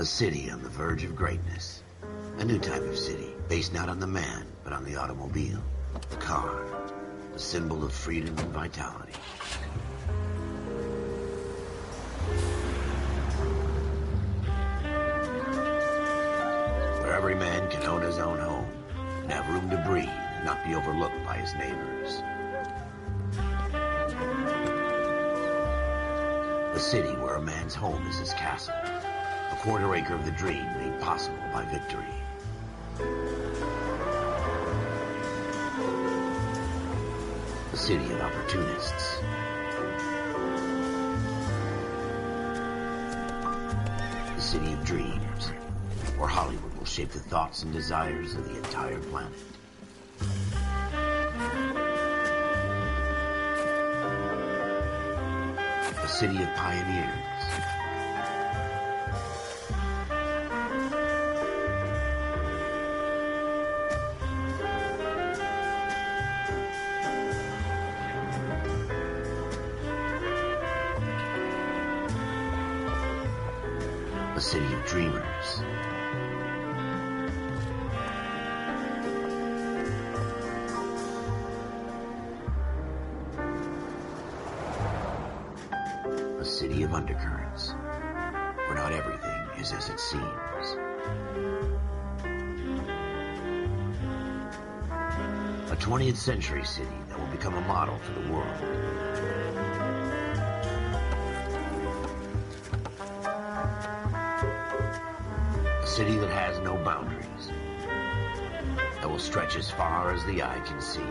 A city on the verge of greatness. A new type of city, based not on the man, but on the automobile. The car. The symbol of freedom and vitality. Where every man can own his own home, and have room to breathe, and not be overlooked by his neighbors. A city where a man's home is his castle. A quarter acre of the dream made possible by victory. A city of opportunists. A city of dreams, where Hollywood will shape the thoughts and desires of the entire planet. A city of pioneers. A city of dreamers. A city of undercurrents, where not everything is as it seems. A 20th century city that will become a model for the world. A city that has no boundaries, that will stretch as far as the eye can see.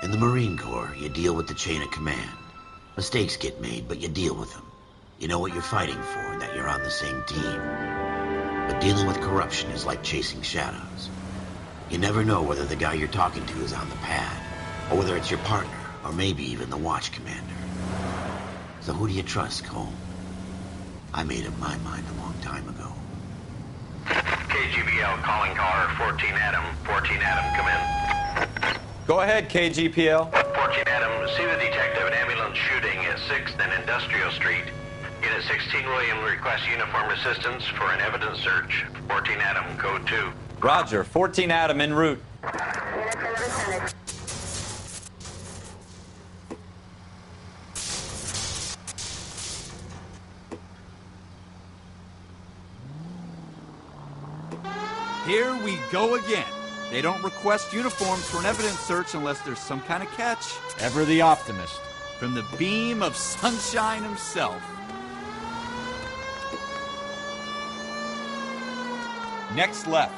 In the Marine Corps, you deal with the chain of command. Mistakes get made, but you deal with them. You know what you're fighting for and that you're on the same team. But dealing with corruption is like chasing shadows. You never know whether the guy you're talking to is on the pad, or whether it's your partner, or maybe even the watch commander. So who do you trust, Cole? I made up my mind a long time ago. KGBL calling caller 14 Adam. 14 Adam, come in. Go ahead, KGPL. 14 Adam, see the detective, an ambulance shooting at 6th and Industrial Street. Unit 16 William requests uniform assistance for an evidence search. 14 Adam, code 2. Roger, 14 Adam en route. Here we go again. They don't request uniforms for an evidence search unless there's some kind of catch. Ever the optimist. From the beam of sunshine himself. Next left.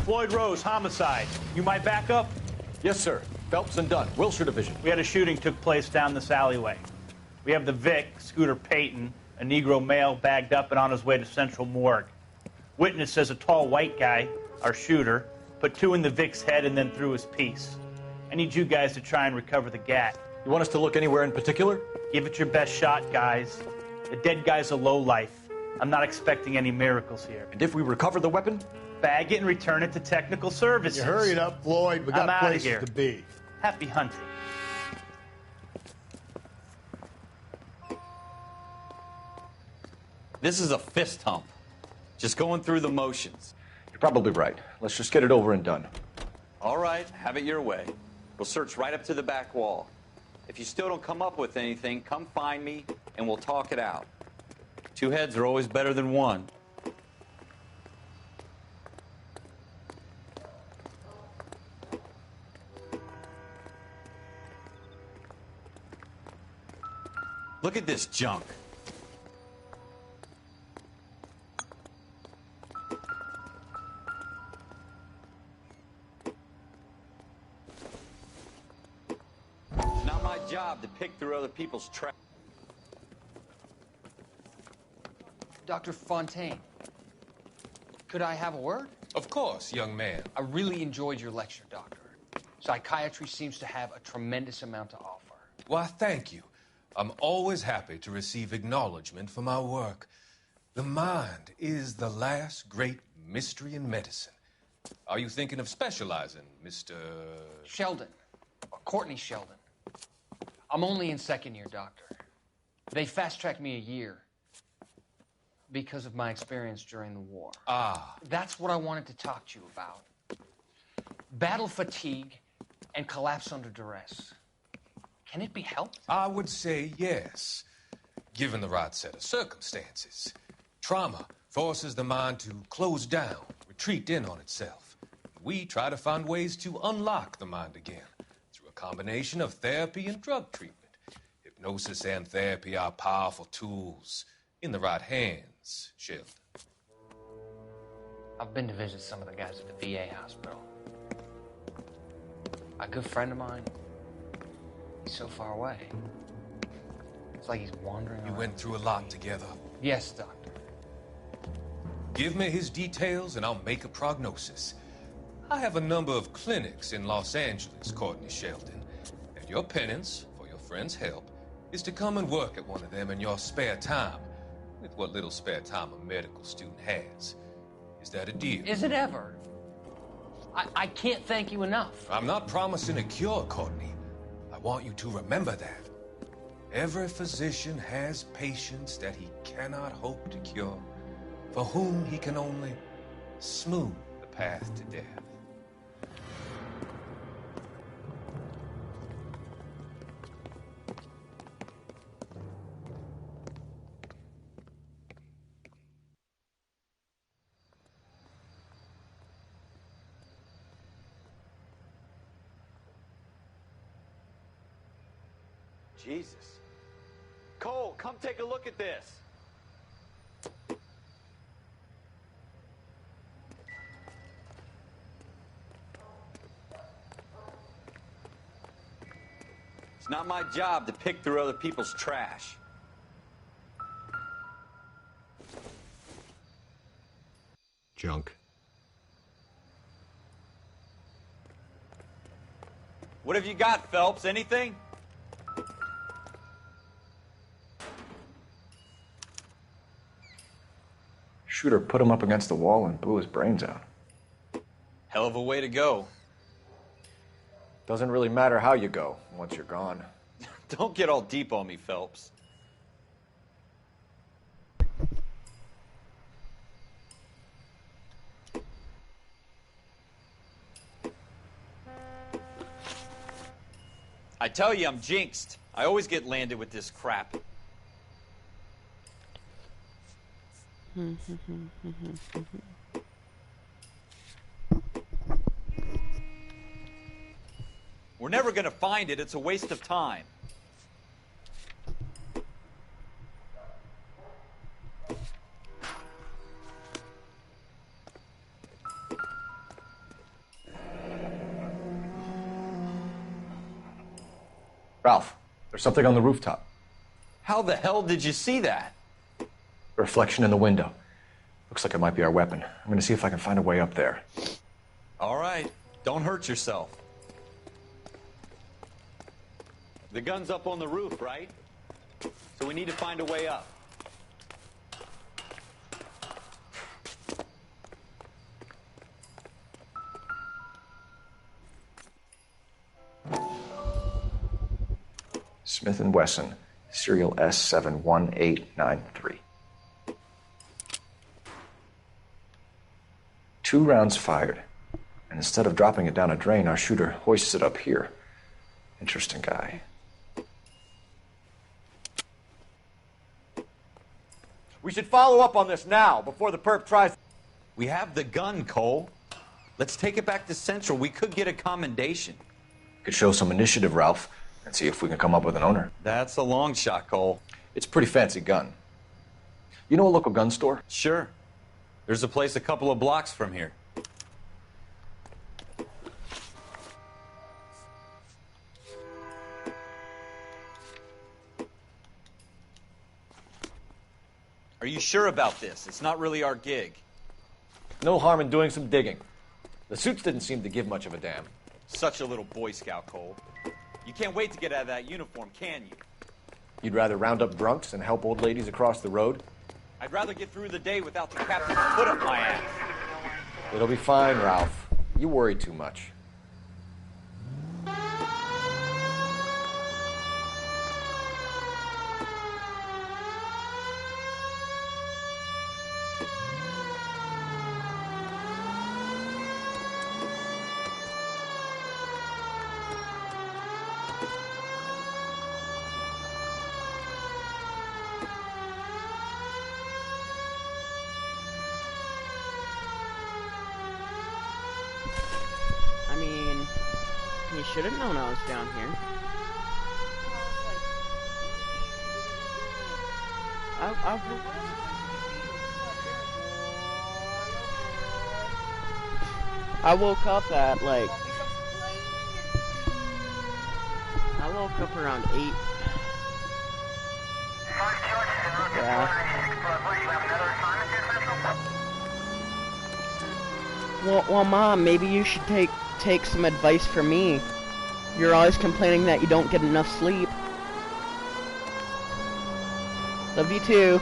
Floyd Rose, homicide. You my backup? Yes, sir. Phelps and Dunn, Wilshire Division. We had a shooting took place down this alleyway. We have the Vic, Scooter Payton, a Negro male bagged up and on his way to Central Morgue. Witness says a tall white guy, our shooter, put 2 in the Vic's head and then threw his piece. I need you guys to try and recover the gat. You want us to look anywhere in particular? Give it your best shot, guys. The dead guy's a lowlife. I'm not expecting any miracles here. And if we recover the weapon? Bag it and return it to technical services. You hurry it up, Floyd. We got I'm outta places here. to be. Happy hunting. This is a fist hump. Just going through the motions. You're probably right. Let's just get it over and done. All right, have it your way. We'll search right up to the back wall. If you still don't come up with anything, come find me and we'll talk it out. 2 heads are always better than 1. Look at this junk. It's not my job to pick through other people's trash. Dr. Fontaine, could I have a word? Of course, young man. I really enjoyed your lecture, Doctor. Psychiatry seems to have a tremendous amount to offer. Why, thank you. I'm always happy to receive acknowledgement for my work. The mind is the last great mystery in medicine. Are you thinking of specializing, Mr. Sheldon. Or Courtney Sheldon. I'm only in second year, Doctor. They fast-tracked me a year because of my experience during the war. Ah. That's what I wanted to talk to you about. Battle fatigue and collapse under duress. Can it be helped? I would say yes, given the right set of circumstances. Trauma forces the mind to close down, retreat in on itself. We try to find ways to unlock the mind again through a combination of therapy and drug treatment. Hypnosis and therapy are powerful tools in the right hands, Sheldon. I've been to visit some of the guys at the VA hospital. A good friend of mine, he's so far away. It's like he's wandering You around. went through a lot together. Yes, Doctor. Give me his details and I'll make a prognosis. I have a number of clinics in Los Angeles, Courtney Sheldon, and your penance for your friend's help is to come and work at one of them in your spare time, with what little spare time a medical student has. Is that a deal? Is it ever? I can't thank you enough. I'm not promising a cure, Courtney. I want you to remember that. Every physician has patients that he cannot hope to cure, for whom he can only smooth the path to death. Jesus. Cole, come take a look at this. It's not my job to pick through other people's trash. Junk. What have you got, Phelps? Anything? Shooter put him up against the wall and blew his brains out. Hell of a way to go. Doesn't really matter how you go once you're gone. Don't get all deep on me, Phelps. I tell you, I'm jinxed. I always get landed with this crap. We're never going to find it. It's a waste of time. Ralph, there's something on the rooftop. How the hell did you see that? A reflection in the window. Looks like it might be our weapon. I'm going to see if I can find a way up there. All right. Don't hurt yourself. The gun's up on the roof, right? So we need to find a way up. Smith & Wesson, serial S71893. 2 rounds fired, and instead of dropping it down a drain, our shooter hoists it up here. Interesting guy. We should follow up on this now, before the perp tries... We have the gun, Cole. Let's take it back to Central. We could get a commendation. Could show some initiative, Ralph, and see if we can come up with an owner. That's a long shot, Cole. It's a pretty fancy gun. You know a local gun store? Sure. There's a place a couple of blocks from here. Are you sure about this? It's not really our gig. No harm in doing some digging. The suits didn't seem to give much of a damn. Such a little Boy Scout, Cole. You can't wait to get out of that uniform, can you? You'd rather round up drunks than help old ladies across the road? I'd rather get through the day without the captain's foot up my ass. It'll be fine, Ralph. You worry too much. I mean, you should have known I was down here. I woke up at like... I woke up around 8. Yeah. Well, Mom, maybe you should take some advice from me. You're always complaining that you don't get enough sleep. Love you too.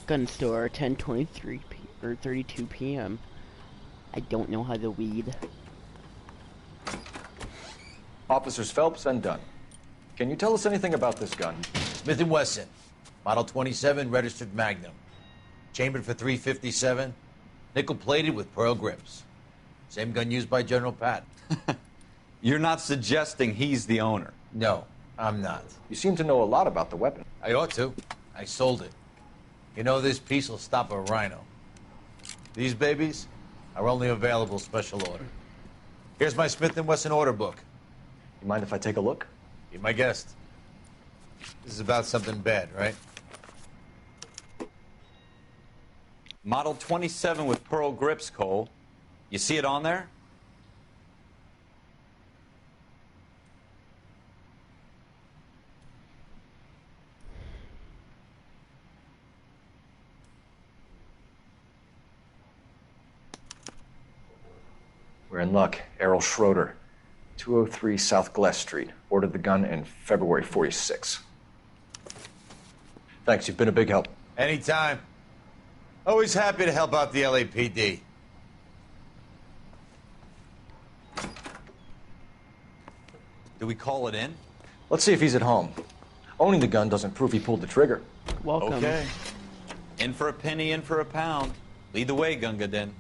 Gun store, 10:23 or 32 p.m. I don't know how to weed. Officers Phelps and Dunn. Can you tell us anything about this gun? Smith & Wesson, Model 27, registered Magnum. Chambered for .357, nickel-plated with pearl grips. Same gun used by General Patton. You're not suggesting he's the owner? No, I'm not. You seem to know a lot about the weapon. I ought to. I sold it. You know, this piece will stop a rhino. These babies are only available special order. Here's my Smith & Wesson order book. You mind if I take a look? Be my guest. This is about something bad, right? Model 27 with pearl grips, Cole. You see it on there? We're in luck. Errol Schroeder, 203 South Glass Street. Ordered the gun in February '46. Thanks, you've been a big help. Anytime. Always happy to help out the LAPD. Do we call it in? Let's see if he's at home. Owning the gun doesn't prove he pulled the trigger. Welcome. Okay. In for a penny, in for a pound. Lead the way, Gunga Din.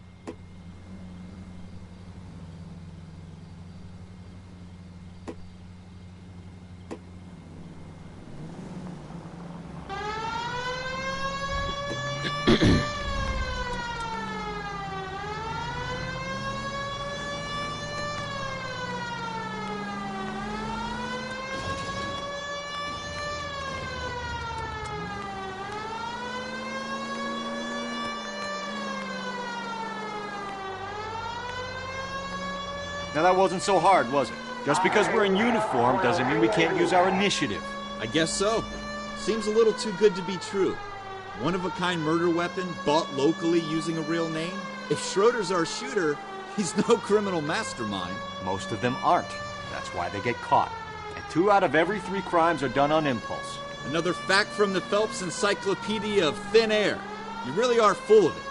Now that wasn't so hard, was it? Just because we're in uniform doesn't mean we can't use our initiative. I guess so. Seems a little too good to be true. One-of-a-kind murder weapon bought locally using a real name? If Schroeder's our shooter, he's no criminal mastermind. Most of them aren't. That's why they get caught. And 2 out of every 3 crimes are done on impulse. Another fact from the Phelps Encyclopedia of Thin Air. You really are full of it.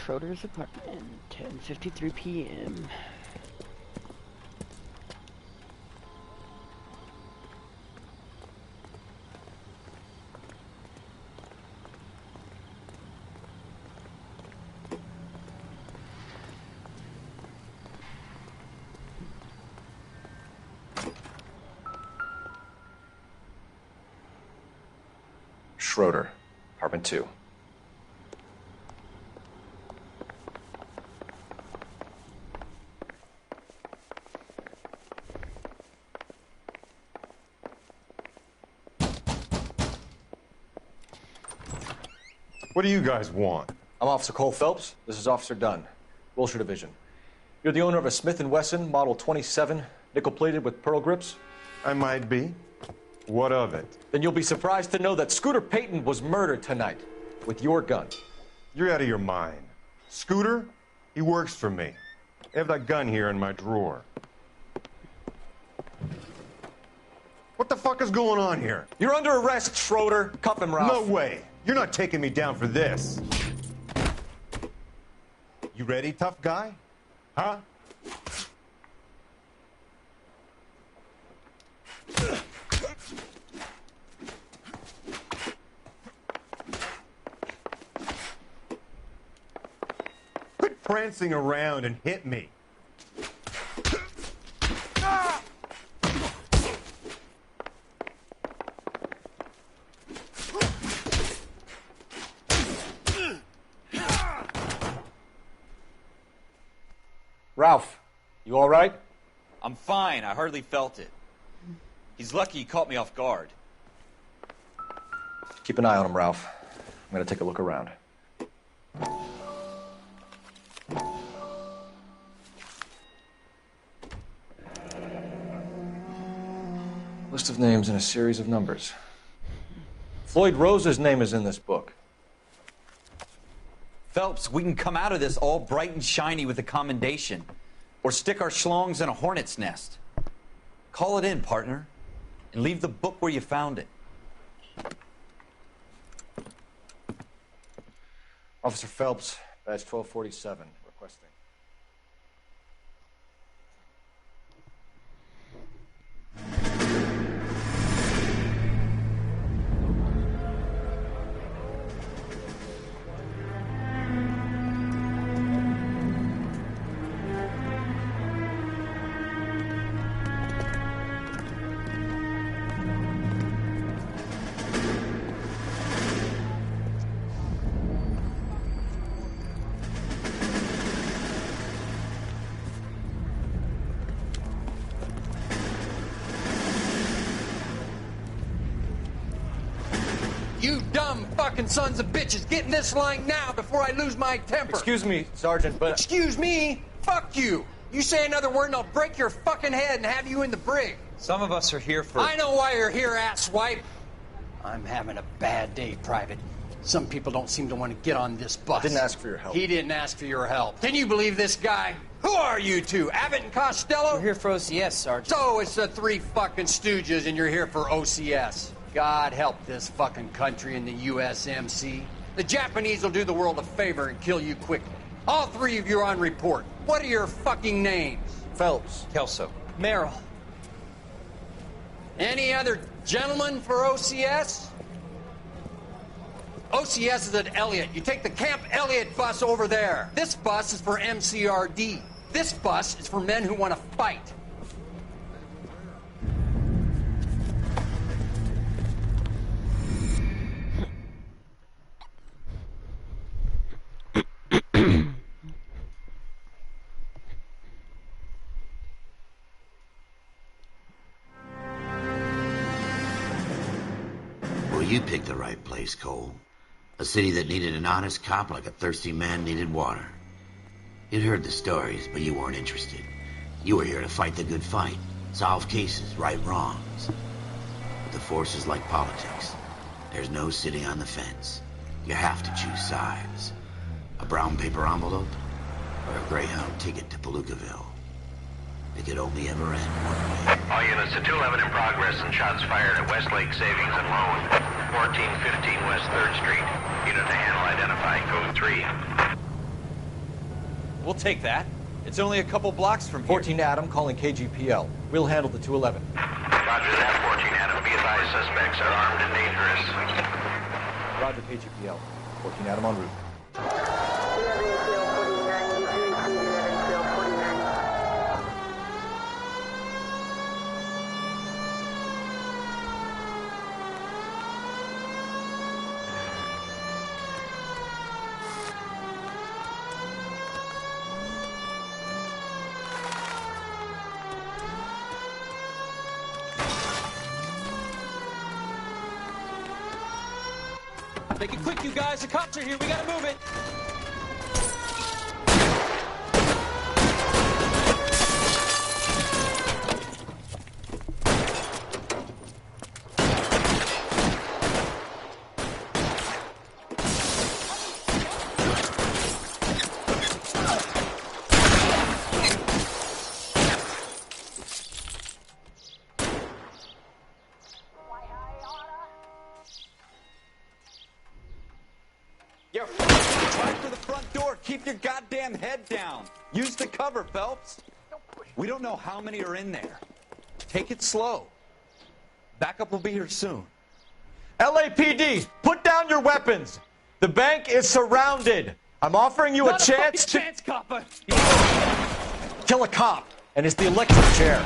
Schroeder's apartment, 10:53 p.m. Schroeder, apartment 2. What do you guys want? I'm Officer Cole Phelps. This is Officer Dunn, Wilshire Division. You're the owner of a Smith & Wesson Model 27, nickel-plated with pearl grips? I might be. What of it? Then you'll be surprised to know that Scooter Payton was murdered tonight with your gun. You're out of your mind. Scooter? He works for me. I have that gun here in my drawer. What the fuck is going on here? You're under arrest, Schroeder. Cuff him, Ralph. No way. You're not taking me down for this. You ready, tough guy? Huh? Quit prancing around and hit me. Ralph, you all right? I'm fine. I hardly felt it. He's lucky he caught me off guard. Keep an eye on him, Ralph. I'm going to take a look around. List of names and a series of numbers. Floyd Rose's name is in this book. Phelps, we can come out of this all bright and shiny with a commendation. Or stick our schlongs in a hornet's nest. Call it in, partner. And leave the book where you found it. Officer Phelps, badge 1247, requesting. You dumb fucking sons of bitches, get in this line now before I lose my temper. Excuse me, Sergeant, but... Excuse me? Fuck you. You say another word and I'll break your fucking head and have you in the brig. Some of us are here for... I know why you're here, asswipe. I'm having a bad day, Private. Some people don't seem to want to get on this bus. I didn't ask for your help. He didn't ask for your help. Can you believe this guy? Who are you two? Abbott and Costello? We're here for OCS, Sergeant. So it's the three fucking stooges and you're here for OCS. God help this fucking country and the USMC. The Japanese will do the world a favor and kill you quickly. All three of you are on report. What are your fucking names? Phelps. Kelso. Merrill. Any other gentlemen for OCS? OCS is at Elliott. You take the Camp Elliott bus over there. This bus is for MCRD. This bus is for men who want to fight. Well, you picked the right place, Cole. A city that needed an honest cop like a thirsty man needed water. You'd heard the stories, but you weren't interested. You were here to fight the good fight, solve cases, right wrongs. But the force is like politics. There's no sitting on the fence. You have to choose sides. A brown paper envelope or a Greyhound ticket to Palookaville. It could only ever end one way. All units to 211 in progress and shots fired at Westlake Savings and Loan, 1415 West 3rd Street. Unit to handle identify code 3. We'll take that. It's only a couple blocks from here. 14 Adam calling KGPL. We'll handle the 211. Roger that, 14 Adam. Be advised, suspects are armed and dangerous. Roger KGPL. 14 Adam en route. Make it quick, you guys. The cops are here. We gotta move it. You're right for the front door. Keep your goddamn head down. Use the cover, Phelps. We don't know how many are in there. Take it slow. Backup will be here soon. LAPD, put down your weapons. The bank is surrounded. I'm offering you a chance to copper. kill a cop, and it's the electric chair.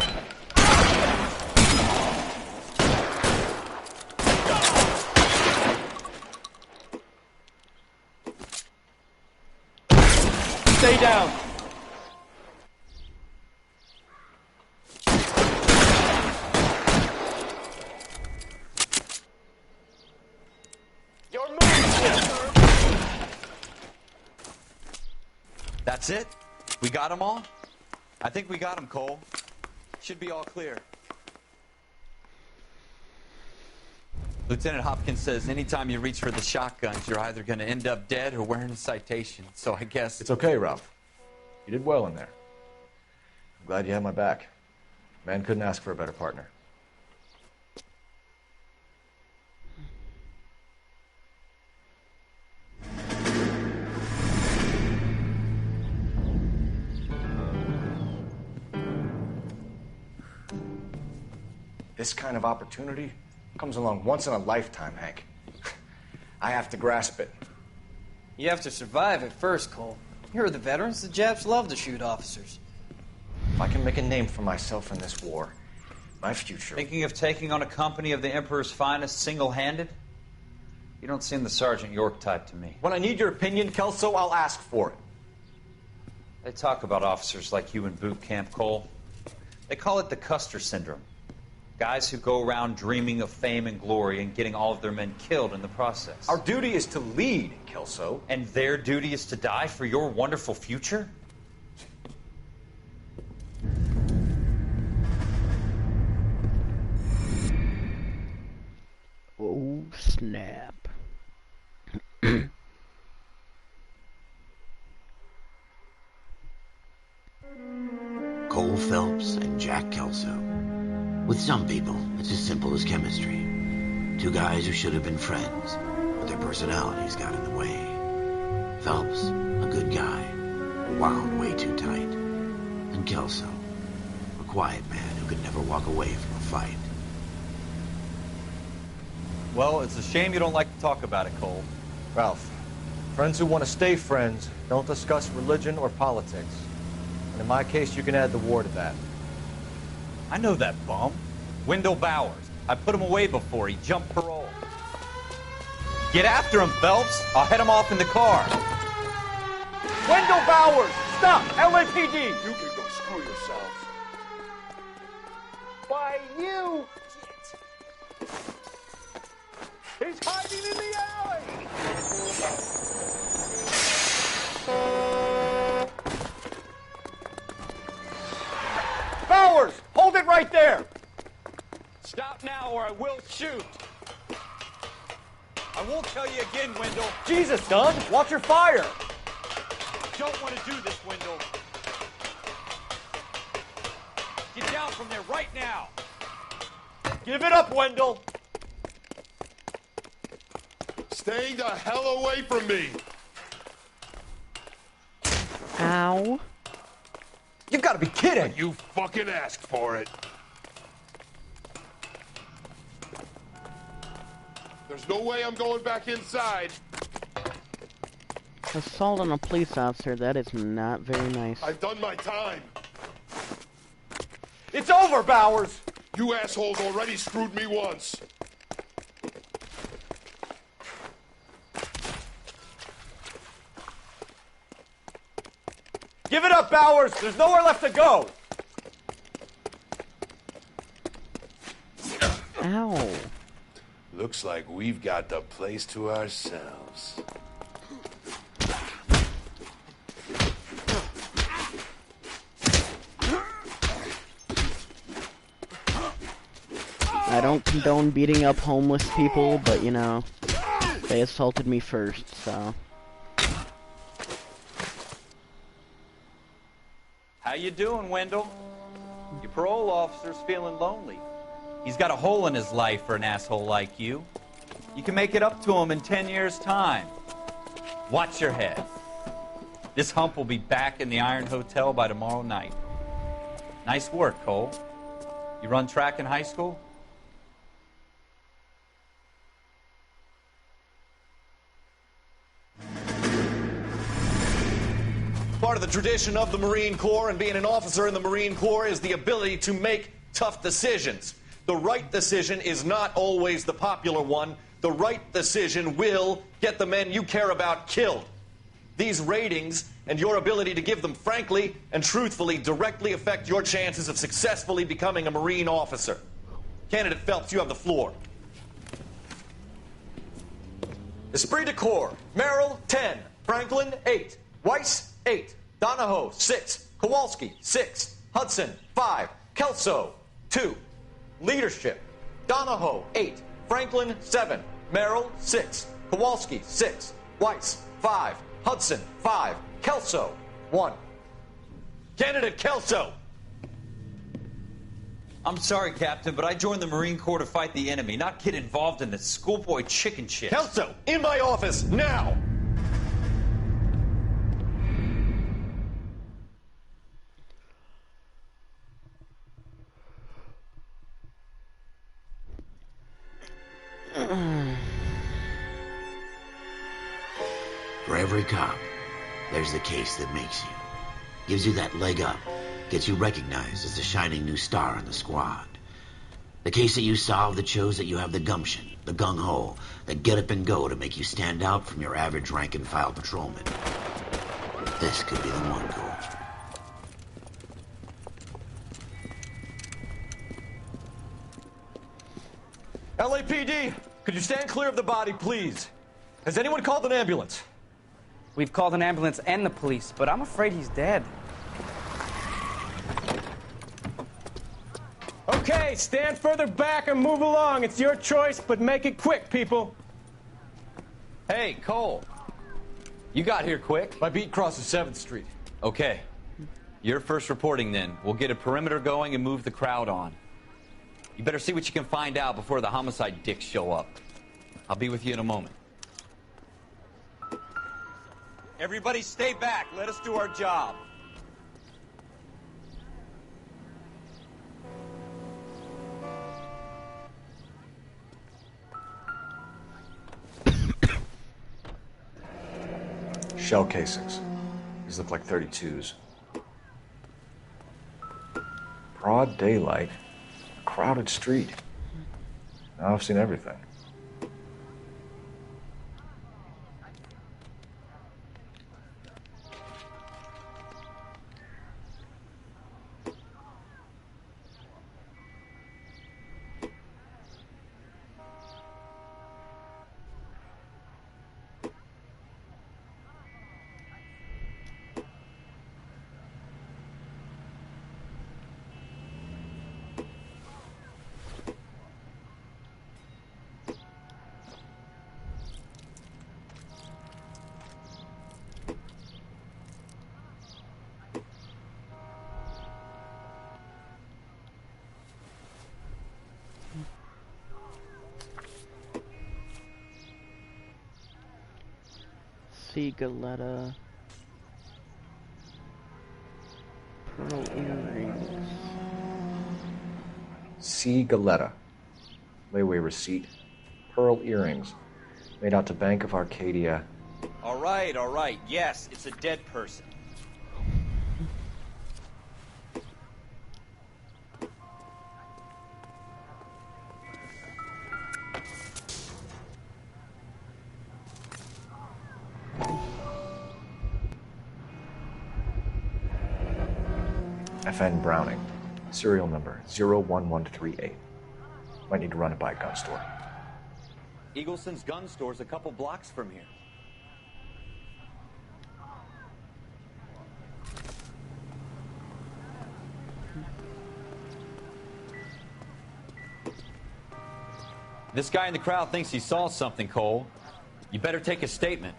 Stay down. You're moving. That's it? We got them all? I think we got them, Cole. Should be all clear. Lieutenant Hopkins says anytime you reach for the shotguns, you're either going to end up dead or wearing a citation. So I guess... It's okay, Ralph. You did well in there. I'm glad you had my back. Man couldn't ask for a better partner. This kind of opportunity comes along once in a lifetime, Hank. I have to grasp it. You have to survive it first, Cole. Here are the veterans. The Japs love to shoot officers. If I can make a name for myself in this war, my future... Thinking of taking on a company of the Emperor's finest single-handed? You don't seem the Sergeant York type to me. When I need your opinion, Kelso, I'll ask for it. They talk about officers like you in boot camp, Cole. They call it the Custer syndrome. Guys who go around dreaming of fame and glory and getting all of their men killed in the process. Our duty is to lead, Kelso. And their duty is to die for your wonderful future? Oh, snap. Cole Phelps and Jack Kelso. With some people, it's as simple as chemistry. Two guys who should have been friends, but their personalities got in the way. Phelps, a good guy, wound way too tight. And Kelso, a quiet man who could never walk away from a fight. Well, it's a shame you don't like to talk about it, Cole. Ralph, friends who want to stay friends don't discuss religion or politics. And in my case, you can add the war to that. I know that bum. Wendell Bowers. I put him away before. He jumped parole. Get after him, Phelps. I'll head him off in the car. Wendell Bowers! Stop! LAPD! You can go screw yourselves. Why, you... He's hiding in the alley! Bowers! Hold it right there! Stop now or I will shoot. I won't tell you again, Wendell. Jesus, Dunn! Watch your fire! Don't want to do this, Wendell. Get down from there right now. Give it up, Wendell! Stay the hell away from me! Ow. You've got to be kidding! You fucking asked for it. There's no way I'm going back inside. Assault on a police officer, that is not very nice. I've done my time. It's over, Bowers! You assholes already screwed me once. Give it up, Bowers! There's nowhere left to go! Ow. Looks like we've got the place to ourselves. I don't condone beating up homeless people, but you know, they assaulted me first, so. How you doing, Wendell? Your parole officer's feeling lonely. He's got a hole in his life for an asshole like you. You can make it up to him in 10 years' time. Watch your head. This hump will be back in the Iron Hotel by tomorrow night. Nice work, Cole. You run track in high school? Part of the tradition of the Marine Corps and being an officer in the Marine Corps is the ability to make tough decisions. The right decision is not always the popular one. The right decision will get the men you care about killed. These ratings and your ability to give them frankly and truthfully directly affect your chances of successfully becoming a Marine officer. Candidate Phelps, you have the floor. Esprit de Corps, Merrill, 10. Franklin, 8. Weiss, 8. Donahoe, 6. Kowalski, 6. Hudson, 5. Kelso, 2. Leadership, Donahoe, 8. Franklin, 7. Merrill, 6. Kowalski, 6. Weiss, 5. Hudson, 5. Kelso, 1. Candidate Kelso! I'm sorry, Captain, but I joined the Marine Corps to fight the enemy, not get involved in this schoolboy chicken shit. Kelso, in my office, now! For every cop, there's the case that makes you. Gives you that leg up. Gets you recognized as the shining new star in the squad. The case that you solve that shows that you have the gumption, the gung-ho, the get up and go to make you stand out from your average rank-and-file patrolman. This could be the one, Cole. LAPD, could you stand clear of the body, please? Has anyone called an ambulance? We've called an ambulance and the police, but I'm afraid he's dead. Okay, stand further back and move along. It's your choice, but make it quick, people. Hey, Cole. You got here quick. My beat crosses 7th Street. Okay. You're first reporting then. We'll get a perimeter going and move the crowd on. You better see what you can find out before the homicide dicks show up. I'll be with you in a moment. Everybody stay back. Let us do our job. Shell casings. These look like 32s. Broad daylight. Crowded street. Now I've seen everything. See Galetta. C. Galetta. Layaway receipt. Pearl earrings. Made out to Bank of Arcadia. All right. Yes, it's a dead person. FN Browning. Serial number 01138. Might need to run it by a gun store. Eagleson's gun store's a couple blocks from here. This guy in the crowd thinks he saw something, Cole. You better take a statement.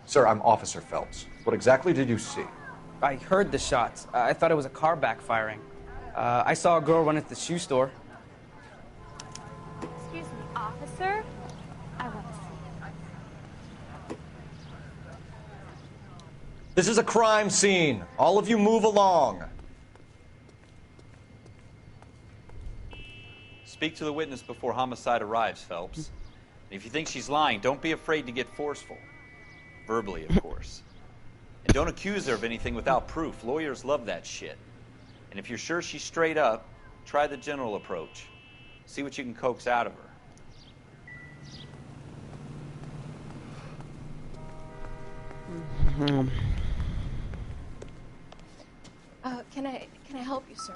Sir, I'm Officer Phelps. What exactly did you see? I heard the shots. I thought it was a car backfiring. I saw a girl run at the shoe store. Excuse me, officer? I want to see you. This is a crime scene. All of you move along. Speak to the witness before homicide arrives, Phelps. And if you think she's lying, don't be afraid to get forceful. Verbally, of course. And don't accuse her of anything without proof. Lawyers love that shit. And if you're sure she's straight up, try the general approach. See what you can coax out of her. Can I help you, sir?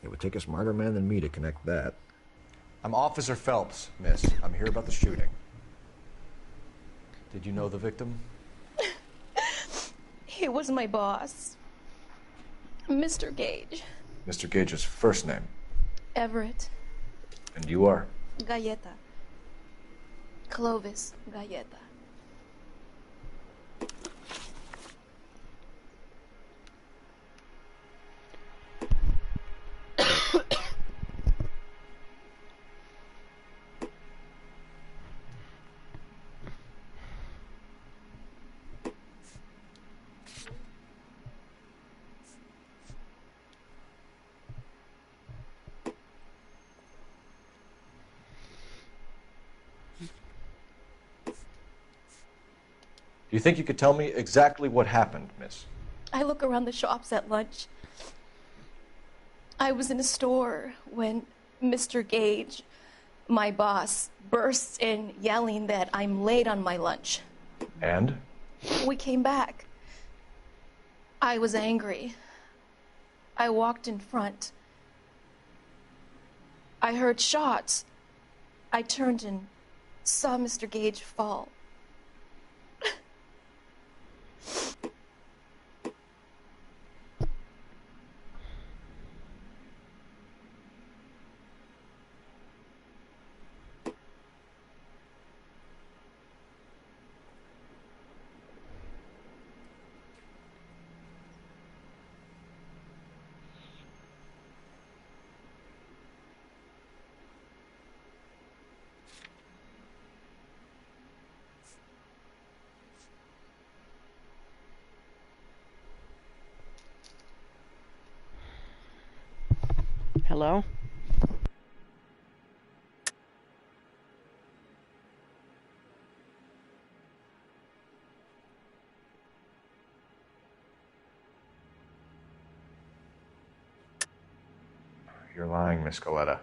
It would take a smarter man than me to connect that. I'm Officer Phelps, miss. I'm here about the shooting. Did you know the victim? He was my boss, Mr. Gage. Mr. Gage's first name. Everett. And you are? Galleta. Clovis Galleta. Do you think you could tell me exactly what happened, miss? I look around the shops at lunch. I was in a store when Mr. Gage, my boss, bursts in yelling that I'm late on my lunch. And? We came back. I was angry. I walked in front. I heard shots. I turned and saw Mr. Gage fall. Hello? You're lying, Miss Galetta.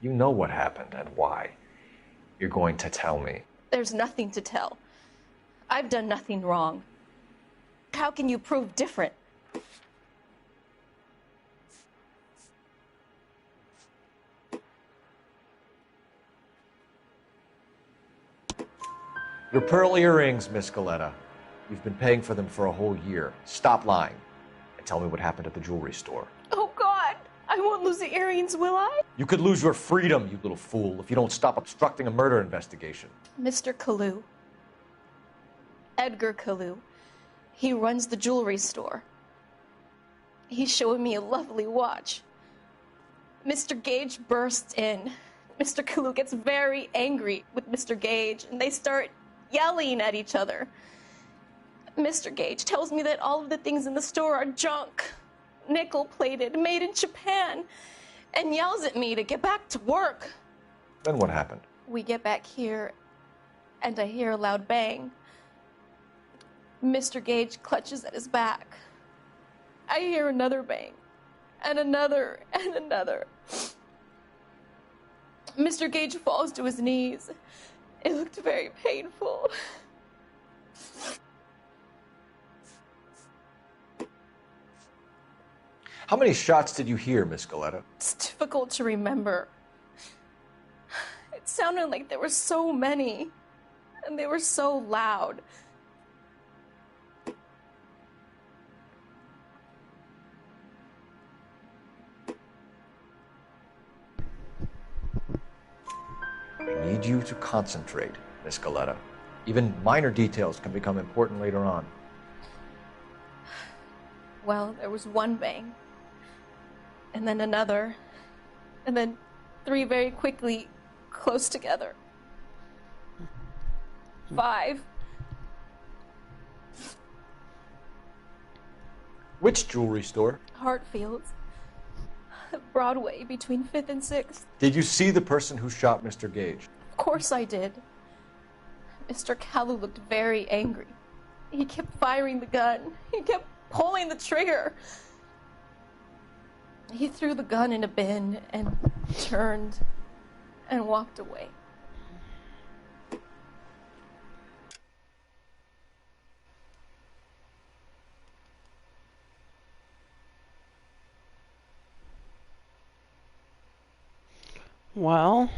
You know what happened and why. You're going to tell me. There's nothing to tell. I've done nothing wrong. How can you prove different? Your pearl earrings, Miss Galetta. You've been paying for them for a whole year. Stop lying and tell me what happened at the jewelry store. Oh, God! I won't lose the earrings, will I? You could lose your freedom, you little fool, if you don't stop obstructing a murder investigation. Mr. Kalu. Edgar Kalu. He runs the jewelry store. He's showing me a lovely watch. Mr. Gage bursts in. Mr. Kalu gets very angry with Mr. Gage, and they start yelling at each other. Mr. Gage tells me that all of the things in the store are junk, nickel-plated, made in Japan, and yells at me to get back to work. Then what happened? We get back here, and I hear a loud bang. Mr. Gage clutches at his back. I hear another bang, and another, and another. Mr. Gage falls to his knees. It looked very painful. How many shots did you hear, Miss Galetta? It's difficult to remember. It sounded like there were so many, and they were so loud. I need you to concentrate, Miss Galetta. Even minor details can become important later on. Well, there was one bang, and then another, and then three very quickly, close together. 5. Which jewelry store? Hartfield's. Broadway, between 5th and 6th. Did you see the person who shot Mr. Gage? Of course I did. Mr. Kalu looked very angry. He kept firing the gun. He kept pulling the trigger. He threw the gun in a bin and turned and walked away. Well,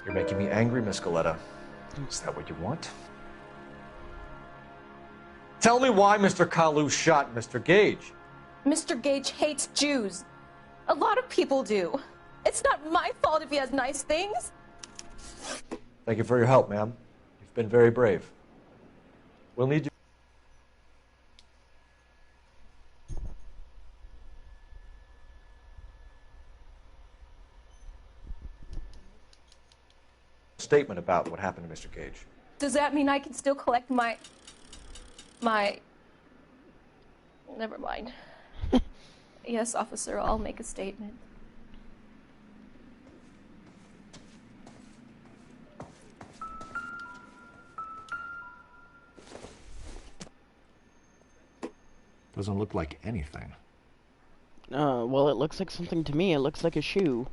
You're making me angry, Miss Galetta. Is that what you want? Tell me why Mr. Kalu shot Mr. Gage. Mr. Gage hates Jews. A lot of people do. It's not my fault if he has nice things. Thank you for your help, ma'am. You've been very brave. We'll need you. Statement about what happened to Mr. Gage. Does that mean I can still collect my... Never mind. Yes, officer, I'll make a statement. Doesn't look like anything. well, it looks like something to me. It looks like a shoe.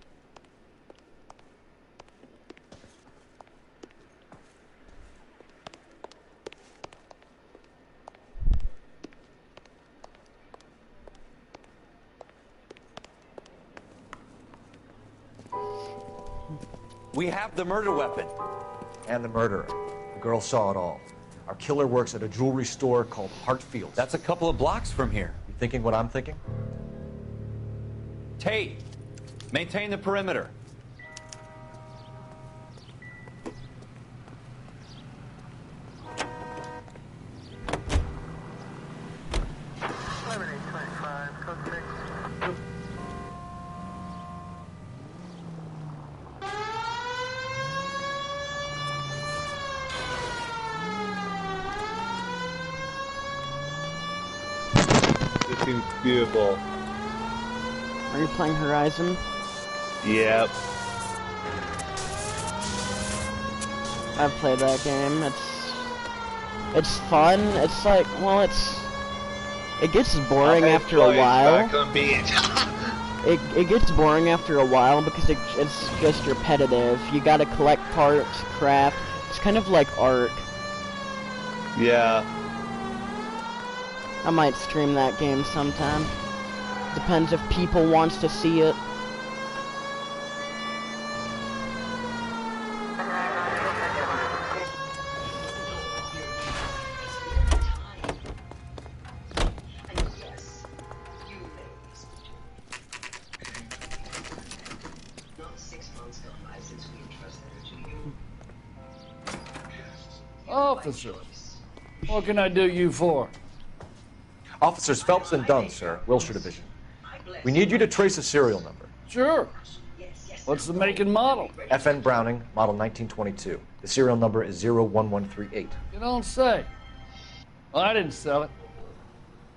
We have the murder weapon. And the murderer. The girl saw it all. Our killer works at a jewelry store called Hartfield's. That's a couple of blocks from here. You thinking what I'm thinking? Tate, maintain the perimeter. Seems beautiful. Are you playing Horizon? Yep. I've played that game. It's fun. It's like, well, it gets boring after a while. It gets boring after a while because it's just repetitive. You gotta collect parts, craft. It's kind of like art. Yeah. I might stream that game sometime. Depends if people wants to see it. Officer, what can I do you for? Officers Phelps and Dunn, sir, Wilshire Division. We need you to trace a serial number. Sure. What's the make and model? FN Browning, model 1922. The serial number is 01138. You don't say. Well, I didn't sell it.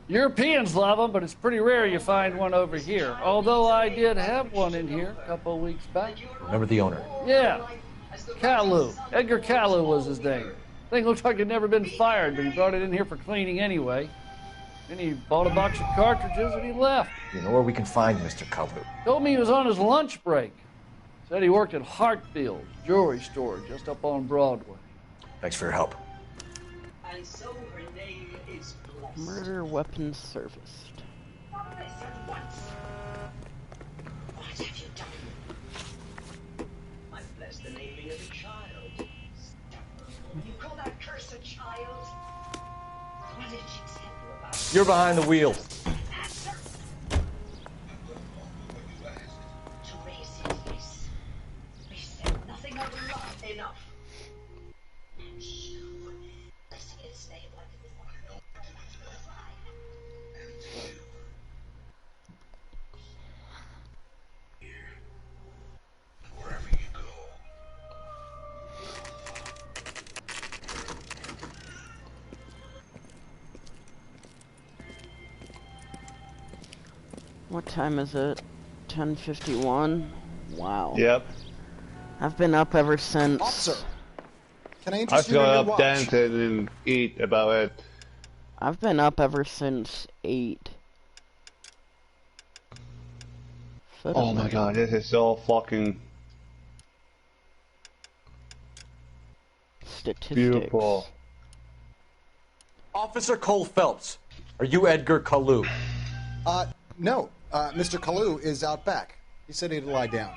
Europeans love them, but it's pretty rare you find one over here. Although I did have one in here a couple of weeks back. Remember the owner? Yeah. Caillou. Edgar Caillou was his name. Thing looks like it'd never been fired, but he brought it in here for cleaning anyway. Then he bought a box of cartridges and he left. You know where we can find Mr. Caillou? Told me he was on his lunch break. Said he worked at Hartfield's jewelry store just up on Broadway. Thanks for your help. And so her name is Blessed. Murder weapons serviced. What have you done? I bless the naming of a child. You call that curse a child? What did she tell you about it? You're behind the wheel. To raise his face. We said nothing of love enough. And you, blessing his name like it was Wherever you go. What time is it? 10:51. Wow. Yep. I've been up ever since. Officer, can I I interest was you in going your up, watch? dancing, and eat about it. I've been up ever since 8. Oh my god, this is so fucking Statistics. beautiful. Officer Cole Phelps, are you Edgar Caillou? No. Mr. Caillou is out back. He said he'd lie down.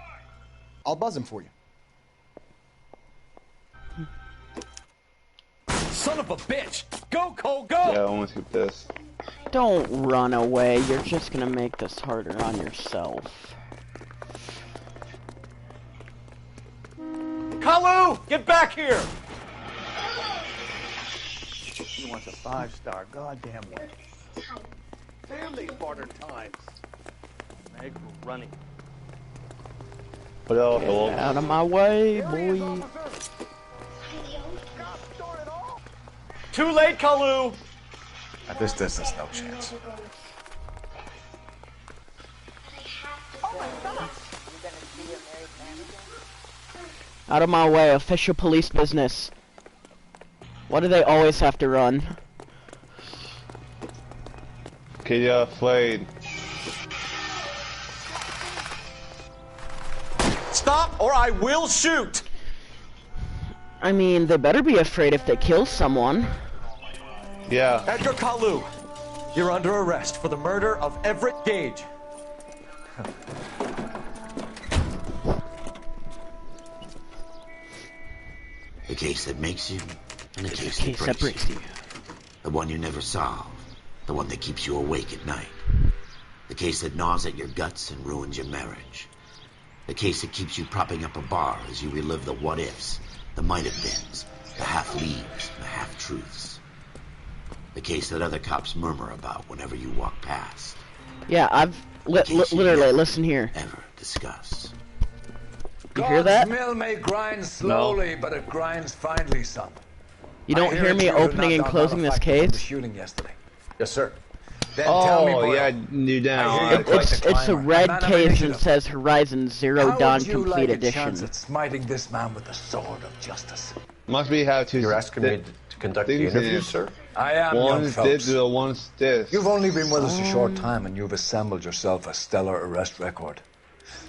I'll buzz him for you. Son of a bitch! Go, Cole, go! Yeah, I want to skip this. Don't run away. You're just gonna make this harder on yourself. Caillou, get back here! He wants a 5-star goddamn one. Family barter times. Meg running. What else? Get out of my way, boy. Too late, Caillou! At this distance, no chance. Out of my way, official police business. Why do they always have to run? Okay, yeah, afraid. Stop or I will shoot! I mean, they better be afraid if they kill someone. Yeah. Edgar Caillou, you're under arrest for the murder of Everett Gage. The case that makes you, and the case that that breaks breaks you. The one you never solve. The one that keeps you awake at night. The case that gnaws at your guts and ruins your marriage. The case that keeps you propping up a bar as you relive the what-ifs, the might-have-beens, the half-leaves, the half-truths. The case that other cops murmur about whenever you walk past. Yeah, I've literally, listen here. Ever discuss. You hear that? God's mill may grind slowly, but it grinds finely, son. You don't hear me opening and closing this case? Shooting yesterday. Yes, sir. Then tell me, Oh, boy, yeah, you down. It's a red Man of case and initiative. says Horizon Zero How Dawn would you Complete like a Edition. chance at smiting this man with the sword of justice? Must be how to. You're asking me to conduct the interview, sir? I am, young One's Phelps. digital, one's this. You've only been with us a short time, and you've assembled yourself a stellar arrest record.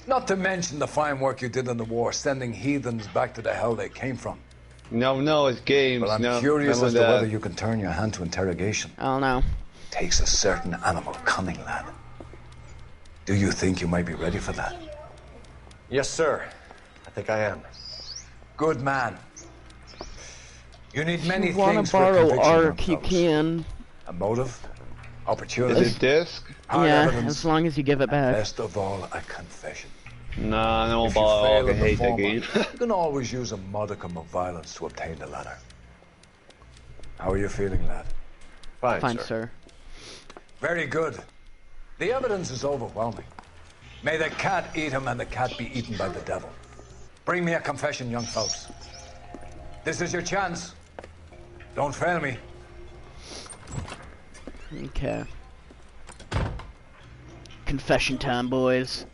Not to mention the fine work you did in the war, sending heathens back to the hell they came from. No, it's games. But I'm no, curious none as of to that. whether you can turn your hand to interrogation. I don't know. Takes a certain animal cunning, lad. Do you think you might be ready for that? Yes, sir. I think I am. Good man. You need many If you want things to for a borrow conviction, young ARC, you Phelps. can. A motive, opportunity, Is it disc? hard Yeah, evidence, as long as you give it back. best of all, a confession. Nah, no, If you ball. fail I in the hate that former, game. you can always use a modicum of violence to obtain the latter. How are you feeling, lad? Fine, sir. Very good. The evidence is overwhelming. May the cat eat him and the cat be eaten by the devil. Bring me a confession, young folks. This is your chance. Don't fail me. Okay. Confession time, boys.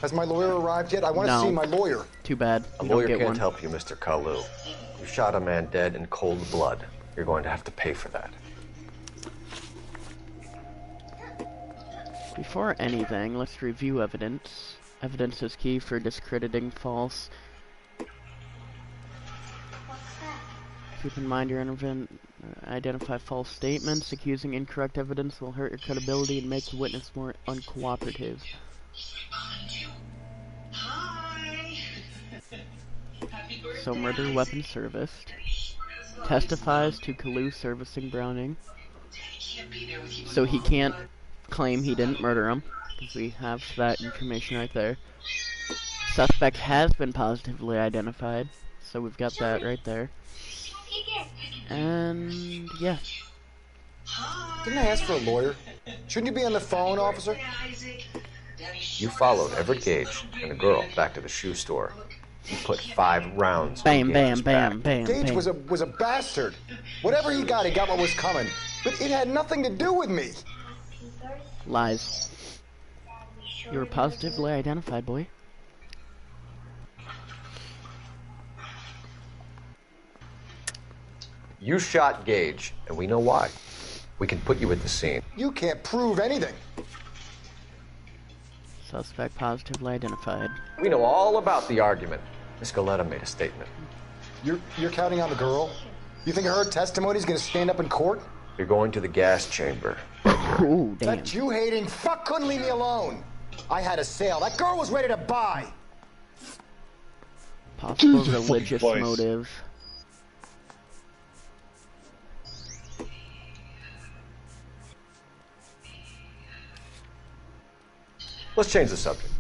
Has my lawyer arrived yet? I want to see my lawyer. Too bad. A You don't lawyer get can't one. help you, Mr. Kalu. You shot a man dead in cold blood. You're going to have to pay for that. Before anything, let's review evidence. Evidence is key for discrediting false. Keep in mind your identify false statements. Accusing incorrect evidence will hurt your credibility and make the witness more uncooperative. So murder weapon serviced. Testifies to Kalu servicing Browning. So he can't claim he didn't murder him, because we have that information right there. Suspect has been positively identified, so we've got that right there. And yeah. Didn't I ask for a lawyer? Shouldn't you be on the phone, officer? You followed Everett Gage and a girl back to the shoe store. You put 5 rounds. Bam, bam, bam, bam. Gage was a bastard. Whatever he got what was coming. But it had nothing to do with me. Lies. You were positively identified, boy. You shot Gage, and we know why. We can put you at the scene. You can't prove anything. Suspect positively identified. We know all about the argument. Miss Galetta made a statement. You're counting on the girl? You think her testimony's gonna stand up in court? You're going to the gas chamber. Ooh, damn. That Jew-hating fuck couldn't leave me alone. I had a sale. That girl was ready to buy. Possible religious motive. Let's change the subject.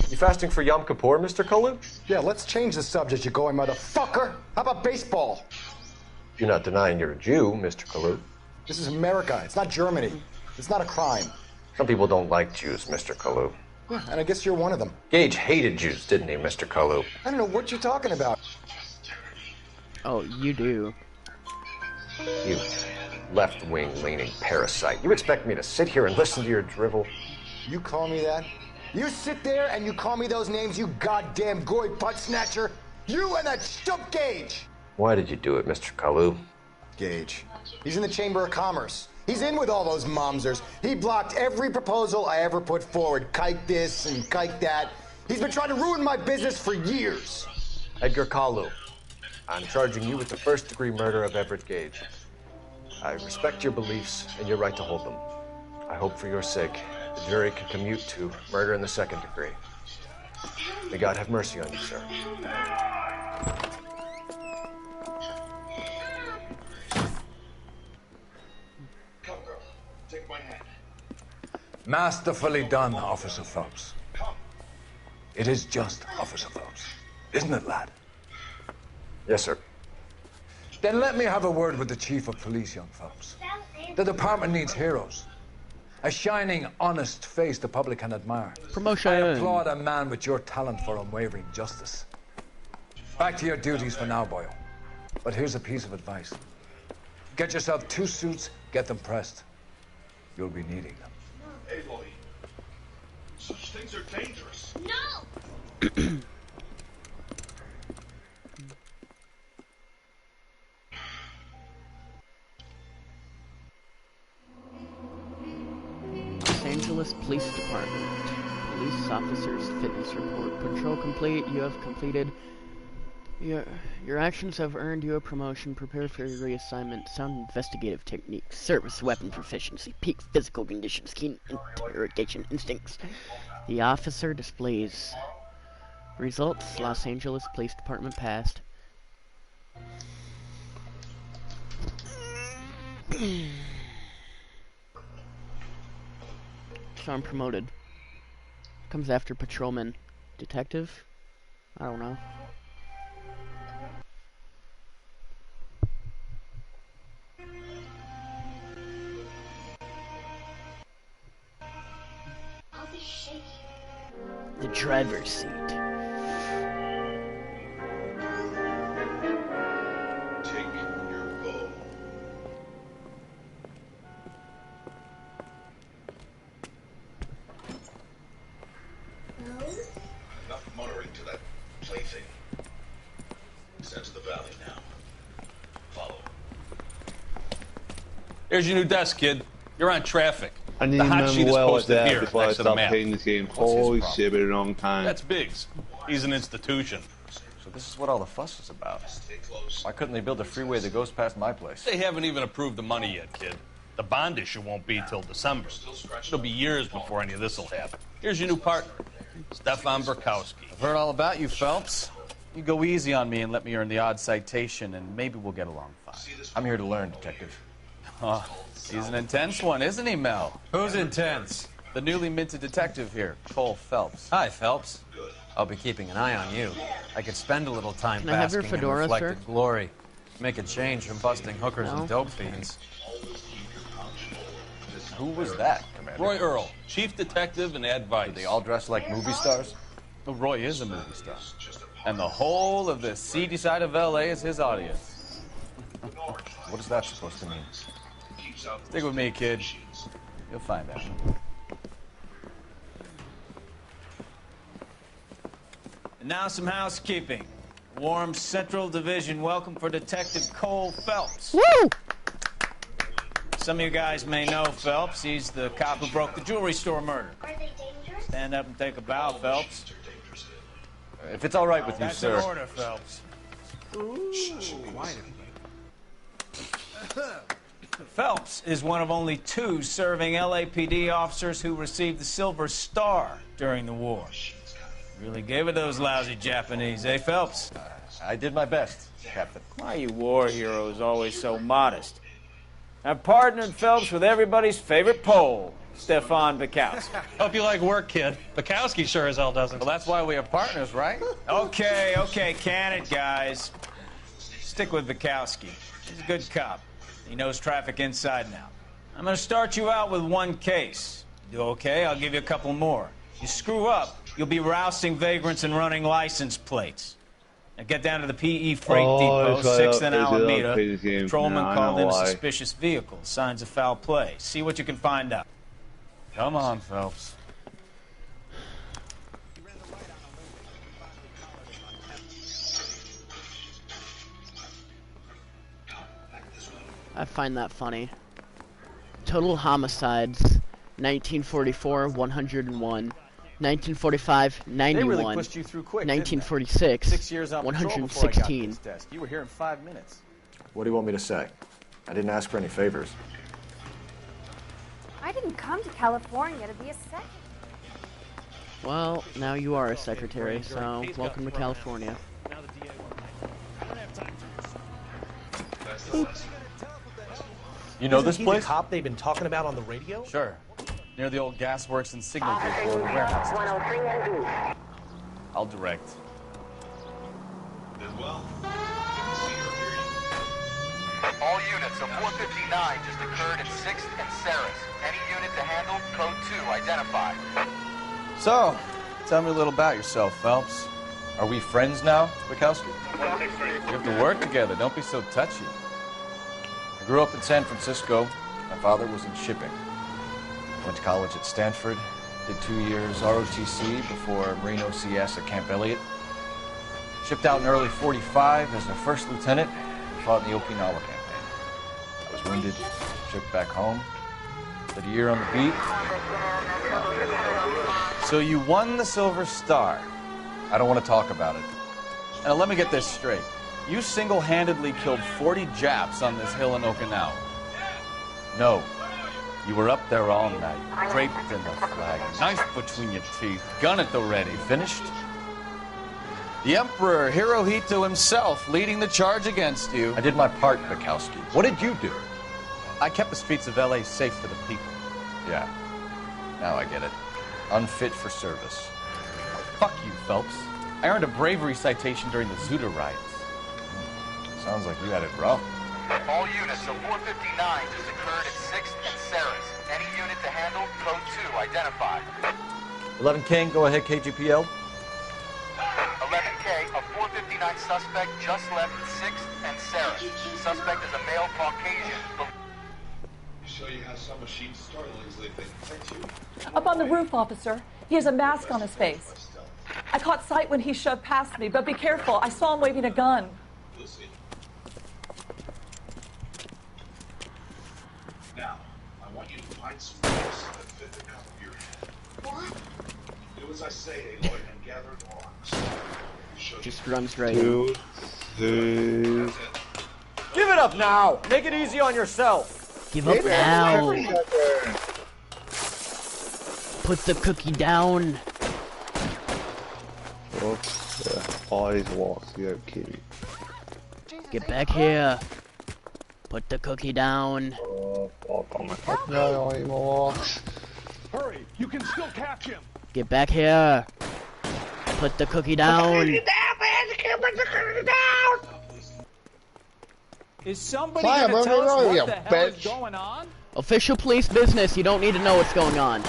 You fasting for Yom Kippur, Mr. Kalu? Yeah, let's change the subject, you going motherfucker. How about baseball? You're not denying you're a Jew, Mr. Kalu. This is America. It's not Germany. It's not a crime. Some people don't like Jews, Mr. Kalu. Yeah, and I guess you're one of them. Gage hated Jews, didn't he, Mr. Kalu? I don't know what you're talking about. Oh, you do. You left-wing leaning parasite. You expect me to sit here and listen to your drivel? You call me that? You sit there and you call me those names, you goddamn goy butt snatcher? You and that stump Gage! Why did you do it, Mr. Kalu? Gage. He's in the Chamber of Commerce. He's in with all those momsers. He blocked every proposal I ever put forward. Kike this and kike that. He's been trying to ruin my business for years. Edgar Kalu, I'm charging you with the first-degree murder of Everett Gage. I respect your beliefs and your right to hold them. I hope for your sake the jury can commute to murder in the second degree. May God have mercy on you, sir. Come, girl. Take my hand. Masterfully done, Officer Phelps. It is just, Officer Phelps. Isn't it, lad? Yes, sir. Then let me have a word with the Chief of Police, young Phelps. The department needs heroes. A shining, honest face the public can admire. Promotion. I applaud a man with your talent for unwavering justice. Back to your duties for now, boyo. But here's a piece of advice. Get yourself 2 suits, get them pressed. You'll be needing them. Aloy, such things are dangerous. No! Los Angeles Police Department. Police officers fitness report. Patrol complete. You have completed. Your actions have earned you a promotion. Prepare for your reassignment. Sound investigative techniques. Service weapon proficiency. Peak physical conditions. Keen interrogation instincts. The officer displays. Results. Los Angeles Police Department passed. So I'm promoted. Comes after patrolman. Detective? I don't know. I'll be shaking. The driver's seat. Take your bow. Enough muttering to that plaything. Sense the valley now. Follow. Here's your new desk, kid. You're on traffic. I need The to hot sheet remember is where I was posted there here before I next to the stopped map. playing this game. What's his Holy problem? shit, been a long time. That's Biggs. He's an institution. So this is what all the fuss is about. Why couldn't they build a freeway that goes past my place? They haven't even approved the money yet, kid. The bond issue won't be till December. It'll be years before any of this will happen. Here's your new partner, Stefan Burkowski. I've heard all about you, Phelps. You go easy on me and let me earn the odd citation, and maybe we'll get along fine. I'm here to learn, Detective. Oh, he's an intense one, isn't he, Mel? Who's intense? The newly minted detective here, Cole Phelps. Hi, Phelps. I'll be keeping an eye on you. I could spend a little time Can I have your basking in fedora, reflected sir? glory. Make a change from busting hookers No? and dope fiends. Who was that, Commander? Roy Earl, chief detective and advice. Do they all dress like movie stars? Well, Roy is a movie star. And the whole of the seedy side of L.A. is his audience. What is that supposed to mean? Stick with me, kid. You'll find out. And now some housekeeping. Warm Central Division welcome for Detective Cole Phelps. Woo! Some of you guys may know Phelps. He's the cop who broke the jewelry store murder. Stand up and take a bow, Phelps. If it's all right with you, That's sir. in order, Phelps. Phelps is one of only 2 serving LAPD officers who received the Silver Star during the war. Really gave it those lousy Japanese, eh, Phelps? I did my best, Captain. Why are you war heroes always so modest? I've partnered Phelps with everybody's favorite Pole, Stefan Bukowski. Hope you like work, kid. Bukowski sure as hell doesn't. Well, that's why we have partners, right? Okay, can it, guys. Stick with Bukowski. He's a good cop. He knows traffic inside and out. I'm going to start you out with 1 case. You do okay, I'll give you a couple more. You screw up, you'll be rousting vagrants and running license plates. Now get down to the PE Freight Depot, 6th and Alameda. Patrolman called in a suspicious vehicle. Signs of foul play. See what you can find out. Come on, Phelps. I find that funny. Total homicides, 1944, 101. 1945, 91. They really pushed you through quick, 1946, 6 years on patrol before I got to 116. this desk. You were here in 5 minutes. What do you want me to say? I didn't ask for any favors. I didn't come to California to be a secretary. Well, now you are a secretary, so welcome to California. You know this Isn't he place? the cop they've been talking about on the radio? Sure. Near the old gas works and signal depot and warehouse. I'll direct. All units of 459 just occurred in 6th and Saris. Any unit to handle, code 2, identify. So, tell me a little about yourself, Phelps. Are we friends now, Bukowski? We have to work together. Don't be so touchy. I grew up in San Francisco. My father was in shipping. Went to college at Stanford. Did 2 years ROTC before Marine OCS at Camp Elliott. Shipped out in early 45 as a first lieutenant. Fought in the Okinawa campaign. I was wounded. Shipped back home. Did a year on the beat. So you won the Silver Star. I don't want to talk about it. Now let me get this straight. You single-handedly killed 40 Japs on this hill in Okinawa. No. You were up there all night, draped in the flag, knife between your teeth, gun at the ready. Finished? The Emperor Hirohito himself leading the charge against you. I did my part, Bukowski. What did you do? I kept the streets of L.A. safe for the people. Yeah. Now I get it. Unfit for service. Fuck you, Phelps. I earned a bravery citation during the Zuda riots. Sounds like you had it rough. All units of 459 just occurred at 6th and Saris. Any unit to handle, code 2 identified. 11 King, go ahead, KGPL. 11K, a 459 suspect just left 6th and Saris. Suspect is a male Caucasian. Show you how some machines startlingly they detect you. Up on the roof, officer. He has a mask on his face. I caught sight when he shoved past me, but be careful. I saw him waving a gun. Now, I want you to find some books that fit the cup of your head. What? Do as I say, Aloy, and gather arms. Just runs right. 2, 3. Give it up now! Make it easy on yourself! Give up now! Put the cookie down! Eyes walks, you okay. Get back here! Put the cookie down! Hurry! You can still catch him! Get back here! Put the cookie down! Is somebody gonna tell us what the hell is going on? Official police business, you don't need to know what's going on.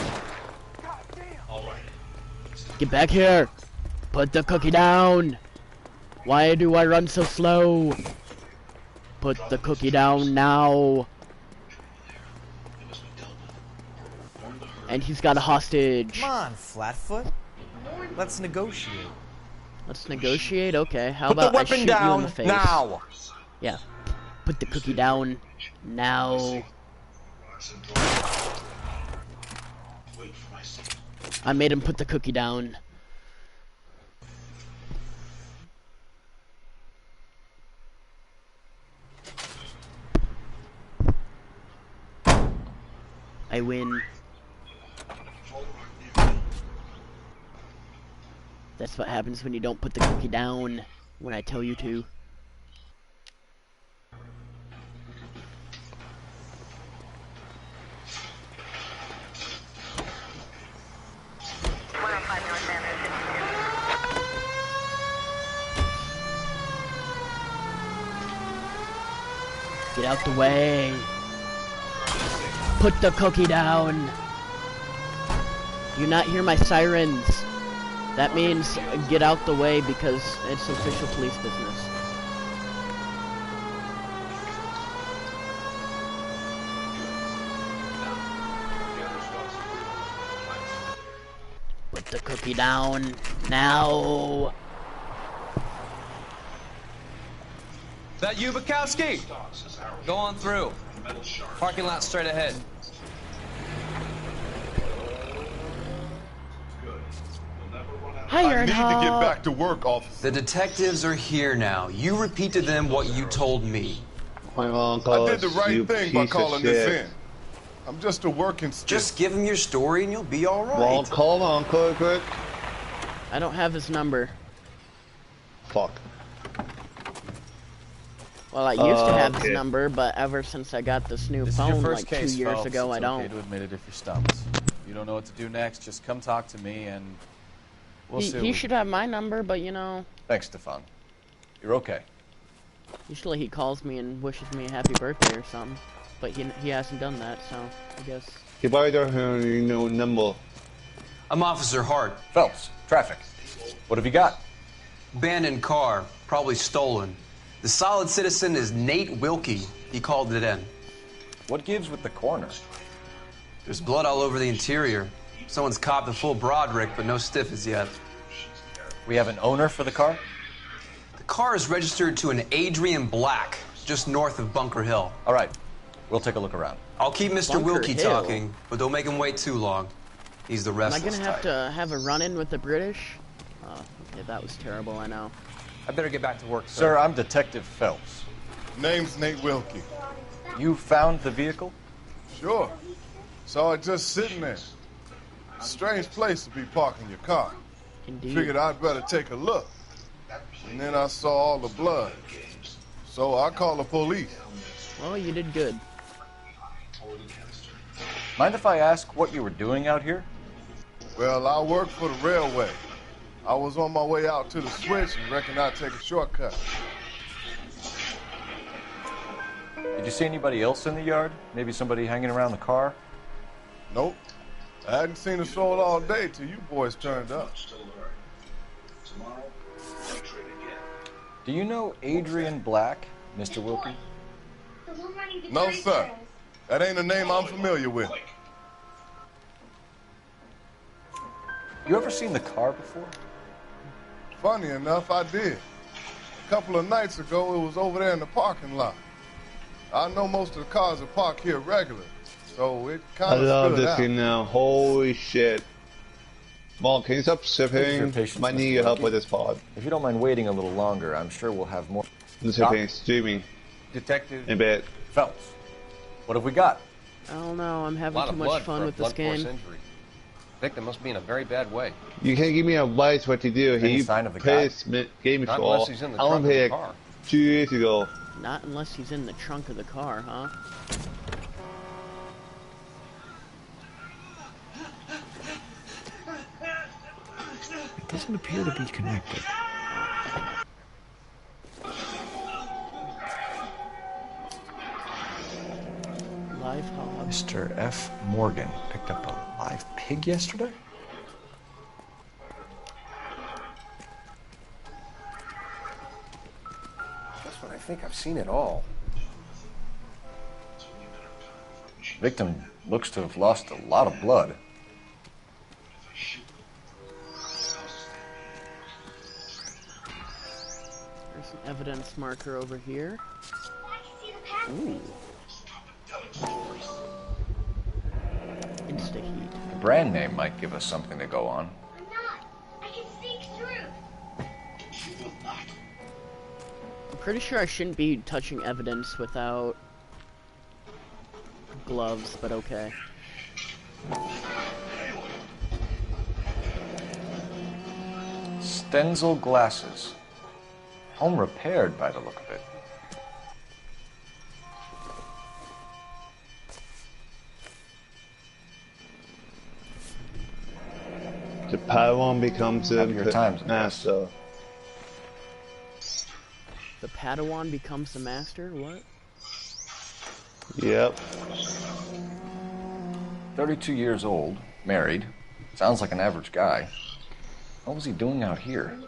Get back here! Put the cookie down! Why do I run so slow? Put the cookie down now! And he's got a hostage. Come on, Flatfoot. Let's negotiate. Let's negotiate? Okay, how Put the about I weapon shoot down you in the face? now! Yeah. Put the cookie down now. I made him put the cookie down. I win. That's what happens when you don't put the cookie down when I tell you to. Get out the way. Put the cookie down. Do you not hear my sirens? That means get out the way because it's official police business. Put the cookie down now. That you, Bukowski? Go on through. Parking lot straight ahead. Hi, I need to get back to work, officer. The detectives are here now. You repeat to them what you told me. I did the right thing by calling this in. I'm just a working stick. Just give him your story and you'll be all right. Well, call Uncle quick. I don't have his number. Fuck. Well, I used to have his number, but ever since I got this new phone like 2 years Phelps. ago, I don't. It's okay to admit it if you're stumped. You don't know what to do next, just come talk to me and we'll see. He should have my number, but you know. Thanks, Stefan. You're okay. Usually he calls me and wishes me a happy birthday or something, but he hasn't done that, so I guess. I'm Officer Hart. Phelps, traffic. What have you got? Abandoned car, probably stolen. The solid citizen is Nate Wilkie. He called it in. What gives with the coroner? There's blood all over the interior. Someone's copped a full Broderick, but no stiff as yet. We have an owner for the car? The car is registered to an Adrian Black, just north of Bunker Hill. All right, we'll take a look around. I'll keep Mr. Bunker Wilkie Hill? talking, but don't make him wait too long. He's the Am I restless gonna have type. to have a run-in with the British? Oh, yeah, that was terrible, I know. I better get back to work, Sir, I'm Detective Phelps. Name's Nate Wilkie. You found the vehicle? Sure. Saw it just sitting there. Strange place to be parking your car. Indeed. Figured I'd better take a look. And then I saw all the blood. So I called the police. Well, you did good. Mind if I ask what you were doing out here? Well, I work for the railway. I was on my way out to the switch and reckon I'd take a shortcut. Did you see anybody else in the yard? Maybe somebody hanging around the car? Nope. I hadn't seen a soul all day till you boys turned up. Do you know Adrian Black, Mr. Wilkie? No, sir. That ain't a name I'm familiar with. You ever seen the car before? Funny enough, I did. A couple of nights ago, it was over there in the parking lot. I know most of the cars are parked here regular, so it kind I of love stood this out. game now. Holy shit. Mom, can you stop sipping? Might need your help with this pod. If you don't mind waiting a little longer, I'm sure we'll have more. Sipping, streaming. Detective In bed. Phelps, what have we got? I don't know. I'm having A lot too of much blood fun for a with this blunt force game. injury. Victim must be in a very bad way. You can't give me advice what to do. Any He sign of the played guy? this game Not before. unless he's in the I trunk of the played car. 2 years ago. Not unless he's in the trunk of the car, huh? It doesn't appear to be connected. Live hog. Mr. F. Morgan picked up a live pig yesterday? That's what I think. I've seen it all. Victim looks to have lost a lot of blood. There's an evidence marker over here. Ooh. Insta-heat. The brand name might give us something to go on. I'm pretty sure I shouldn't be touching evidence without gloves, but okay. Stenzel glasses. Home repaired by the look of it. The Padawan becomes the Your times, master. The Padawan becomes the master? What? Yep. 32 years old, married. Sounds like an average guy. What was he doing out here?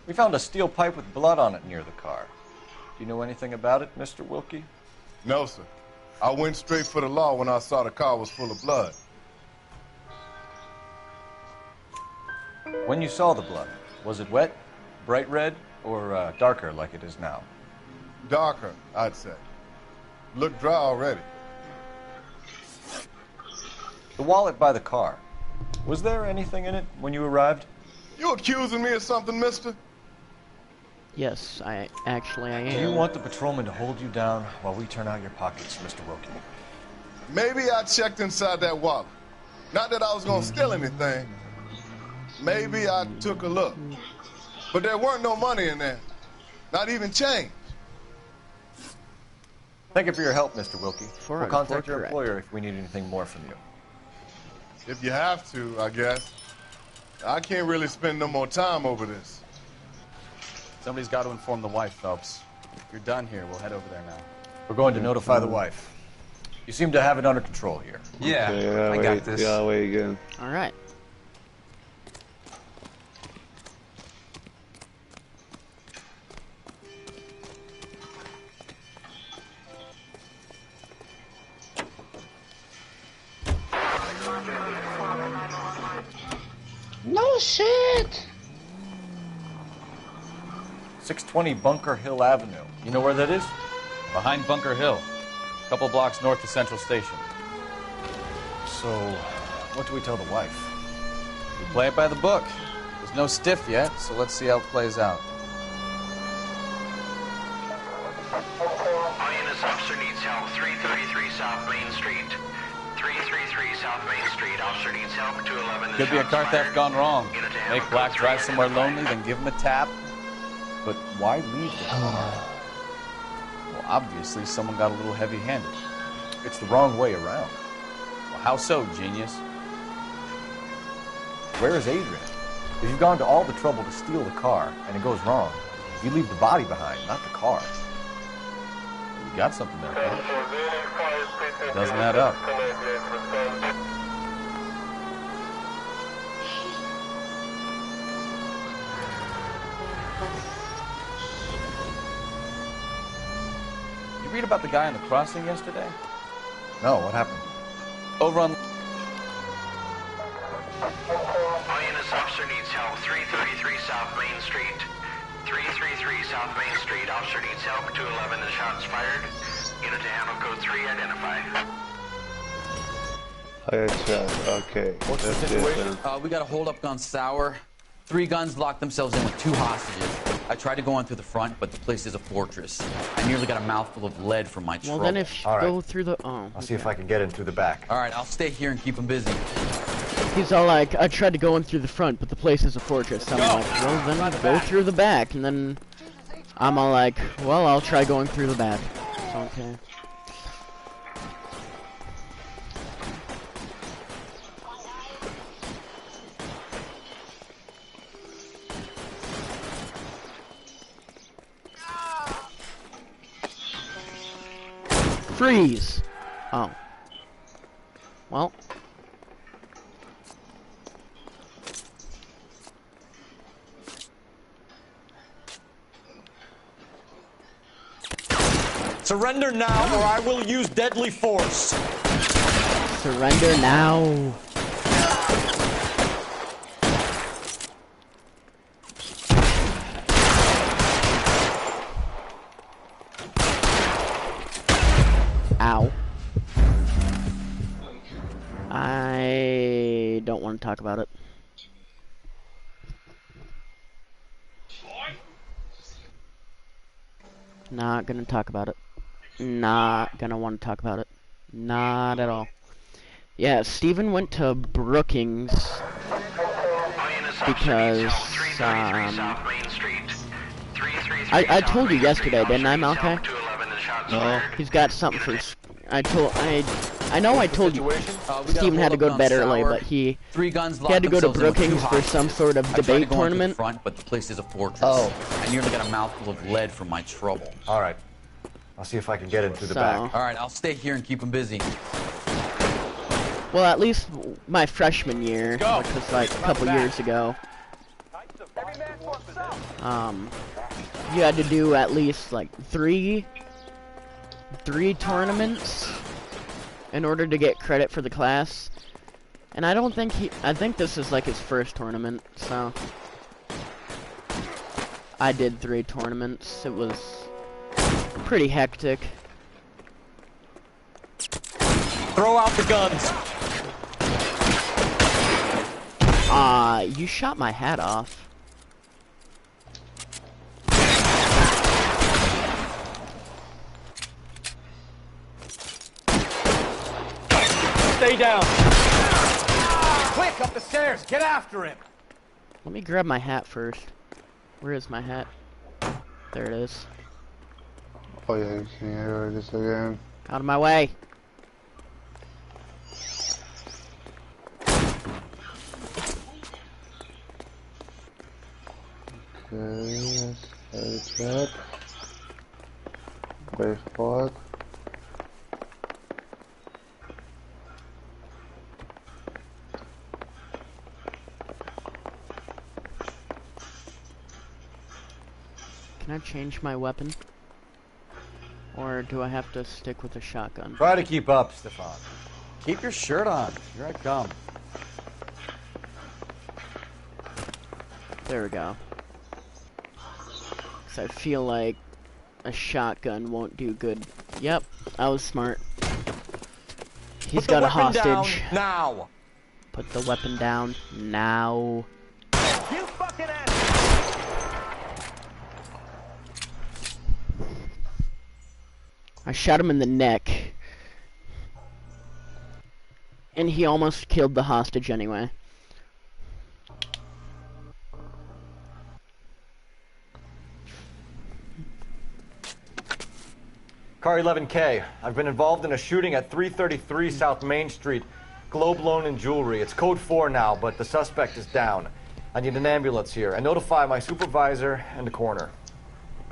We found a steel pipe with blood on it near the car. Do you know anything about it, Mr. Wilkie? No, sir. I went straight for the law when I saw the car was full of blood. When you saw the blood, was it wet, bright red, or darker like it is now? Darker, I'd say. Looked dry already. The wallet by the car. Was there anything in it when you arrived? You accusing me of something, mister? Yes, I am. Do you want the patrolman to hold you down while we turn out your pockets, Mr. Wilkie? Maybe I checked inside that wallet. Not that I was gonna steal anything. Maybe I took a look. But there weren't no money in there. Not even change. Thank you for your help, Mr. Wilkie. We'll contact your correct. employer if we need anything more from you. If you have to, I guess. I can't really spend no more time over this. Somebody's got to inform the wife, Phelps. If you're done here, we'll head over there now. We're going to notify the wife. You seem to have it under control here. Yeah, Okay, I got this. Yeah, wait again. Alright. No shit! 620 Bunker Hill Avenue. You know where that is? Behind Bunker Hill, a couple blocks north of Central Station. So, what do we tell the wife? We play it by the book. There's no stiff yet, so let's see how it plays out. All units, officer needs help. 333 South Main Street. 333 South Main Street. Officer needs help. 211. Could be a car theft gone wrong. Make Black drive somewhere lonely, then give him a tap. But why leave the car? Well, obviously someone got a little heavy-handed. It's the wrong way around. Well, how so, genius? Where is Adrian? If you've gone to all the trouble to steal the car and it goes wrong, you leave the body behind, not the car. You got something there, Cole. Doesn't add up. You read about the guy on the crossing yesterday? No, what happened? Over on... This officer needs help. 333 South Main Street. 333 South Main Street. Officer needs help. 211 and shots fired. Unit to handle code 3. Identify. I got shot. Okay. What's the situation? We got a hold-up gone sour. 3 guns locked themselves in with 2 hostages. I tried to go in through the front, but the place is a fortress. I nearly got a mouthful of lead from my trouble. Well, then if you go through the... Oh, I'll see if I can get in through the back. All right, I'll stay here and keep them busy. He's all like, I tried to go in through the front, but the place is a fortress. I'm like, well, then go through the back. And then I'm all like, well, I'll try going through the back. It's okay. Freeze! Oh. Well. Surrender now, or I will use deadly force. Surrender now. Ow. I don't want to talk about it. Not gonna talk about it. Not gonna want to talk about it. Not at all. Yeah, Steven went to Brookings because, I told you yesterday, didn't I, Malkai? No. He's got something for... I know I told you Steven had to go to bed early, but he had to go to Brookings for some sort of debate tournament. Front, but the place is a fortress. Oh. I nearly got a mouthful of lead from my trouble. All right. I'll see if I can get in through the back. All right, I'll stay here and keep them busy. Well, at least my freshman year, which was like a couple years ago, you had to do at least like three tournaments in order to get credit for the class. And I don't think I think this is like his first tournament, so I did 3 tournaments. It was pretty hectic. Throw out the guns. You shot my hat off. Stay down. Quick, up the stairs. Get after him. Let me grab my hat first. Where is my hat? There it is. Oh yeah, you can hear this again. Out of my way. Okay, let's that. Wait for it. Can I change my weapon? Or do I have to stick with a shotgun? Try to keep up, Stefan. Keep your shirt on. Here I come. There we go. 'Cause I feel like a shotgun won't do good. Yep, I was smart. He's got a hostage. Now. Put the weapon down now. You fucking ass. I shot him in the neck. And he almost killed the hostage anyway. Car 11K, I've been involved in a shooting at 333 South Main Street. Globe Loan and Jewelry. It's code 4 now, but the suspect is down. I need an ambulance here. And notify my supervisor and the coroner.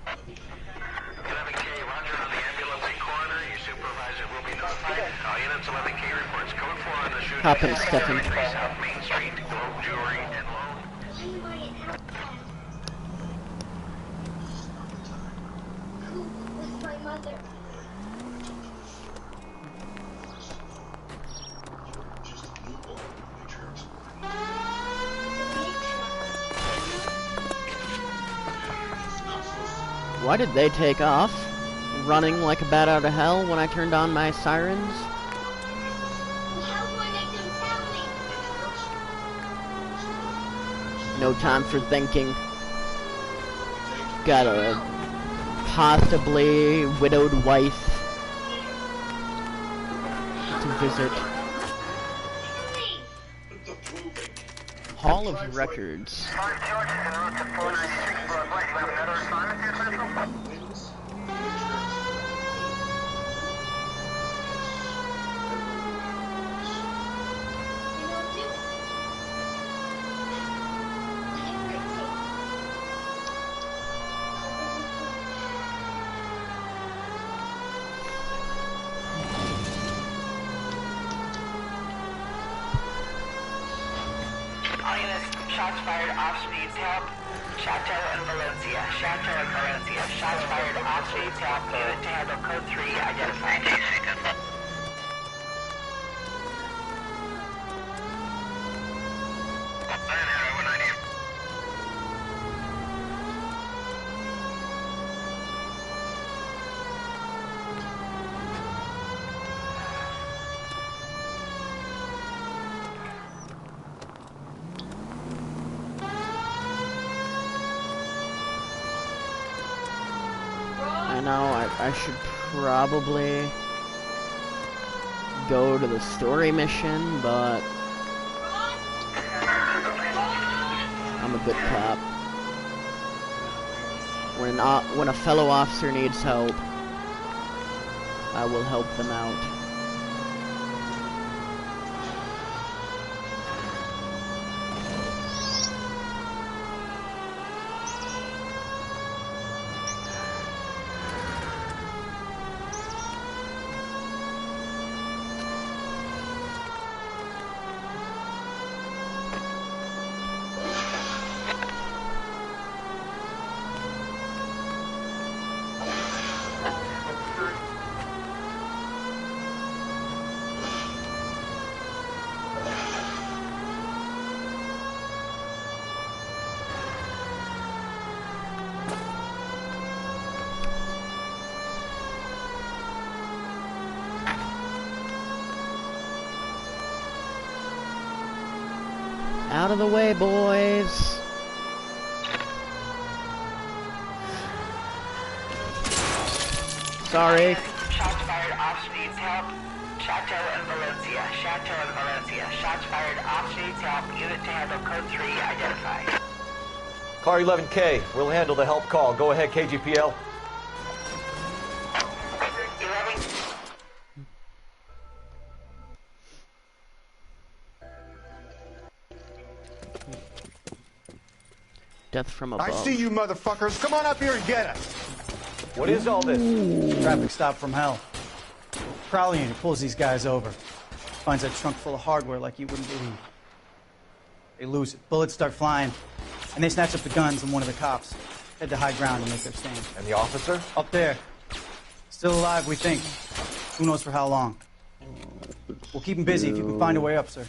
11K, roger on the ambulance and coroner. Your supervisor will be notified. All units, 11K reports code 4 on the shooting. Hop in, Stefan. 333 South Main Street, Globe Jewelry and Loan. With my mother. Why did they take off? Running like a bat out of hell when I turned on my sirens? No time for thinking. Got a possibly widowed wife to visit. Hall of Records. Shots fired, officer needs help. Chateau and Valencia. Chateau and Valencia. Shots fired, officer needs help. Unit to handle code 3 identified. I know, I should probably go to the story mission, but I'm a good cop. When a fellow officer needs help, I will help them out. Out of the way, boys. Sorry. Shots fired, officer needs help. Chateau and Valencia. Chateau and Valencia. Shots fired, officer needs help. Unit to handle code 3 identified. Car 11K, we'll handle the help call. Go ahead, KGPL. 11. Death from above. I see you motherfuckers. Come on up here and get us. What is all this? Traffic stop from hell. Prowler unit pulls these guys over. Finds a trunk full of hardware like you wouldn't believe. They lose it. Bullets start flying. And they snatch up the guns and one of the cops. Head to high ground and make their stand. And the officer? Up there. Still alive, we think. Who knows for how long. We'll keep him busy if you can find a way up, sir.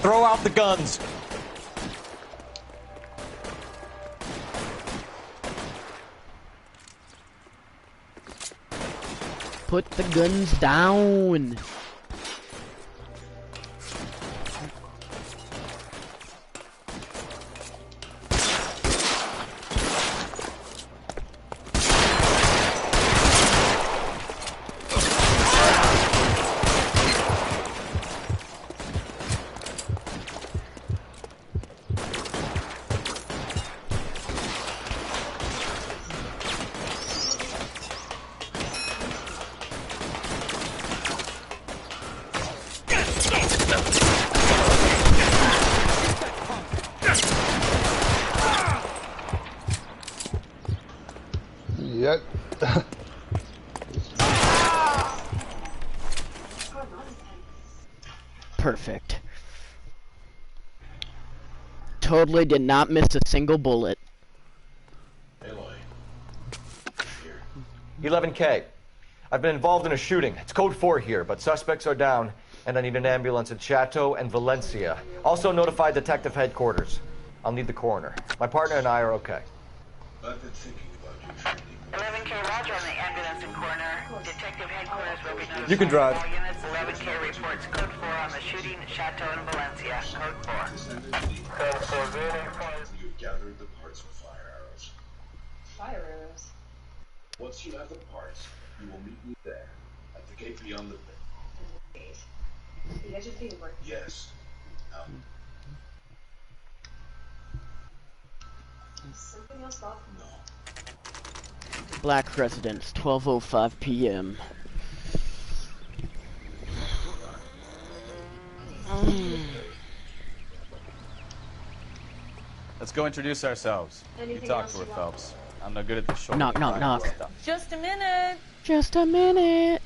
Throw out the guns. Put the guns down. perfect. Totally did not miss a single bullet. 11K. I've been involved in a shooting. It's code 4 here, but suspects are down, and I need an ambulance in Chateau and Valencia. Also notify detective headquarters. I'll need the coroner. My partner and I are okay. I've been thinking about your training. 11K, roger on the ambulance and coroner. Detective headquarters will be notified. You can drive. All units, 11K reports code 4 on the shooting at Chateau and Valencia. Code 4. Code 4. You've gathered the parts for fire arrows. Fire arrows? Once you have the parts, you will meet me there, at the gate beyond the Gate? The edge of the work? Yes. Now. Something else, Bob? No. Black residence, 12:05 p.m. Let's go introduce ourselves. Anything You talk else to her, you want? Phelps. I'm no good at this short. Knock, knock, knock. Stuff. Just a minute. Just a minute.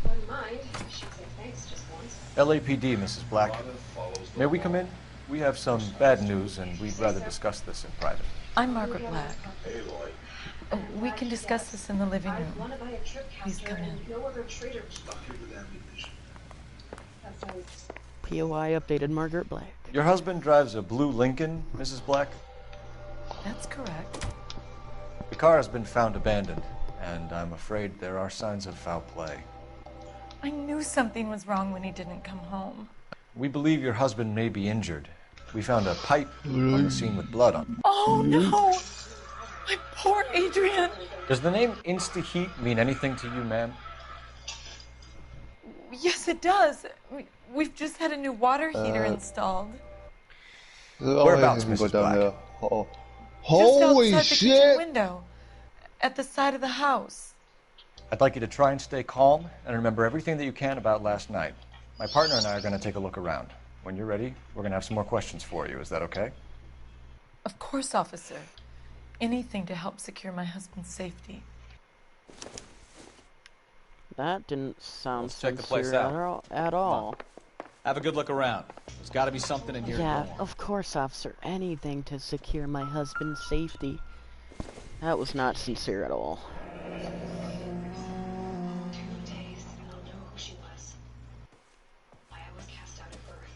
Wouldn't mind. She'd say thanks just once. LAPD, Mrs. Black. May we come in? We have some bad news, and we'd rather discuss this in private. I'm Margaret Black. Oh, we can discuss this in the living I room. want to buy a trip Please caster come in. and no other trader. That sounds... POI updated Margaret Black. Your husband drives a blue Lincoln, Mrs. Black? That's correct. The car has been found abandoned, and I'm afraid there are signs of foul play. I knew something was wrong when he didn't come home. We believe your husband may be injured. We found a pipe on the scene with blood on it. Oh no! My poor Adrian! Does the name Insta-Heat mean anything to you, ma'am? Yes, it does. We've just had a new water heater installed. Whereabouts, Go Mrs. down Black? there. Uh-oh. Just Holy outside the kitchen shit! window. At the side of the house. I'd like you to try and stay calm and remember everything that you can about last night. My partner and I are going to take a look around. When you're ready, we're going to have some more questions for you. Is that okay? Of course, officer. Anything to help secure my husband's safety. That didn't sound Let's check the place sincere out. at all. Have a good look around. There's got to be something in here. Yeah, of course, officer. Anything to secure my husband's safety. That was not sincere at all. 2 days and I'll know who she was. Why I was cast out of birth.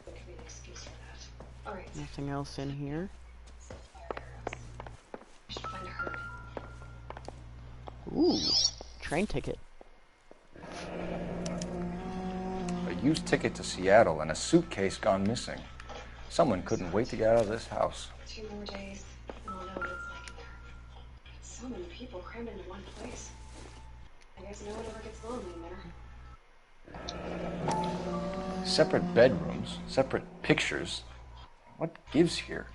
There could be an excuse for that. Alright. Nothing else in here. Fire arrows. We should find a herd. Ooh, train ticket. A used ticket to Seattle and a suitcase gone missing. Someone couldn't wait to get out of this house. 2 more days and I'll know what it's like in there. So many people crammed into one place. I guess no one ever gets lonely in there. Separate bedrooms, separate pictures. What gives here?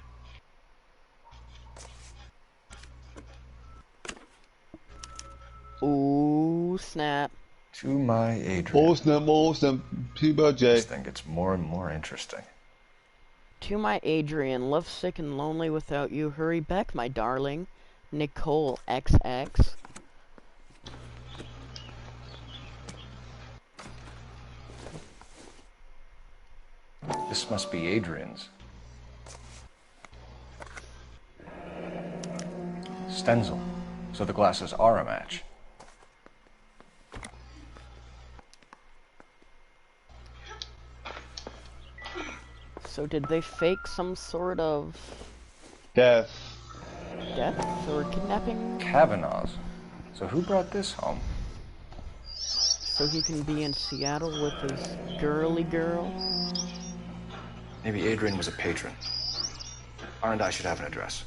Ooh, snap. To my Adrian. Oh snap, P-J. This thing gets more and more interesting. To my Adrian, love sick and lonely without you. Hurry back, my darling. Nicole XX. This must be Adrian's. Stenzel. So the glasses are a match. So did they fake some sort of death or kidnapping? Kavanaugh's. So who brought this home? So he can be in Seattle with his girly girl? Maybe Adrian was a patron. R&I should have an address.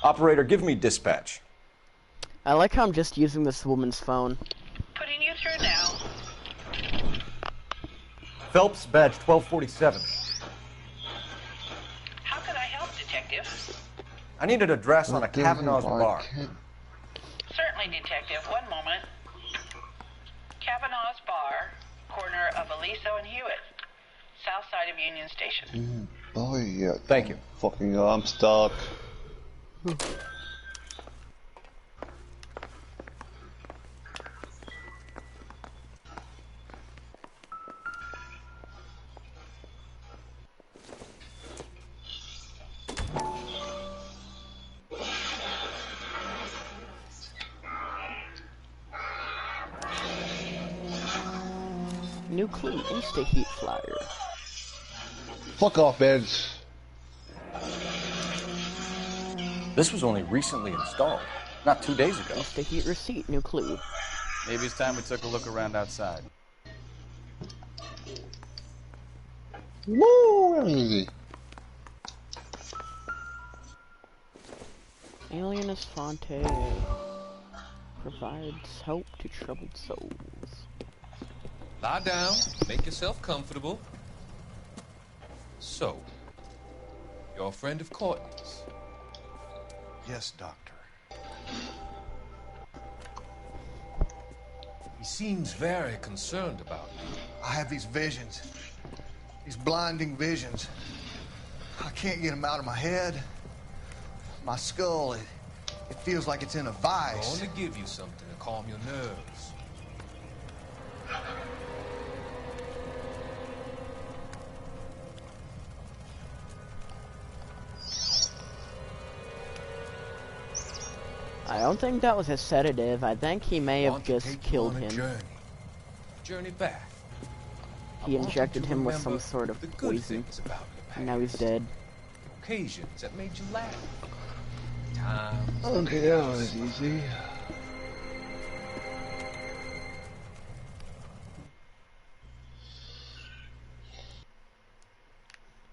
Operator, give me dispatch. I like how I'm just using this woman's phone. Putting you through now. Phelps, badge 1247. How can I help, Detective? I need an address on a Kavanaugh's bar. Certainly, Detective. One moment. Kavanaugh's Bar, corner of Aliso and Hewitt, south side of Union Station. Oh yeah. Thank you. Fucking I'm stuck. New clue, Insta Heat Flyer. Fuck off, beds. This was only recently installed, not 2 days ago. Insta Heat receipt, new clue. Maybe it's time we took a look around outside. Woo! Easy. Alienus Fonte provides help to troubled souls. Lie down, make yourself comfortable. So, you're a friend of Courtney's? Yes, Doctor. He seems very concerned about you. I have these visions. These blinding visions. I can't get them out of my head. My skull, it feels like it's in a vice. I want to give you something to calm your nerves. I don't think that was a sedative. I think he may have just killed him. Journey back. He injected him with some sort of poison. And now he's dead. Occasions that made you laugh. Times. Okay, that was easy.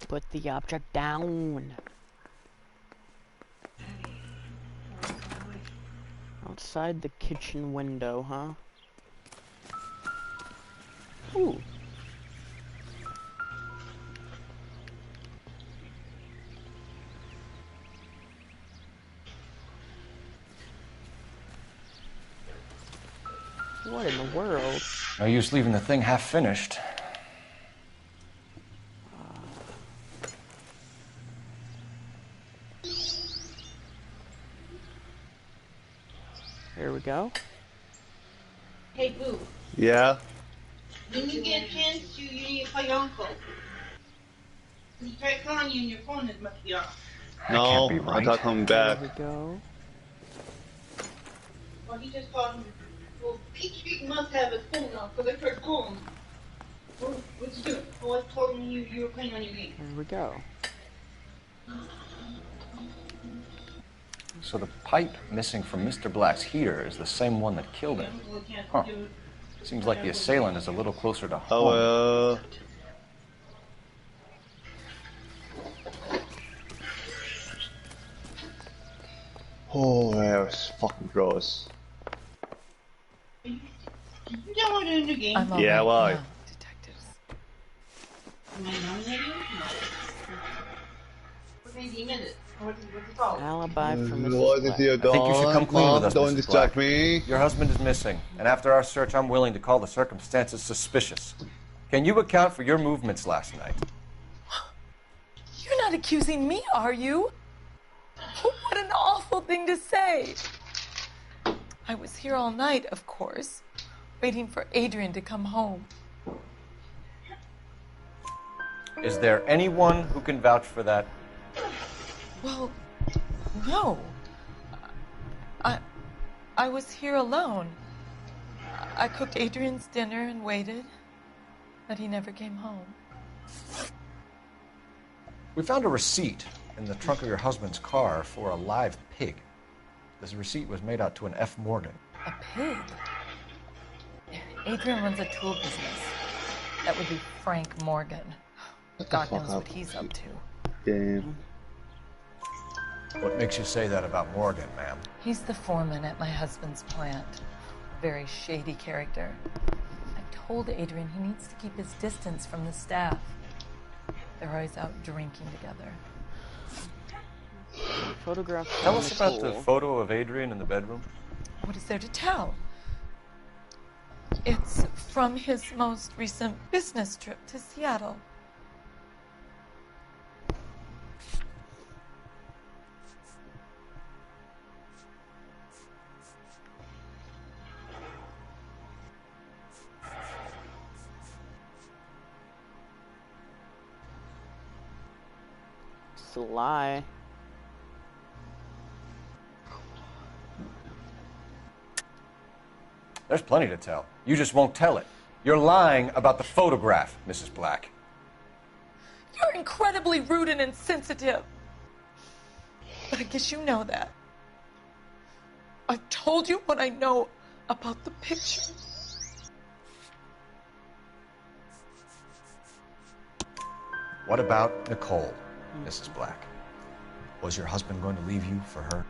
Put the object down. Outside the kitchen window, huh? Ooh. What in the world? No use leaving the thing half finished. Here we go. Hey, Boo. Yeah? When you get a chance, you need to call your uncle. He tried calling you and your phone must be off. No, I'm not coming back. There we go. Well, he just called me. Well, Peach Street must have his phone off because I tried calling him. What's he doing? Oh, I told him you were playing on your game. There we go. So the pipe missing from Mr. Black's heater is the same one that killed him. Huh. Seems like the assailant is a little closer to home. Oh, that was fucking gross. You downloaded a new game? Yeah, why? Am I nominating you? No. What game is it? What's it called? Alibi for Mrs. What is your dog? I think you should come clean with us, Don't Mrs. distract Black. me. Your husband is missing, and after our search, I'm willing to call the circumstances suspicious. Can you account for your movements last night? You're not accusing me, are you? What an awful thing to say. I was here all night, of course, waiting for Adrian to come home. Is there anyone who can vouch for that? Well, no. I was here alone. I cooked Adrian's dinner and waited, but he never came home. We found a receipt in the trunk of your husband's car for a live pig. This receipt was made out to an F. Morgan. A pig? Adrian runs a tool business. That would be Frank Morgan. God knows what he's up to. Damn. What makes you say that about Morgan, ma'am? He's the foreman at my husband's plant. Very shady character. I told Adrian he needs to keep his distance from the staff. They're always out drinking together. Photograph. Tell us about the photo of Adrian in the bedroom. What is there to tell? It's from his most recent business trip to Seattle. It's a lie. There's plenty to tell. You just won't tell it. You're lying about the photograph, Mrs. Black. You're incredibly rude and insensitive. But I guess you know that. I've told you what I know about the picture. What about Nicole, Mrs. Black? Was your husband going to leave you for her?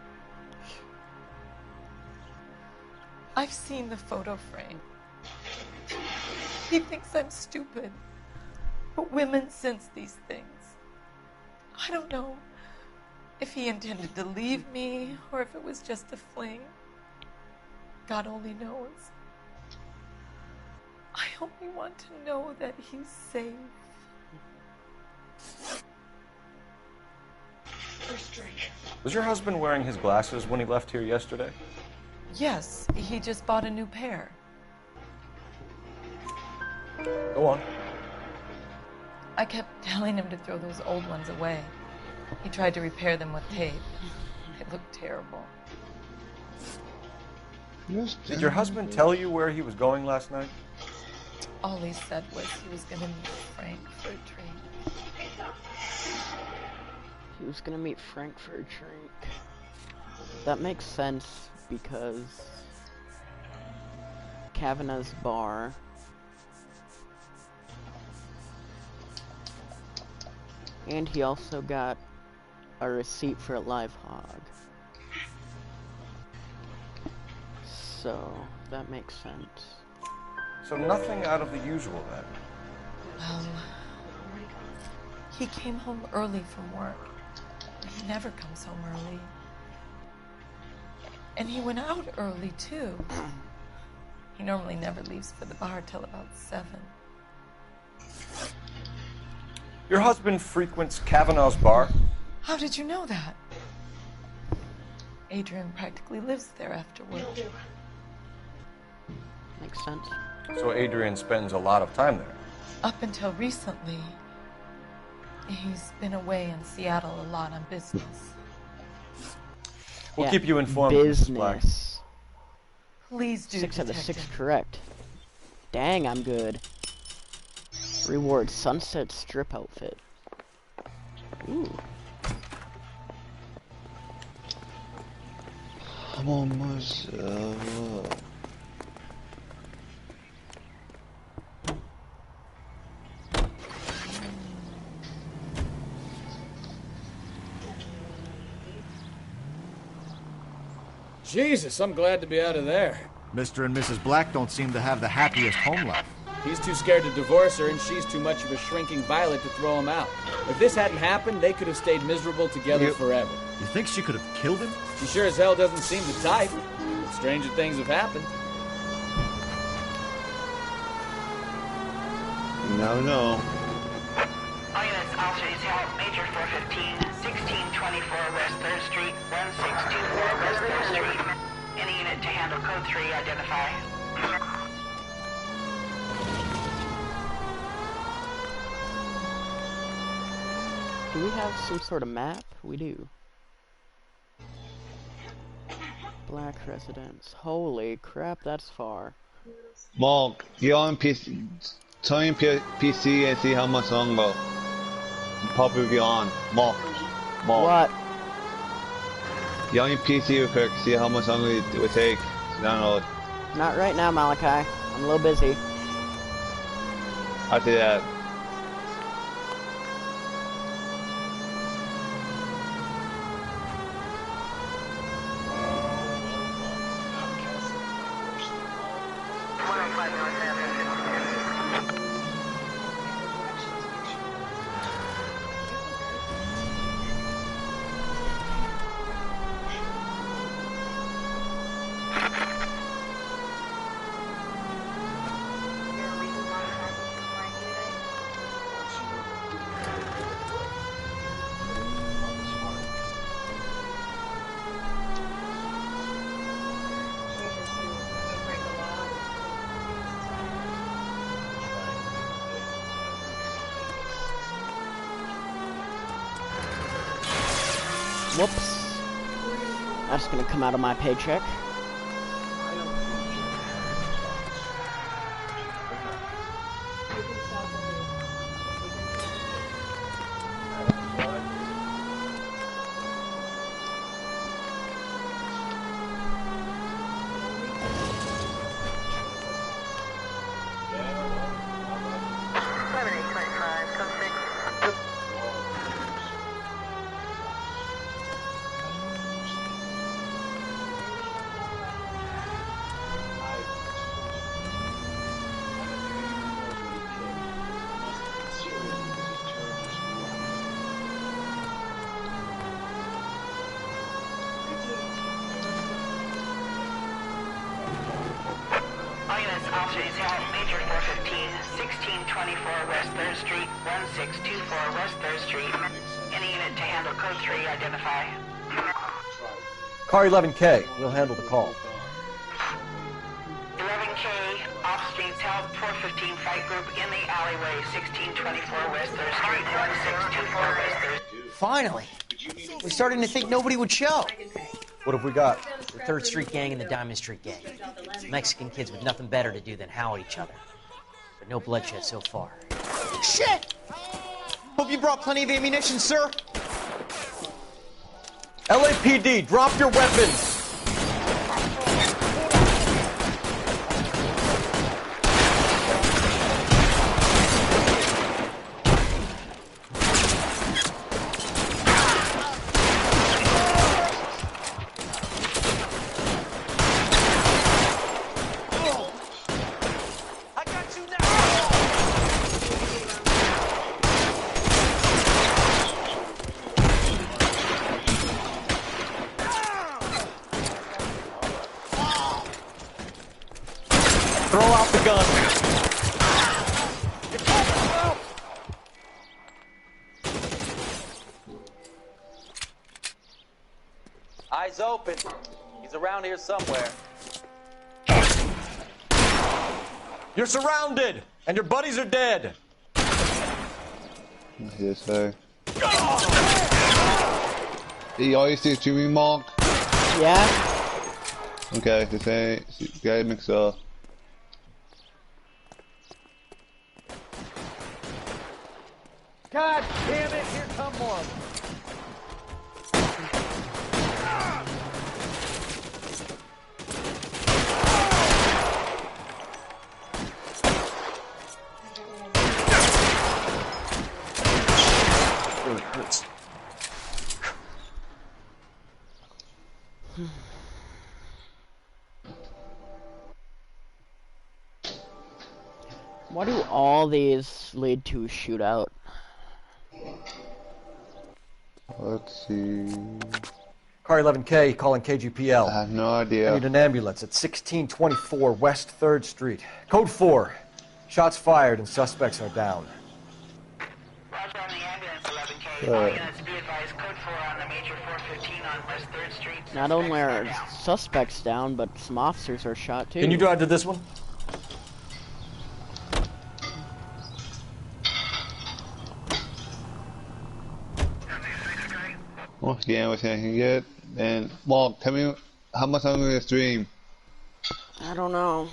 I've seen the photo frame. He thinks I'm stupid. But women sense these things. I don't know if he intended to leave me or if it was just a fling. God only knows. I only want to know that he's safe. First drink. Was your husband wearing his glasses when he left here yesterday? Yes, he just bought a new pair. Go on. I kept telling him to throw those old ones away. He tried to repair them with tape. It looked terrible. Did your husband tell you where he was going last night? All he said was he was going to meet Frank for a drink. He was gonna meet Frank for a drink. That makes sense because Kavanaugh's bar. And he also got a receipt for a live hog. So, that makes sense. So nothing out of the usual then? He came home early from work. He never comes home early. And he went out early, too. He normally never leaves for the bar till about 7. Your husband frequents Kavanaugh's bar? How did you know that? Adrian practically lives there after work. Makes sense. So Adrian spends a lot of time there? Up until recently, he's been away in Seattle a lot on business. We'll keep you informed, Mrs. Black. Please do, 6 out of 6 Detective. correct. Dang, I'm good. Reward Sunset Strip outfit. Ooh. Come on, Marcel. Jesus, I'm glad to be out of there. Mr. and Mrs. Black don't seem to have the happiest home life. He's too scared to divorce her, and she's too much of a shrinking violet to throw him out. If this hadn't happened, they could have stayed miserable together forever. You think she could have killed him? She sure as hell doesn't seem the type. But stranger things have happened. No. All units, officers help. Major 415, 1624 West 3rd Street, 1624 West 3rd Street. Any unit to handle code 3, identify. Do we have some sort of map? We do. Black residence. Holy crap, that's far. Mark, get on PC. Turn your PC and see how much longer. Probably be on. Mark. What? Get on your PC real quick. See how much longer it would take to download. Not right now, Malachi. I'm a little busy. After that. Whoops. That's gonna come out of my paycheck. Officer detail, Major 415, 1624 West 3rd Street, 1624 West 3rd Street. Any unit to handle code 3, identify. Car 11K, we'll handle the call. 11K, Officer detail, 415 fight group in the alleyway, 1624 West 3rd Street, 1624 West 3rd Street. Finally! We're starting to think nobody would show. What have we got? The 3rd Street Gang and the Diamond Street Gang. Mexican kids with nothing better to do than howl at each other. But no bloodshed so far. Shit! Hope you brought plenty of ammunition, sir. LAPD, drop your weapons! Throw out the gun. Eyes open. He's around here somewhere. You're surrounded, and your buddies are dead. Yes, sir. The ice is Jimmy Mark. Yeah. Okay, this ain't guy mixer. God damn it, here come more. Really hurts. Why do all these lead to a shootout? Let's see. Car 11K calling KGPL. I have no idea. I need an ambulance at 1624 West 3rd Street. Code 4. Shots fired and suspects are down. Roger on the ambulance, 11K. All units be advised, code 4 on the Major 415 on West 3rd Street. Not only are suspects down, but some officers are shot too. Can you drive to this one? Oh, yeah, everything I can get. And Mark, tell me how much I'm gonna stream. I don't know.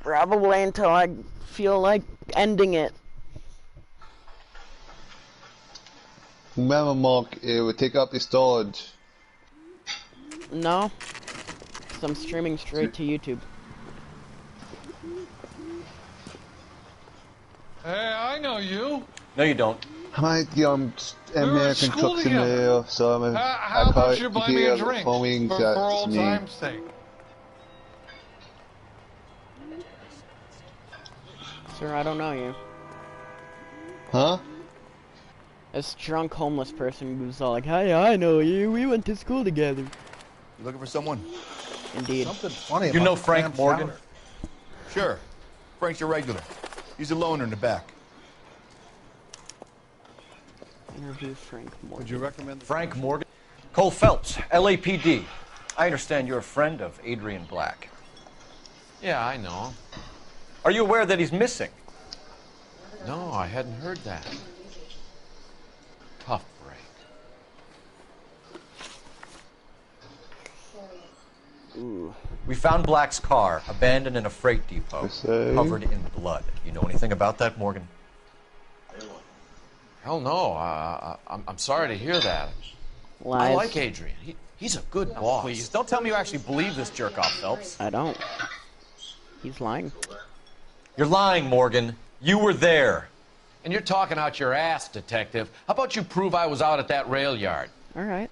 Probably until I feel like ending it. Remember, Mark, it would take up the storage. No, 'cause I'm streaming straight to YouTube. Hey, I know you. No, you don't. I might get American Truck Simulator, so how about you buy me a drink for old time's sake? Sir, I don't know you. Huh? This drunk homeless person who's all like, "Hi, I know you. We went to school together." You looking for someone? Indeed. Something funny. You know Frank Morgan? Sure. Frank's your regular. He's a loner in the back. Interview Frank Morgan. Would you recommend Frank Morgan? Cole Phelps, LAPD. I understand you're a friend of Adrian Black. Yeah, I know. Are you aware that he's missing? No, I hadn't heard that. Tough break. Ooh. We found Black's car, abandoned in a freight depot, covered in blood. You know anything about that, Morgan? Hell no. I'm sorry to hear that. Lies. I like Adrian. He's a good boss. Please, don't tell me you actually believe this jerk-off, Phelps. I don't. He's lying. You're lying, Morgan. You were there. And you're talking out your ass, detective. How about you prove I was out at that rail yard? All right.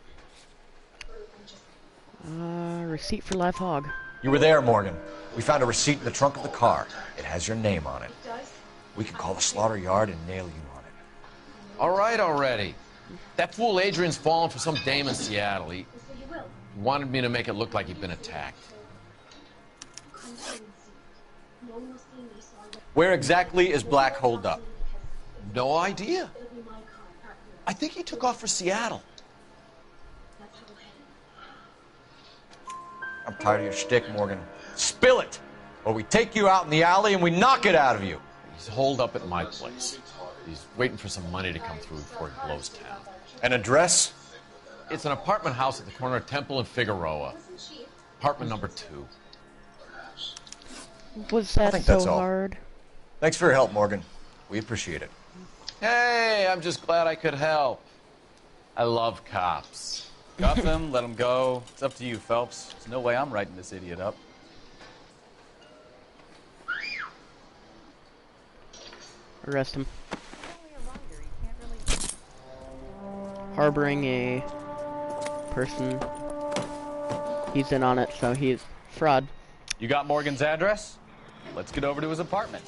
Receipt for live hog. You were there, Morgan. We found a receipt in the trunk of the car. It has your name on it. We can call the slaughter yard and nail you on it. All right already. That fool Adrian's fallen for some dame in Seattle. He wanted me to make it look like he'd been attacked. Where exactly is Black holed up? No idea. I think he took off for Seattle. I'm tired of your shtick, Morgan. Spill it! Or we take you out in the alley and we knock it out of you. He's holed up at my place. He's waiting for some money to come through before he blows town. An address? It's an apartment house at the corner of Temple and Figueroa. Apartment number 2. Was that so hard? Thanks for your help, Morgan. We appreciate it. Hey, I'm just glad I could help. I love cops. Cuff him, let him go. It's up to you, Phelps. There's no way I'm writing this idiot up. Arrest him. Harboring a person. He's in on it, so he's fraud. You got Morgan's address? Let's get over to his apartment.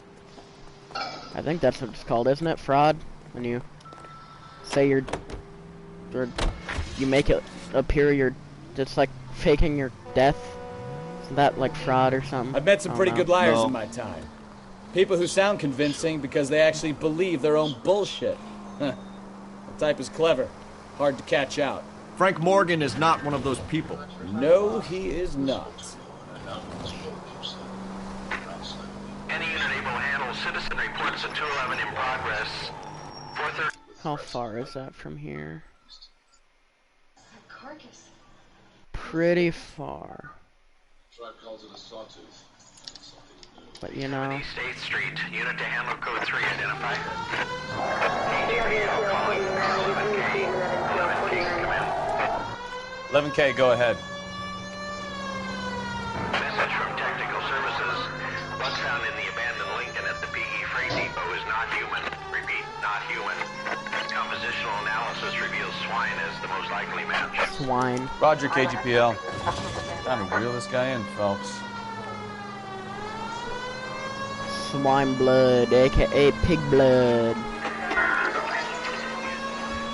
I think that's what it's called, isn't it? Fraud? When you say you make it appear you're just like faking your death. Isn't that like fraud or something? I've met some pretty good liars in my time. People who sound convincing because they actually believe their own bullshit. Huh. The type is clever. Hard to catch out. Frank Morgan is not one of those people. No, he is not. Any unit able to handle citizen reports at 211 in progress. 430. How far is that from here? Carcass. Pretty far. But you know. State Street, unit to handle code 3 identified. 11K, go ahead. Message from Technical Services. Blood found in the abandoned Lincoln at the PE Freight Depot is not human. Repeat, not human. Compositional analysis reveals swine as the most likely match. Swine. Roger, KGPL. Time to reel this guy in, Phelps. Swine blood, aka pig blood.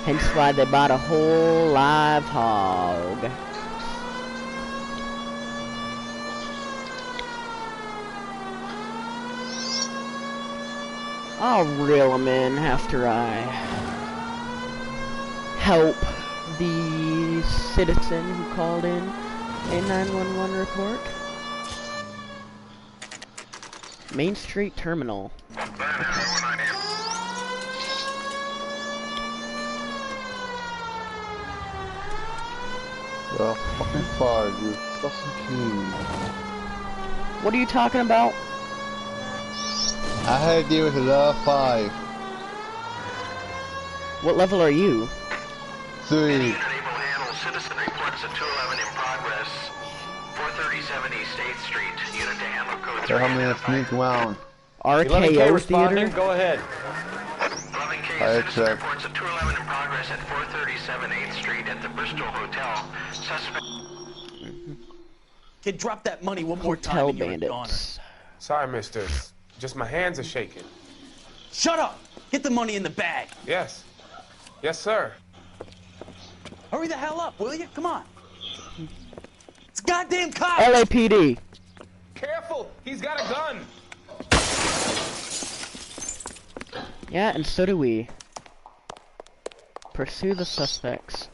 Hence why they bought a whole live hog. I'll reel him in after I help the citizen who called in a 911 report. Main Street Terminal. Well, fucking fired, you fucking king. What are you talking about? I had to deal with a level 5. What level are you? 3. Citizen reports at 211 in progress. 437 East 8th Street, unit to handle code 3. They're having a sneak around. RKO Theater? Go ahead. 11K citizen reports at 211 in progress at 437 8th Street at the Bristol Hotel. Suspect. Kid, drop that money one more time Hotel and you're a goner. bandits. Sorry, mister. Just my hands are shaking. Shut up! Get the money in the bag. Yes. Yes, sir. Hurry the hell up, will you? Come on. It's goddamn cops! LAPD. Careful! He's got a gun! Yeah, and so do we. Pursue the suspects.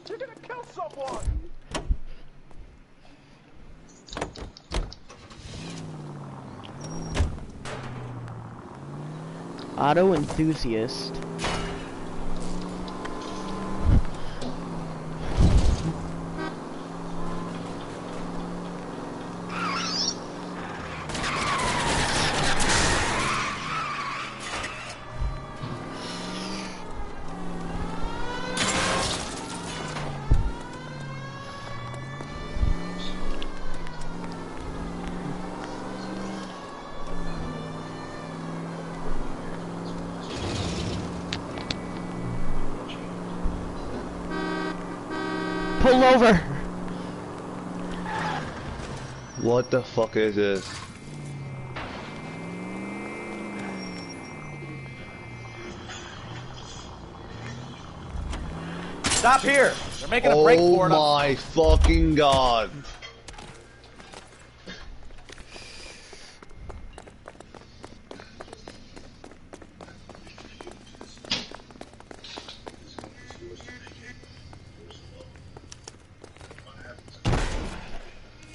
You're gonna kill someone! Auto enthusiast. Pull over! What the fuck is this? Stop here! They're making a break for it. Oh my fucking god.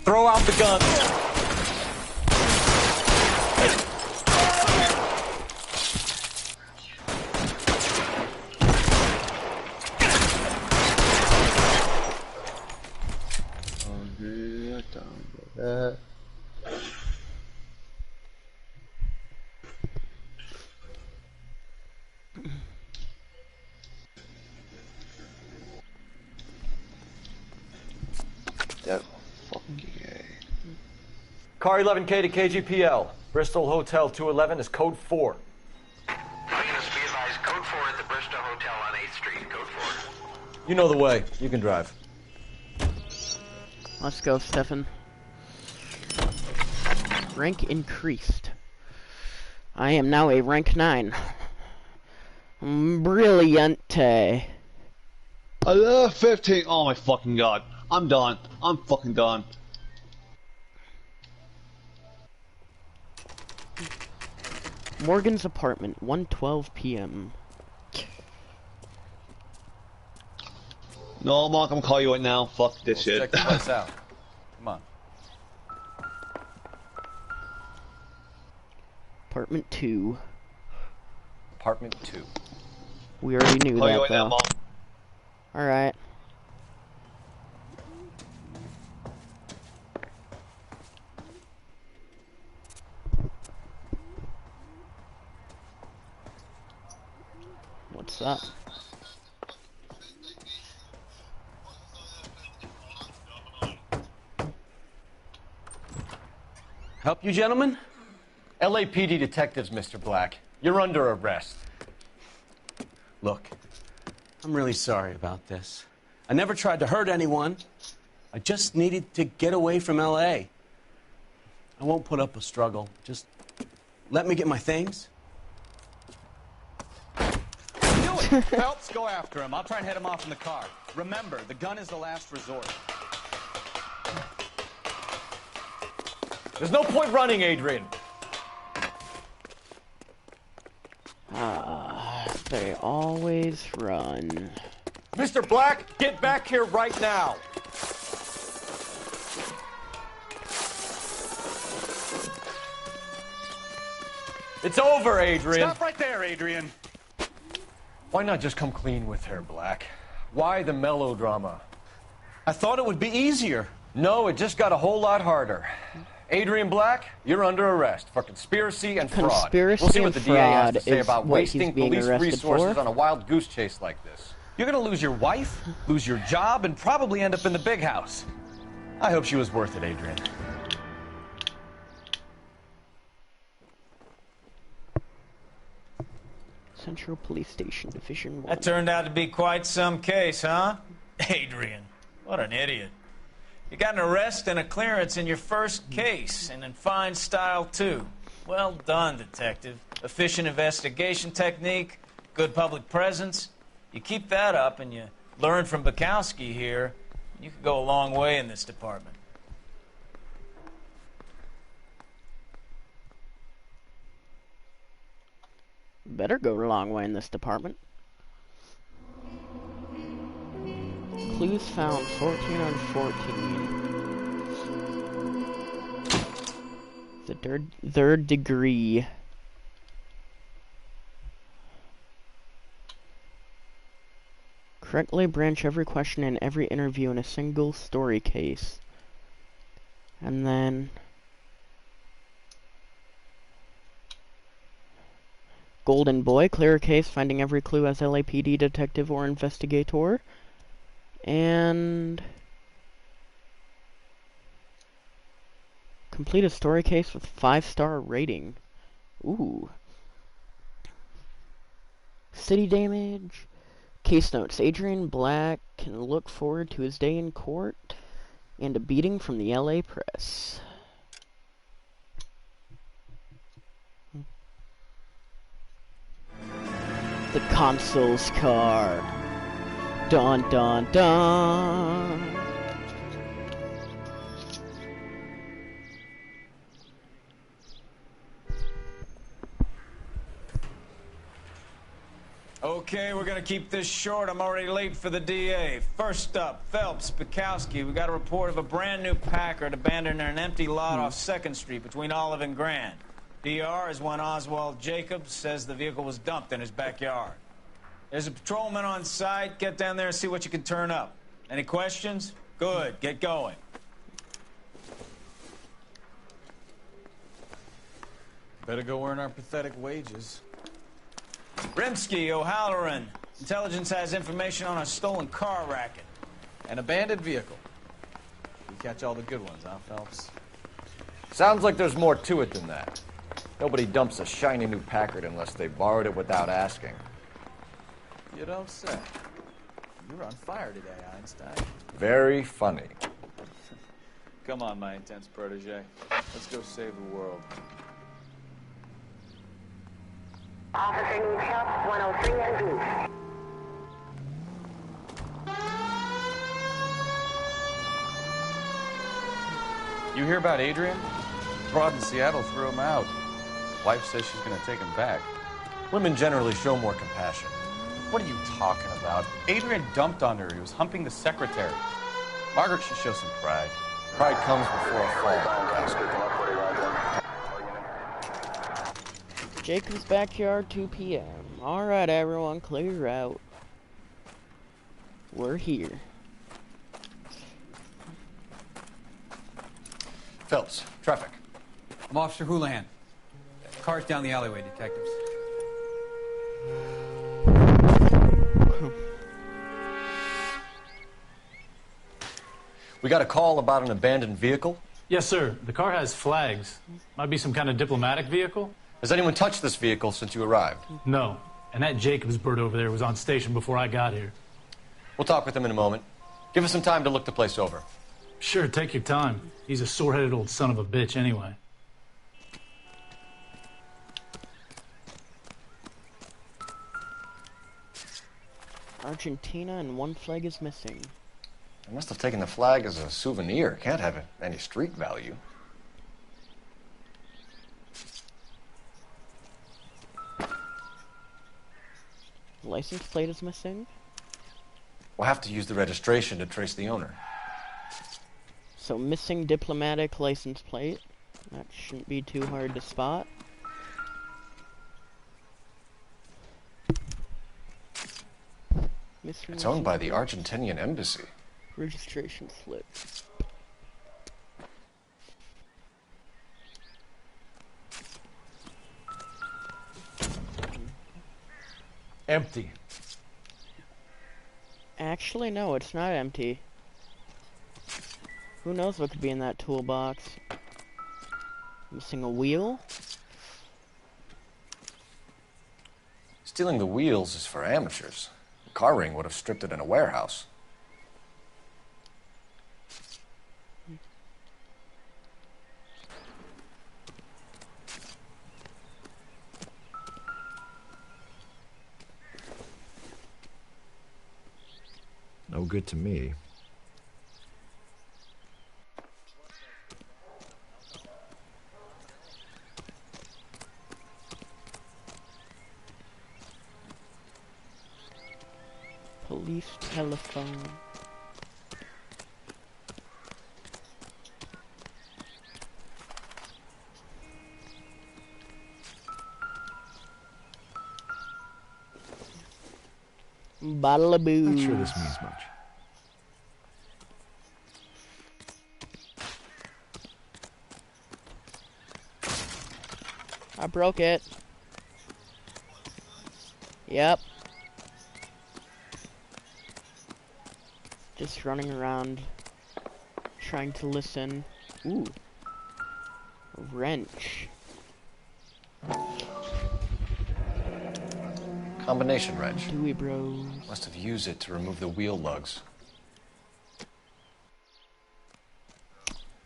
Throw out the gun. That fucking A. Car 11K to KGPL. Bristol Hotel 211 is code 4. Units, be advised, code 4 at the Bristol Hotel on 8th Street. Code 4. You know the way. You can drive. Let's go, Stefan. Rank increased. I am now a rank 9. Brilliante. I love 15. Oh my fucking god. I'm done. I'm fucking done. Morgan's apartment, 1:12 p.m. No, Mark, I'm gonna call you right now. Fuck this shit. Check the place out. Come on. Apartment 2. Apartment 2. We already knew Call you that, right now, though. Mom. Alright. What's up? Help you, gentlemen? LAPD detectives, Mr. Black. You're under arrest. Look, I'm really sorry about this. I never tried to hurt anyone. I just needed to get away from L.A. I won't put up a struggle. Just let me get my things. Do it! Phelps, go after him. I'll try and head him off in the car. Remember, the gun is the last resort. There's no point running, Adrian. They always run. Mr. Black, get back here right now. It's over, Adrian. Stop right there, Adrian. Why not just come clean with her, Black? Why the melodrama? I thought it would be easier. No, it just got a whole lot harder. Adrian Black, you're under arrest for conspiracy and fraud. Conspiracy we'll see what the and DA has to fraud say is about what he's wasting being police arrested resources for. on a wild goose chase like this. You're gonna lose your wife, lose your job, and probably end up in the big house. I hope she was worth it, Adrian. Central Police Station, Division 1. That turned out to be quite some case, huh? Adrian, what an idiot. You got an arrest and a clearance in your first case, and in fine style, too. Well done, detective. Efficient investigation technique, good public presence. You keep that up and you learn from Bukowski here, you could go a long way in this department. Better go a long way in this department. Clues found 14 on 14. The third degree. Correctly branch every question and every interview in a single story case. And then Golden Boy, clear a case, finding every clue as LAPD detective or investigator. And complete a story case with 5-star rating. Ooh. City damage. Case notes. Adrian Black can look forward to his day in court and a beating from the LA press. The console's car. Dun dun dun. Okay, we're gonna keep this short. I'm already late for the DA. First up, Phelps, Bukowski. We got a report of a brand new Packard abandoned in an empty lot off 2nd Street between Olive and Grand. DR is one Oswald Jacobs says the vehicle was dumped in his backyard. There's a patrolman on site. Get down there and see what you can turn up. Any questions? Good, get going. Better go earn our pathetic wages. Rimsky, O'Halloran. Intelligence has information on a stolen car racket. An abandoned vehicle. We catch all the good ones, huh, Phelps? Sounds like there's more to it than that. Nobody dumps a shiny new Packard unless they borrowed it without asking. You don't say. You're on fire today, Einstein. Very funny. Come on, my intense protege. Let's go save the world. Officer needs help, 103 and B. You hear about Adrian? Broad in Seattle threw him out. Wife says she's gonna take him back. Women generally show more compassion. What are you talking about? Adrian dumped on her. He was humping the secretary. Margaret should show some pride. Pride comes before a fall. Jacob's backyard, 2 p.m. Alright, everyone, clear out. We're here. Phelps, traffic. I'm Officer Houlihan. Cars down the alleyway, detectives. We got a call about an abandoned vehicle? Yes, sir. The car has flags. Might be some kind of diplomatic vehicle. Has anyone touched this vehicle since you arrived? No. And that Jacobs bird over there was on station before I got here. We'll talk with him in a moment. Give us some time to look the place over. Sure, take your time. He's a sore-headed old son of a bitch anyway. Argentina and 1 flag is missing. I must have taken the flag as a souvenir. Can't have any street value. License plate is missing. We'll have to use the registration to trace the owner. So missing diplomatic license plate. That shouldn't be too hard to spot. Missing It's owned by the Argentinian embassy. Registration slip. Empty. Actually, no, it's not empty. Who knows what could be in that toolbox? Missing a wheel? Stealing the wheels is for amateurs. The car ring would have stripped it in a warehouse. No good to me. Police telephone. Bada-boo. Not sure this means much. I broke it. Yep. Just running around, trying to listen. Ooh. A wrench. Combination wrench. Dewey Bros. Must have used it to remove the wheel lugs.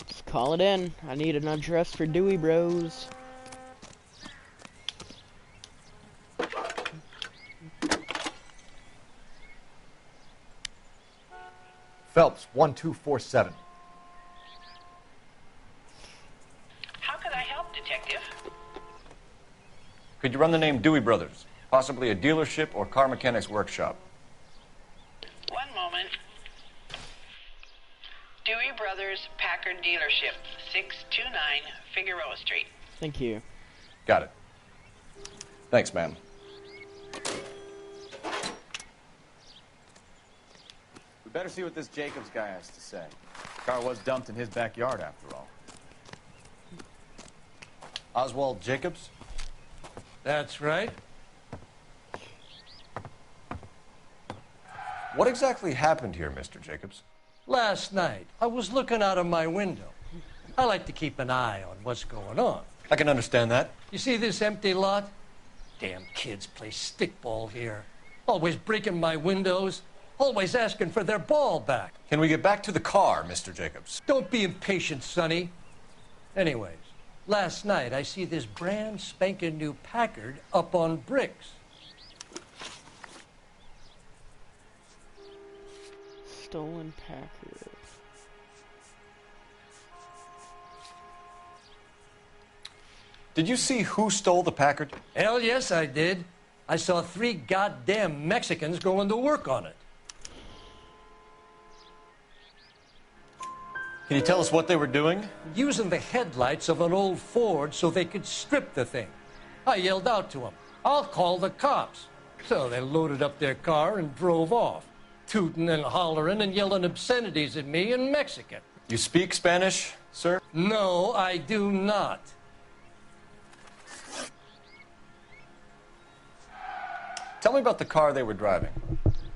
Let's call it in. I need an address for Dewey Bros. Phelps, 1247. How can I help, Detective? Could you run the name Dewey Brothers? Possibly a dealership or car mechanics workshop. One moment. Dewey Brothers Packard Dealership, 629 Figueroa Street. Thank you. Got it. Thanks, ma'am. We better see what this Jacobs guy has to say. The car was dumped in his backyard, after all. Oswald Jacobs? That's right. What exactly happened here, Mr. Jacobs? Last night, I was looking out of my window. I like to keep an eye on what's going on. I can understand that. You see this empty lot? Damn kids play stickball here. Always breaking my windows. Always asking for their ball back. Can we get back to the car, Mr. Jacobs? Don't be impatient, Sonny. Anyways, last night I see this brand spanking new Packard up on bricks. Stolen Packard. Did you see who stole the Packard? Hell yes, I did. I saw 3 goddamn Mexicans going to work on it. Can you tell us what they were doing? Using the headlights of an old Ford so they could strip the thing. I yelled out to them, "I'll call the cops." So they loaded up their car and drove off, tooting and hollering and yelling obscenities at me in Mexican. You speak Spanish, sir? No, I do not. Tell me about the car they were driving.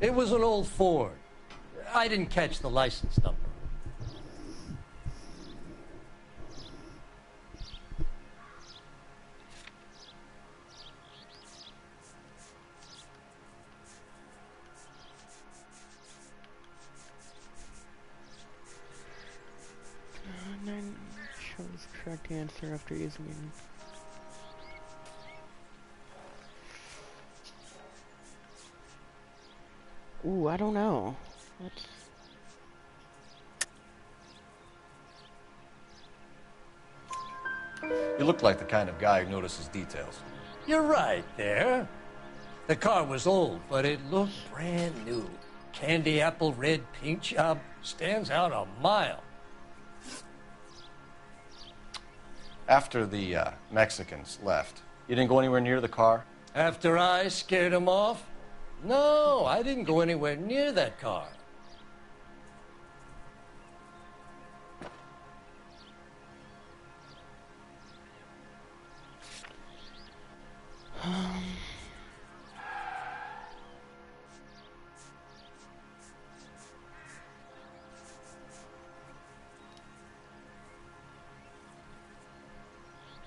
It was an old Ford. I didn't catch the license number. Chose correct answer after using it. Ooh, I don't know. That's... You look like the kind of guy who notices details. You're right there. The car was old, but it looked brand new. Candy apple red paint job stands out a mile. After the Mexicans left, you didn't go anywhere near the car? After I scared them off? No, I didn't go anywhere near that car.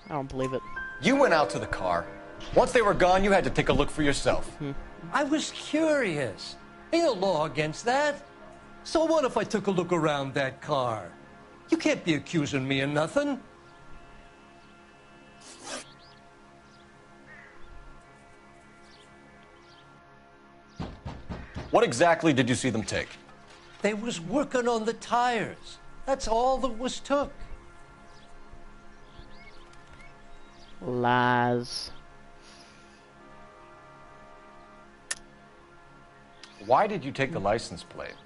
I don't believe it. You went out to the car. Once they were gone, you had to take a look for yourself. I was curious. Ain't no law against that. So what if I took a look around that car? You can't be accusing me of nothing. What exactly did you see them take? They was working on the tires. That's all that was took. Lies. Why did you take the license plate?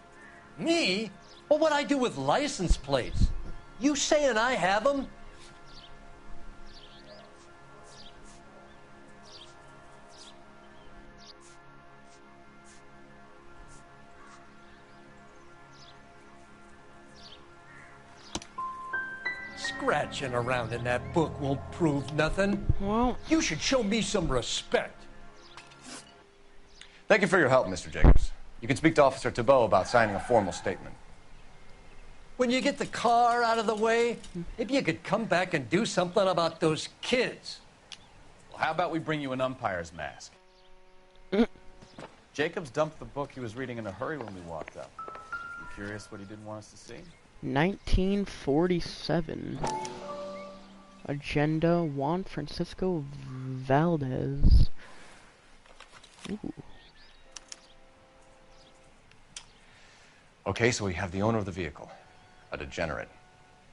Me? What would I do with license plates? You saying I have them? Scratching around in that book won't prove nothing. Well, you should show me some respect. Thank you for your help, Mr. Jacobs. You can speak to Officer Thibault about signing a formal statement. When you get the car out of the way, maybe you could come back and do something about those kids. Well, how about we bring you an umpire's mask? Jacobs dumped the book he was reading in a hurry when we walked up. You curious what he didn't want us to see? 1947. Agenda Juan Francisco Valdez. Ooh. Okay, so we have the owner of the vehicle, a degenerate.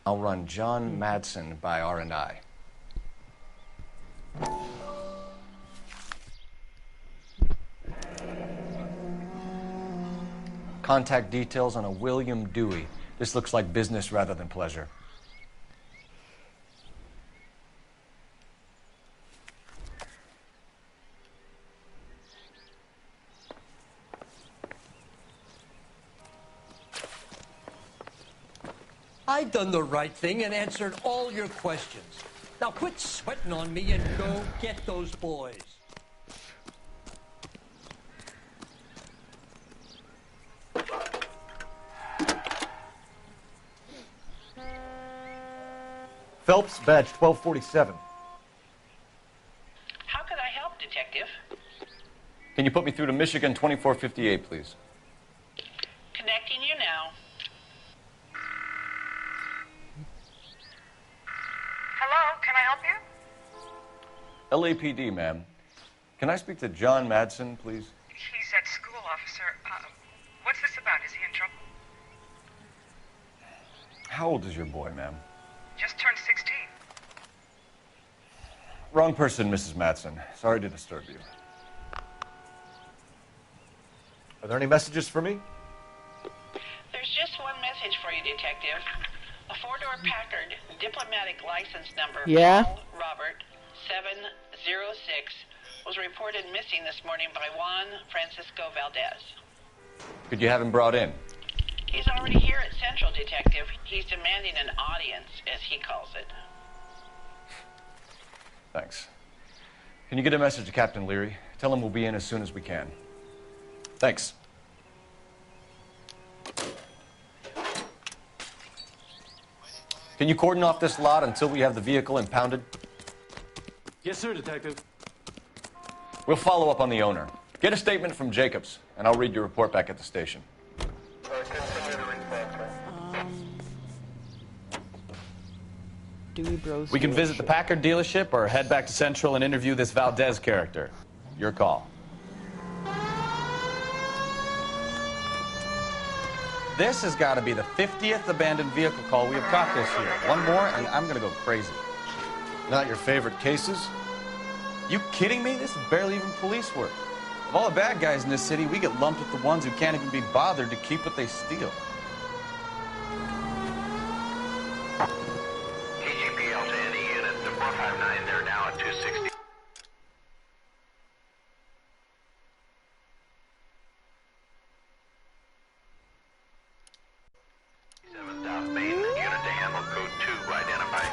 I'll run John Madsen by R&I. Contact details on a William Dewey. This looks like business rather than pleasure. I done the right thing and answered all your questions. Now quit sweating on me and go get those boys. Phelps, badge 1247. How could I help, Detective? Can you put me through to Michigan 2458, please? Connecting you now. Hello, can I help you? LAPD, ma'am. Can I speak to John Madsen, please? He's at school, officer. What's this about? Is he in trouble? How old is your boy, ma'am? Just turned 16. Wrong person, Mrs. Madsen. Sorry to disturb you. Are there any messages for me? There's just one message for you, Detective. A four-door Packard diplomatic license number Paul Robert 706 was reported missing this morning by Juan Francisco Valdez. Could you have him brought in? He's already here at Central, Detective. He's demanding an audience, as he calls it. Thanks. Can you get a message to Captain Leary? Tell him we'll be in as soon as we can. Thanks. Can you cordon off this lot until we have the vehicle impounded? Yes, sir, Detective. We'll follow up on the owner. Get a statement from Jacobs, and I'll read your report back at the station. Dewey Bros. We can visit the Packard dealership or head back to Central and interview this Valdez character. Your call. This has got to be the 50th abandoned vehicle call we have caught this year. One more, and I'm going to go crazy. Not your favorite cases? You kidding me? This is barely even police work. Of all the bad guys in this city, we get lumped with the ones who can't even be bothered to keep what they steal. TGPL to any unit, the 459, they're now at 260. South Main, unit to handle code 2 identified.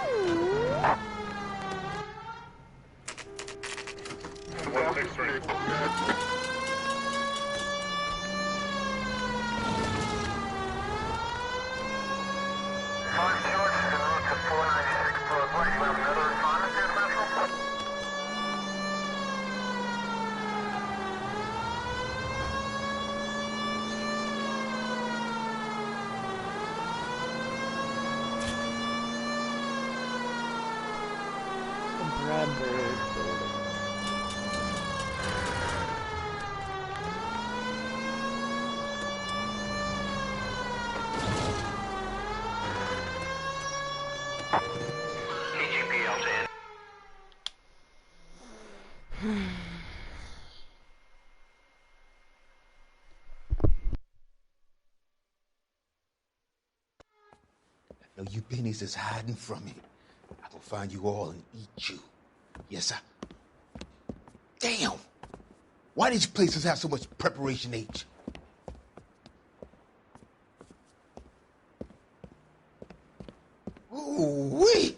Bradbury building. TGPL to any. Now you pennies is hiding from me. I will find you all and eat you. Yes, sir. Damn! Why these places have so much preparation H? Ooh, wee!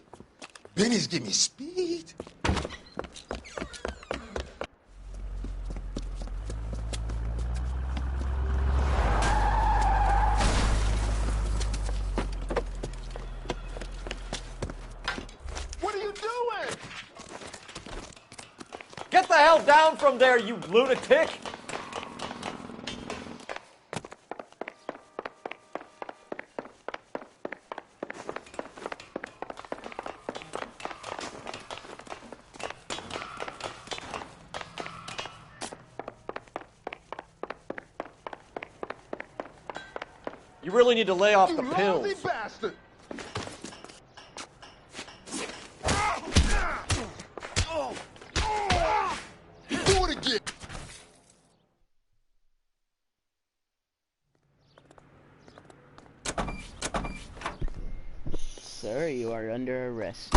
Benny's giving me speed. What are you doing? Get the hell down from there, you lunatic! You really need to lay off the pills. Lousy bastard! Do it again. Sir, you are under arrest.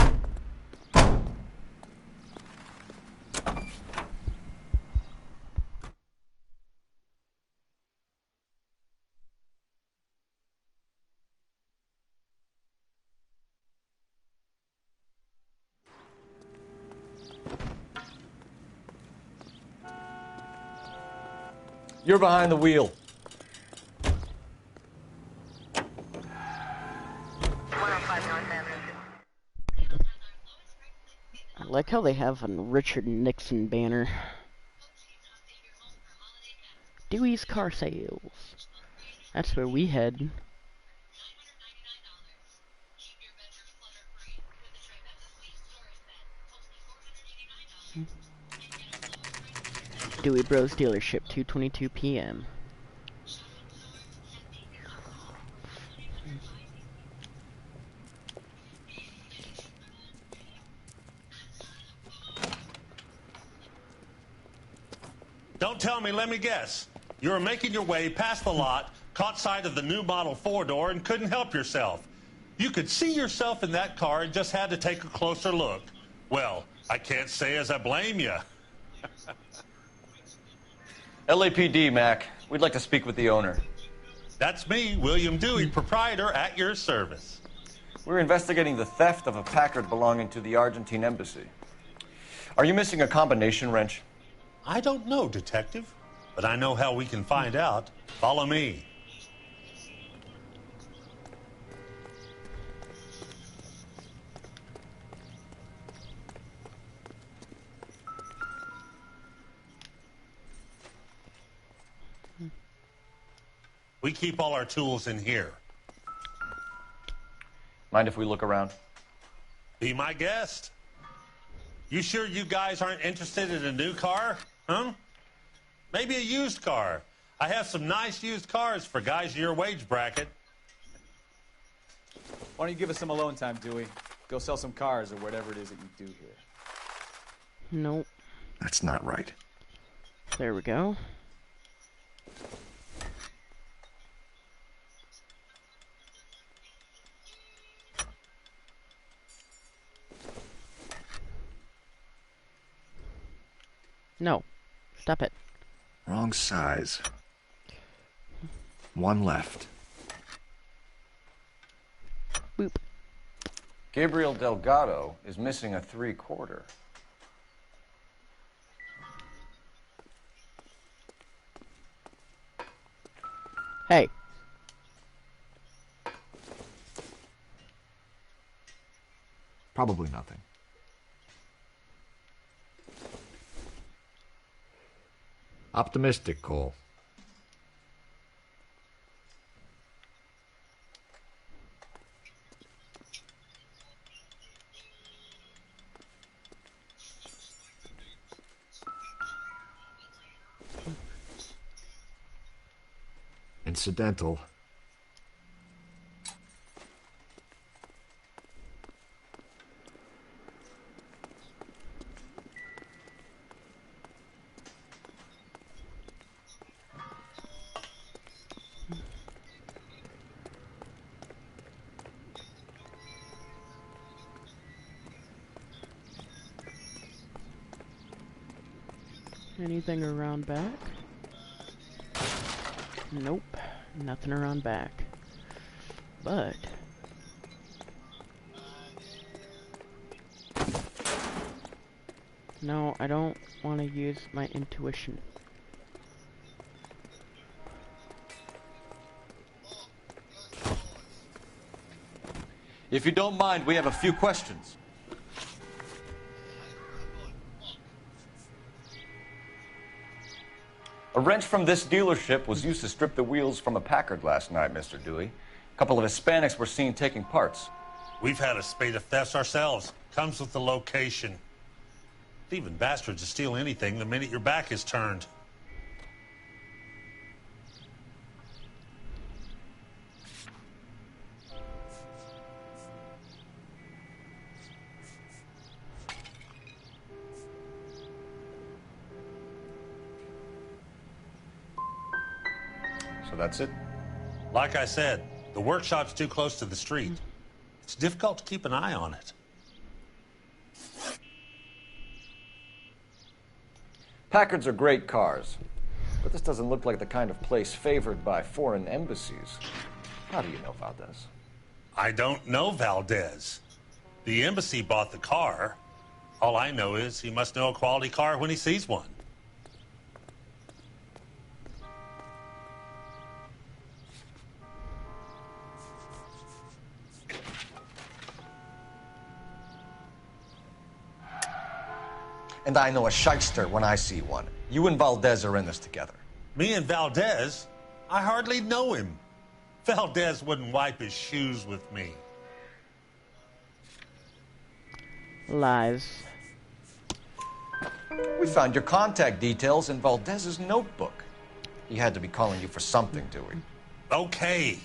You're behind the wheel. I like how they have a Richard Nixon banner. Dewey's Car Sales. That's where we head. Dewey Bros Dealership, 2:22 p.m. Don't tell me, let me guess. You were making your way past the lot, caught sight of the new model 4-door, and couldn't help yourself. You could see yourself in that car and just had to take a closer look. Well, I can't say as I blame you. LAPD, Mac. We'd like to speak with the owner. That's me, William Dewey, proprietor, at your service. We're investigating the theft of a Packard belonging to the Argentine embassy. Are you missing a combination wrench? I don't know, Detective, but I know how we can find out. Follow me. We keep all our tools in here. Mind if we look around? Be my guest. You sure you guys aren't interested in a new car? Huh? Maybe a used car. I have some nice used cars for guys in your wage bracket. Why don't you give us some alone time, Dewey? Go sell some cars or whatever it is that you do here. Nope. That's not right. There we go. No. Stop it. Wrong size. One left. Boop. Gabriel Delgado is missing a 3/4. Hey. Probably nothing. Optimistic, Cole. Incidental. Anything around back? Nope. Nothing around back. But No, I don't want to use my intuition. If you don't mind, we have a few questions. A wrench from this dealership was used to strip the wheels from a Packard last night, Mr. Dewey. A couple of Hispanics were seen taking parts. We've had a spate of thefts ourselves. Comes with the location. Thieving bastards to steal anything the minute your back is turned. So that's it? Like I said, the workshop's too close to the street. It's difficult to keep an eye on it. Packards are great cars, but this doesn't look like the kind of place favored by foreign embassies. How do you know Valdez? I don't know Valdez. The embassy bought the car. All I know is he must know a quality car when he sees one. And I know a shyster when I see one. You and Valdez are in this together. Me and Valdez? I hardly know him. Valdez wouldn't wipe his shoes with me. Lies. We found your contact details in Valdez's notebook. He had to be calling you for something, Dewey. Okay.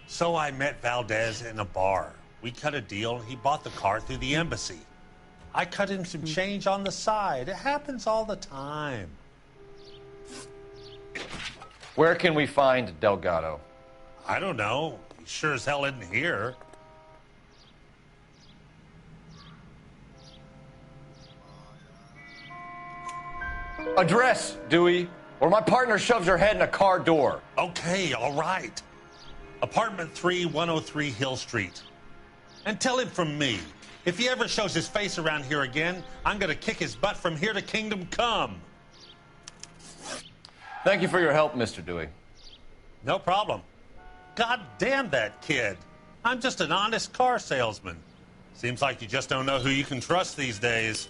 So I met Valdez in a bar. We cut a deal and he bought the car through the embassy. I cut him some change on the side. It happens all the time. Where can we find Delgado? I don't know. He sure as hell isn't here. Address, Dewey, or my partner shoves your head in a car door. Okay, all right. Apartment 3, 103 Hill Street. And tell him from me, if he ever shows his face around here again, I'm gonna kick his butt from here to Kingdom Come. Thank you for your help, Mr. Dewey. No problem. God damn that kid. I'm just an honest car salesman. Seems like you just don't know who you can trust these days.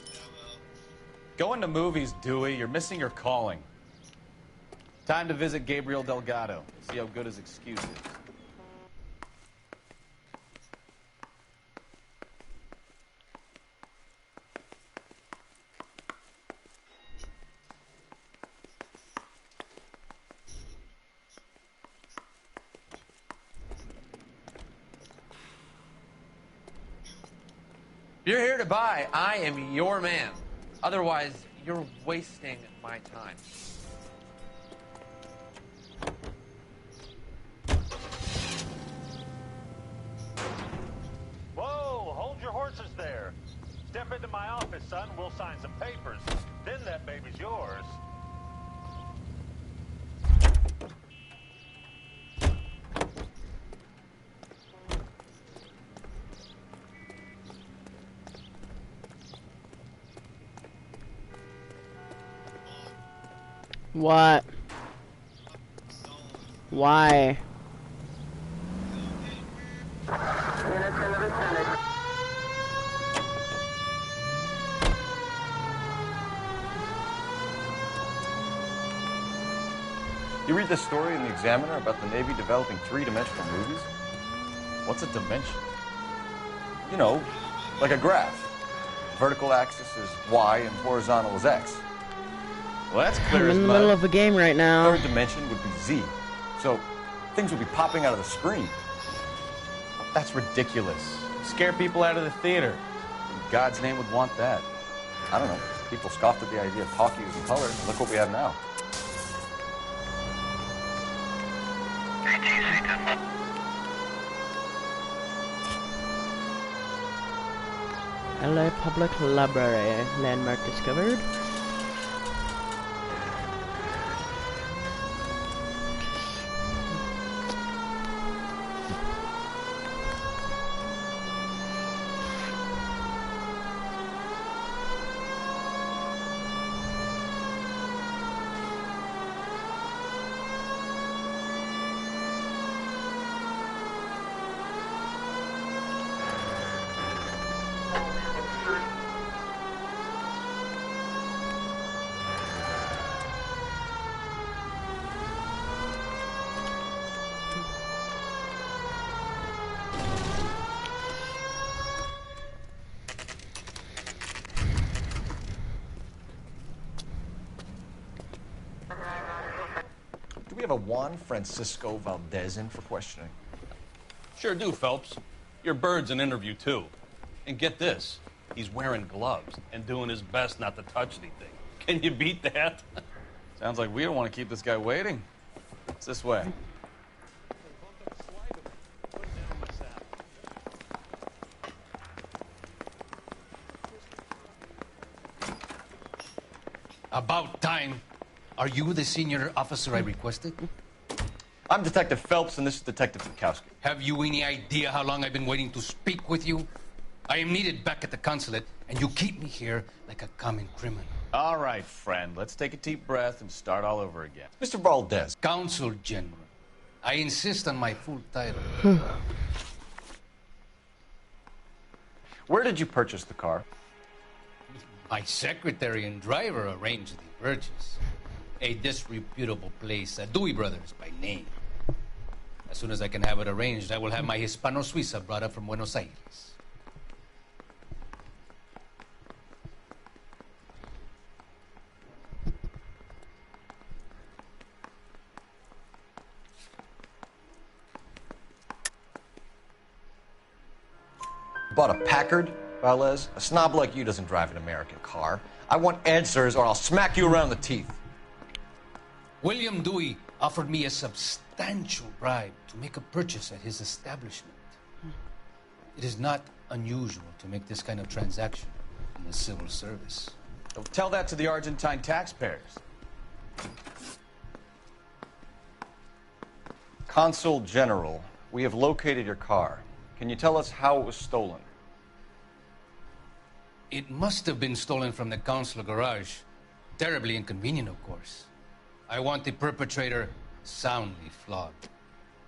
Going to movies, Dewey. You're missing your calling. Time to visit Gabriel Delgado. See how good his excuse is. If you're here to buy, I am your man. Otherwise, you're wasting my time. Whoa, hold your horses there. Step into my office, son. We'll sign some papers. Then that baby's yours. What? Why? You read this story in the Examiner about the Navy developing three-dimensional movies? What's a dimension? You know, like a graph. Vertical axis is Y and horizontal is X. Well, that's clear I'm as in the mud. middle of a game right now. Third dimension would be Z. So things would be popping out of the screen. That's ridiculous. Scare people out of the theater. In God's name would want that. I don't know. People scoffed at the idea of talkie in color. Look what we have now. LA Public Library. Landmark discovered. a Juan Francisco Valdez in for questioning? Sure do, Phelps. Your bird's an interview, too. And get this, he's wearing gloves and doing his best not to touch anything. Can you beat that? Sounds like we don't want to keep this guy waiting. It's this way. About time. Are you the senior officer I requested? I'm Detective Phelps, and this is Detective Bukowski. Have you any idea how long I've been waiting to speak with you? I am needed back at the consulate, and you keep me here like a common criminal. All right, friend. Let's take a deep breath and start all over again. Mr. Valdez. Consul General. I insist on my full title. Where did you purchase the car? My secretary and driver arranged the purchase. A disreputable place, Dewey Brothers by name. As soon as I can have it arranged, I will have my Hispano Suiza brought up from Buenos Aires. Bought a Packard, Valdez? A snob like you doesn't drive an American car. I want answers or I'll smack you around the teeth. William Dewey offered me a substantial bribe to make a purchase at his establishment. It is not unusual to make this kind of transaction in the civil service. So tell that to the Argentine taxpayers. Consul General, we have located your car. Can you tell us how it was stolen? It must have been stolen from the consular garage. Terribly inconvenient, of course. I want the perpetrator soundly flogged.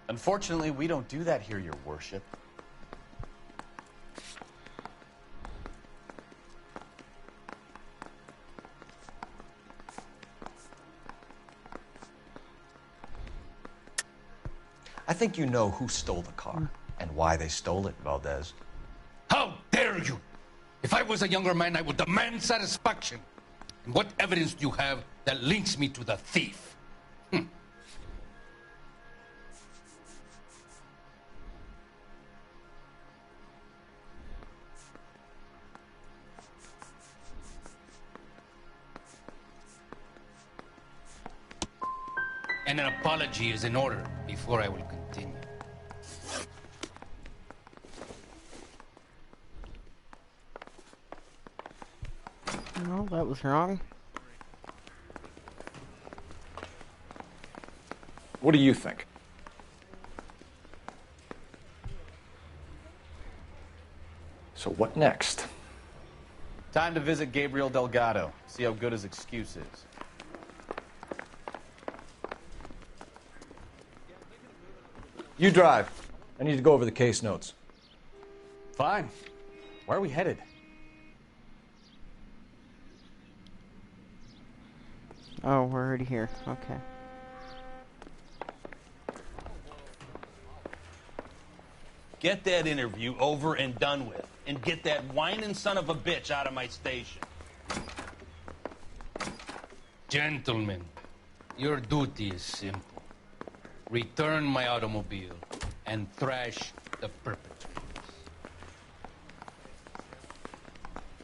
Unfortunately, we don't do that here, Your Worship. I think you know who stole the car and why they stole it, Valdez. How dare you! If I was a younger man, I would demand satisfaction. And what evidence do you have that links me to the thief? And an apology is in order before I will continue. No, that was wrong. What do you think? So what next? Time to visit Gabriel Delgado, see how good his excuse is. You drive. I need to go over the case notes. Fine. Where are we headed? Oh, we're already here. Okay. Get that interview over and done with, and get that whining son of a bitch out of my station. Gentlemen, your duty is simple. Return my automobile and thrash the perpetrators.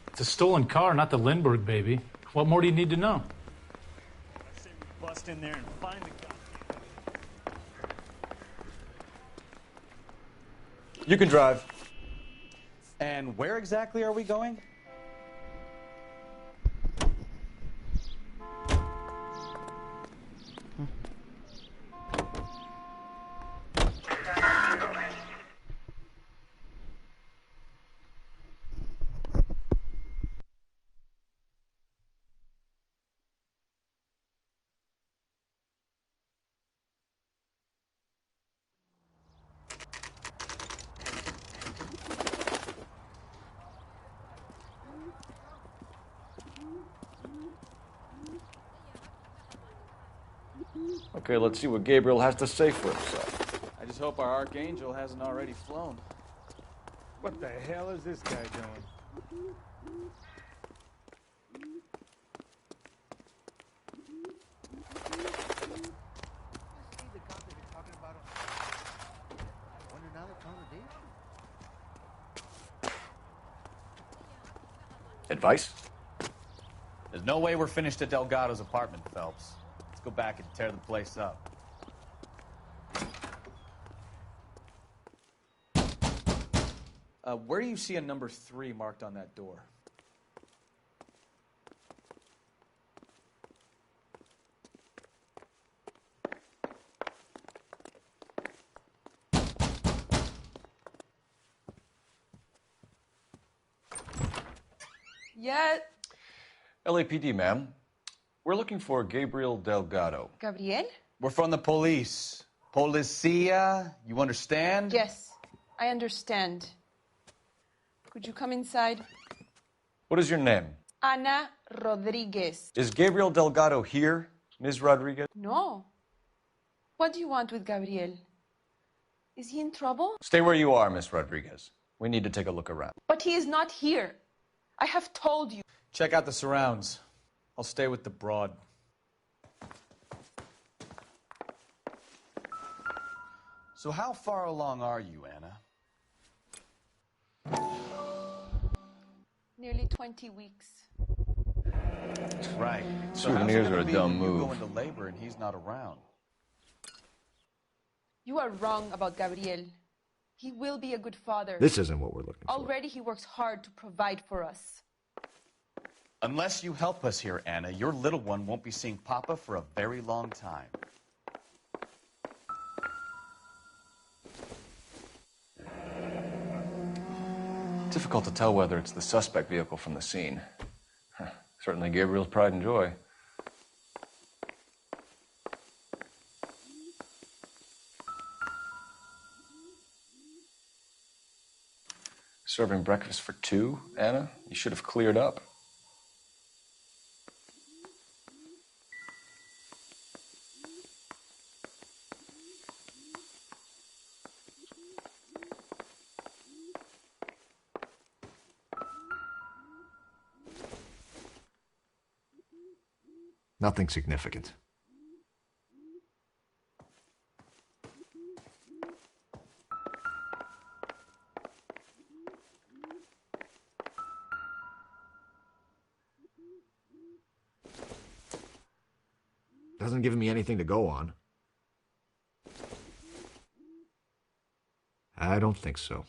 It's a stolen car, not the Lindbergh baby. What more do you need to know? Bust in there and find the guy. You can drive. And where exactly are we going? Okay, let's see what Gabriel has to say for himself. I just hope our Archangel hasn't already flown. What the hell is this guy doing? Advice? There's no way we're finished at Delgado's apartment, Phelps. Let's go back and tear the place up. Where do you see a number 3 marked on that door? Yeah. LAPD, ma'am. We're looking for Gabriel Delgado. Gabriel? We're from the police. Policia, you understand? Yes, I understand. Could you come inside? What is your name? Ana Rodriguez. Is Gabriel Delgado here, Ms. Rodriguez? No. What do you want with Gabriel? Is he in trouble? Stay where you are, Ms. Rodriguez. We need to take a look around. But he is not here. I have told you. Check out the surrounds. I'll stay with the broad. So how far along are you, Anna? Nearly 20 weeks. Right. So Souvenirs are a dumb You move. go into labor and he's not around. You are wrong about Gabriel. He will be a good father. This isn't what we're looking for. Already he works hard to provide for us. Unless you help us here, Anna, your little one won't be seeing Papa for a very long time. Difficult to tell whether it's the suspect vehicle from the scene. Certainly Gabriel's pride and joy. Serving breakfast for 2, Anna? You should have cleared up. Nothing significant. Doesn't give me anything to go on. I don't think so.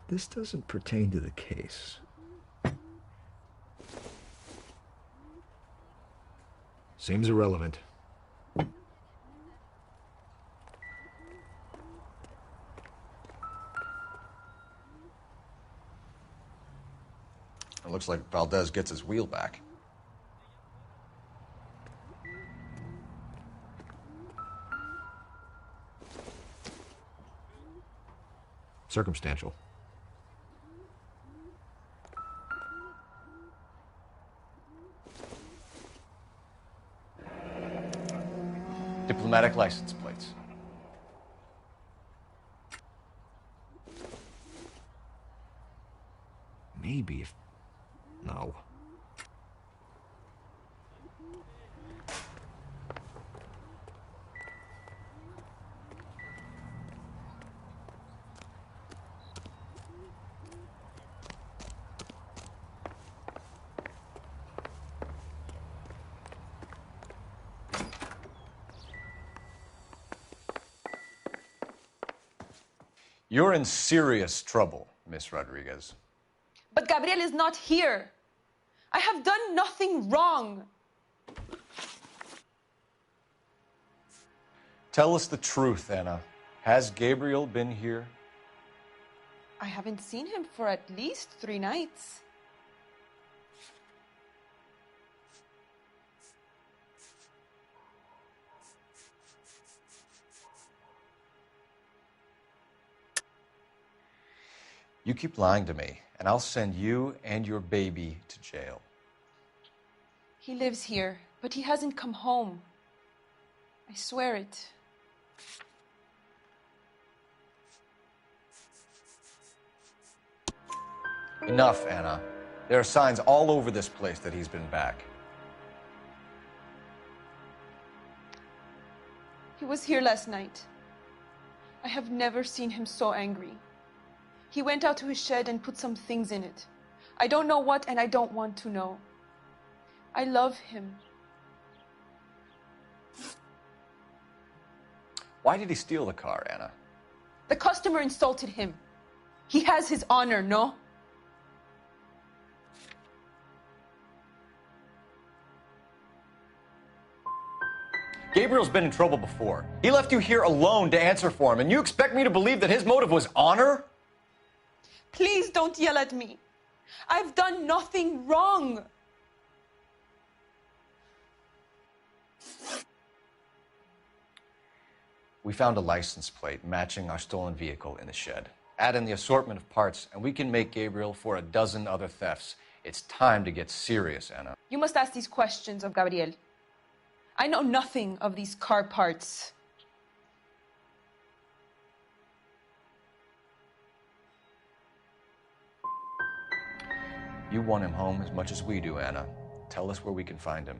This doesn't pertain to the case. Seems irrelevant. It looks like Valdez gets his wheel back. Circumstantial. Diplomatic license plates. Maybe if... No. You're in serious trouble, Miss Rodriguez. But Gabriel is not here. I have done nothing wrong. Tell us the truth, Anna. Has Gabriel been here? I haven't seen him for at least 3 nights. You keep lying to me, and I'll send you and your baby to jail. He lives here, but he hasn't come home. I swear it. Enough, Anna. There are signs all over this place that he's been back. He was here last night. I have never seen him so angry. He went out to his shed and put some things in it. I don't know what, and I don't want to know. I love him. Why did he steal the car, Anna? The customer insulted him. He has his honor, no? Gabriel's been in trouble before. He left you here alone to answer for him, and you expect me to believe that his motive was honor? Please don't yell at me. I've done nothing wrong. We found a license plate matching our stolen vehicle in the shed. Add in the assortment of parts, and we can make Gabriel for a dozen other thefts. It's time to get serious, Anna. You must ask these questions of Gabriel. I know nothing of these car parts. You want him home as much as we do, Anna. Tell us where we can find him.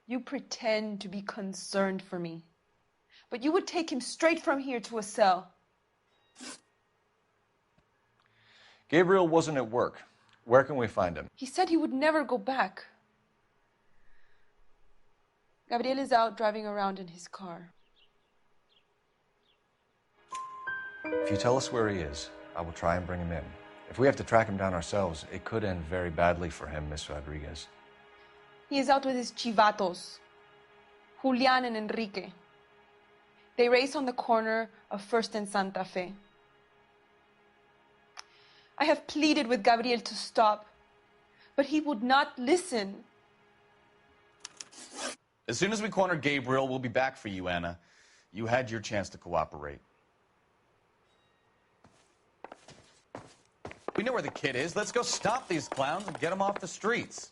You pretend to be concerned for me, but you would take him straight from here to a cell. Gabriel wasn't at work. Where can we find him? He said he would never go back. Gabriel is out driving around in his car. If you tell us where he is, I will try and bring him in. If we have to track him down ourselves, it could end very badly for him, Miss Rodriguez. He is out with his chivatos, Julian and Enrique. They race on the corner of First and Santa Fe. I have pleaded with Gabriel to stop, but he would not listen. As soon as we corner Gabriel, we'll be back for you, Anna. You had your chance to cooperate. We know where the kid is. Let's go stop these clowns and get them off the streets.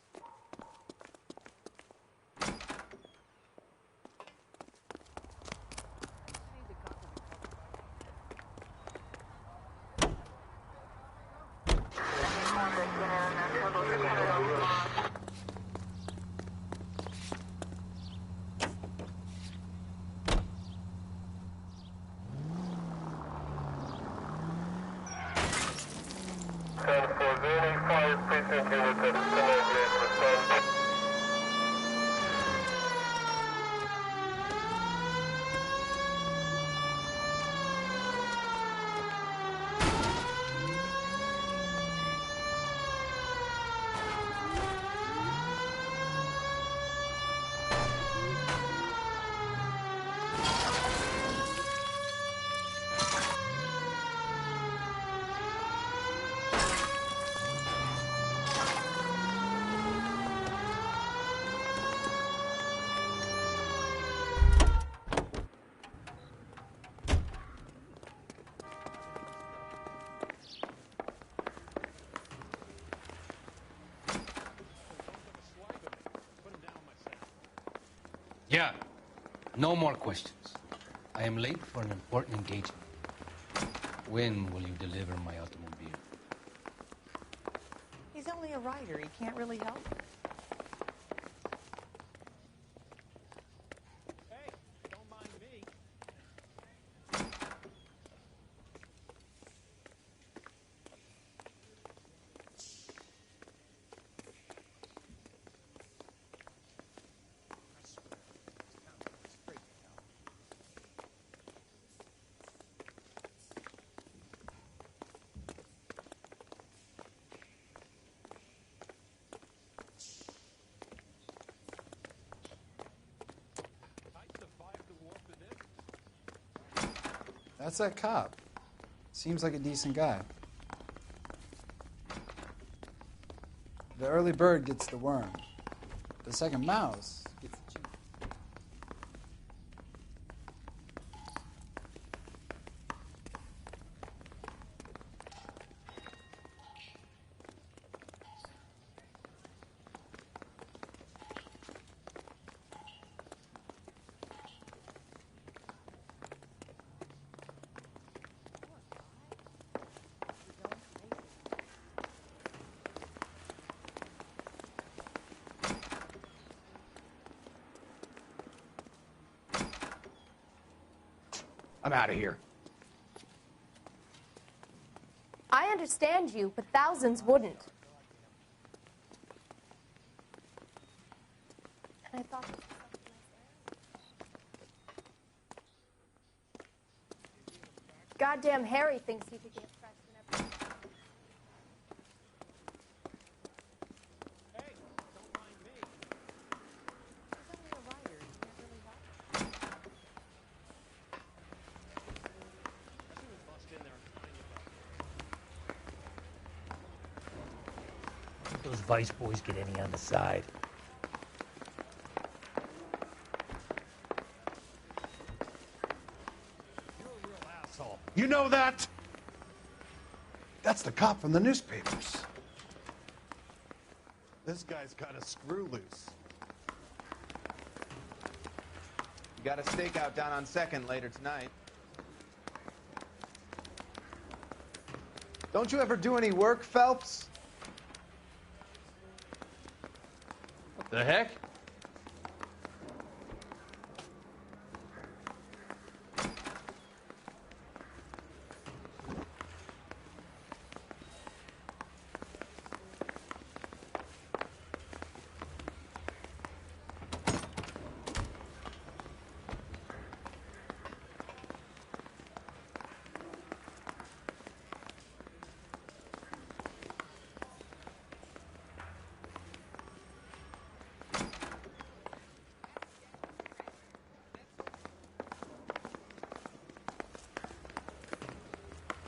Yeah, no more questions. I am late for an important engagement. When will you deliver my automobile? He's only a writer. He can't really help. That's that cop. Seems like a decent guy. The early bird gets the worm. The second mouse gets the cheese. I'm out of here. I understand you, but thousands wouldn't. And I thought this was something nice. Goddamn Harry thinks he could get fresh whenever. Hey, don't mind me. He's only a writer. He can't really help. Those Vice boys get any on the side. You're a real asshole. You know that? That's the cop from the newspapers. This guy's got a screw loose. You got a stakeout down on 2nd later tonight. Don't you ever do any work, Phelps? What the heck?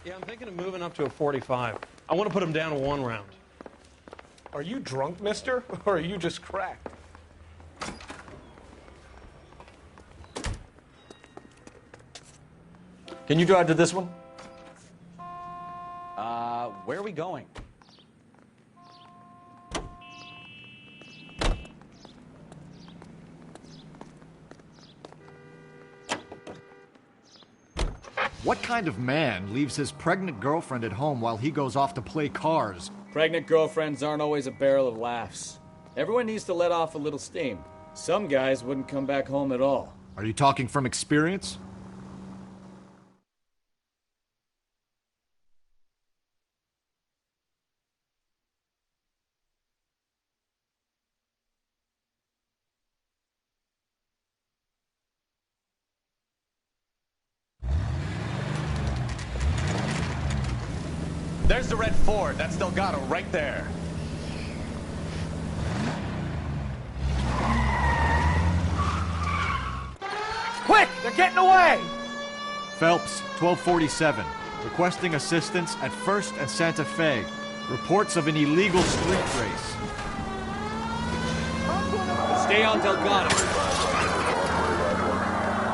Yeah, I'm thinking of moving up to a 45. I want to put him down to 1 round. Are you drunk, mister? Or are you just cracked? Can you drive to this one? Where are we going? What kind of man leaves his pregnant girlfriend at home while he goes off to play cars? Pregnant girlfriends aren't always a barrel of laughs. Everyone needs to let off a little steam. Some guys wouldn't come back home at all. Are you talking from experience? There's the red Ford. That's Delgado right there. Quick! They're getting away! Phelps, 1247. Requesting assistance at 1st and Santa Fe. Reports of an illegal street race. Stay on Delgado.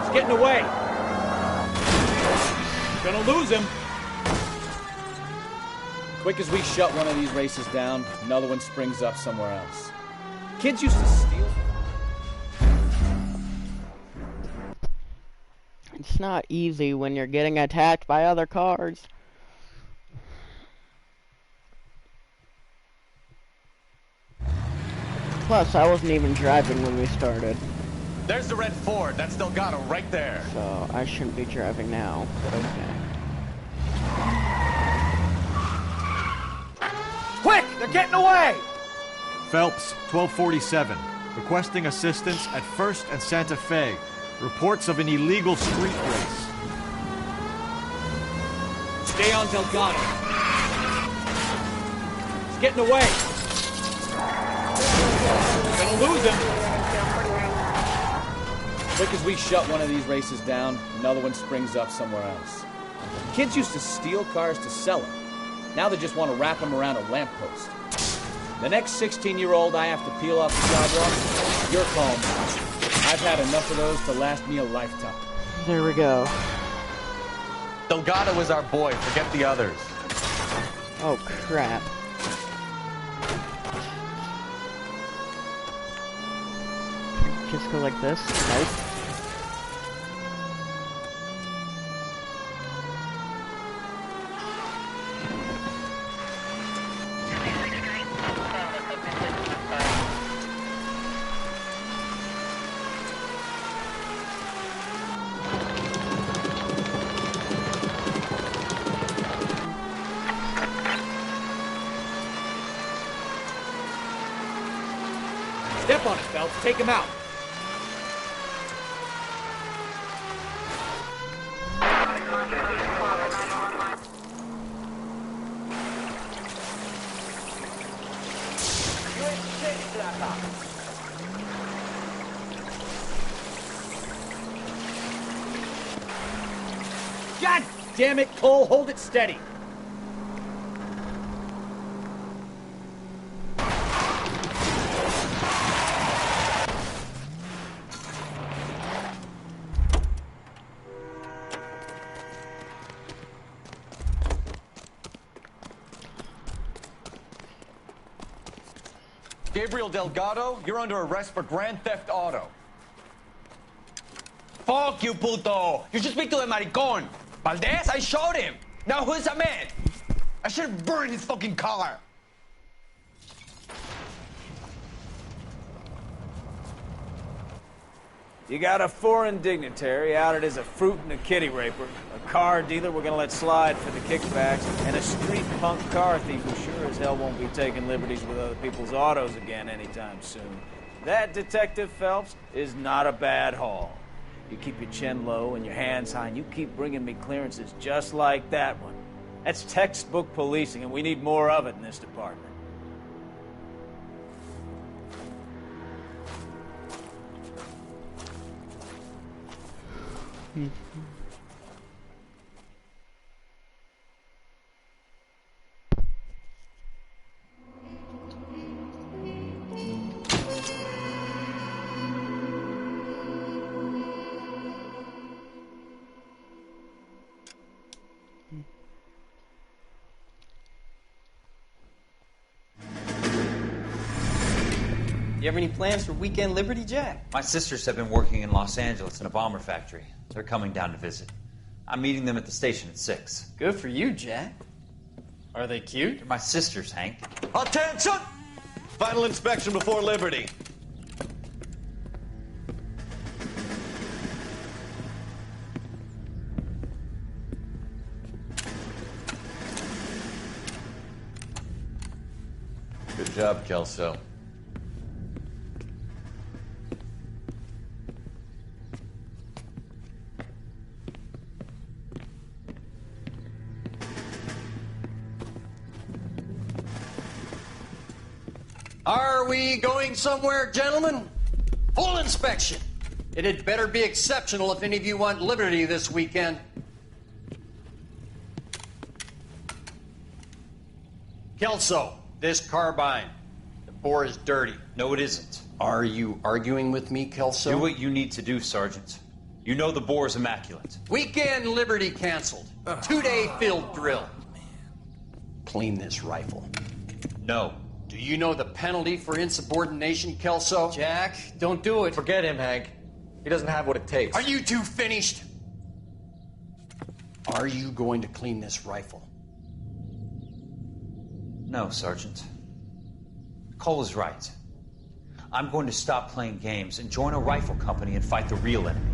He's getting away. Gonna lose him. Quick as we shut one of these races down, another one springs up somewhere else. Kids used to steal. It's not easy when you're getting attacked by other cars. Plus, I wasn't even driving when we started. There's the red Ford. That's Delgado right there. So, I shouldn't be driving now, but okay. Quick! They're getting away! Phelps, 1247. Requesting assistance at 1st and Santa Fe. Reports of an illegal street race. Stay on Delgado. He's getting away. Gonna lose him. Quick as we shut one of these races down, another one springs up somewhere else. Kids used to steal cars to sell them. Now they just want to wrap them around a lamppost. The next 16-year-old I have to peel off the sidewalk, you're calm. I've had enough of those to last me a lifetime. There we go. Delgado is our boy. Forget the others. Oh, crap. Just go like this? Nope. Step on it, Phelps. Take him out. God damn it, Cole, hold it steady. Gabriel Delgado, you're under arrest for Grand Theft Auto. Fuck you, puto! You should speak to the maricón. Valdez, I showed him. Now who's a man? I should have burned his fucking car. You got a foreign dignitary outed as a fruit and a kitty raper, a car dealer we're gonna let slide for the kickbacks, and a street punk car thief who sure as hell won't be taking liberties with other people's autos again anytime soon. That, Detective Phelps, is not a bad haul. You keep your chin low and your hands high, and you keep bringing me clearances just like that one. That's textbook policing, and we need more of it in this department. You have any plans for Weekend Liberty, Jack? My sisters have been working in Los Angeles in a bomber factory. They're coming down to visit. I'm meeting them at the station at 6. Good for you, Jack. Are they cute? They're my sisters, Hank. Attention! Final inspection before Liberty. Good job, Kelso. Are we going somewhere, gentlemen? Full inspection. It had better be exceptional if any of you want liberty this weekend. Kelso, this carbine. The bore is dirty. No, it isn't. Are you arguing with me, Kelso? Do what you need to do, Sergeant. You know the bore is immaculate. Weekend liberty canceled. 2-day field drill. Clean this rifle. No. Do you know the penalty for insubordination, Kelso? Jack, don't do it. Forget him, Hank. He doesn't have what it takes. Are you two finished? Are you going to clean this rifle? No, Sergeant. Cole is right. I'm going to stop playing games and join a rifle company and fight the real enemy.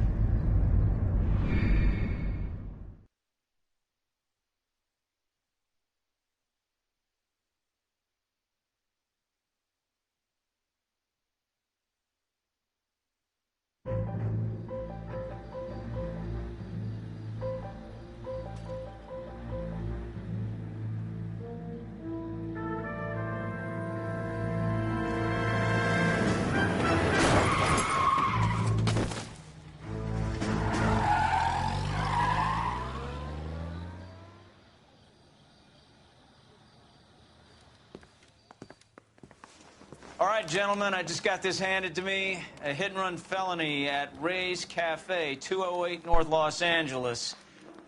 All right, gentlemen, I just got this handed to me. A hit-and-run felony at Ray's Cafe, 208 North Los Angeles.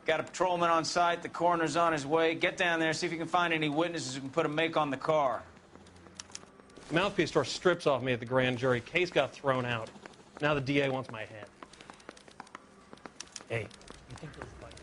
Got a patrolman on site. The coroner's on his way. Get down there, see if you can find any witnesses who can put a make on the car. The mouthpiece tore strips off me at the grand jury. Case got thrown out. Now the DA wants my head. Hey, you think those bikes...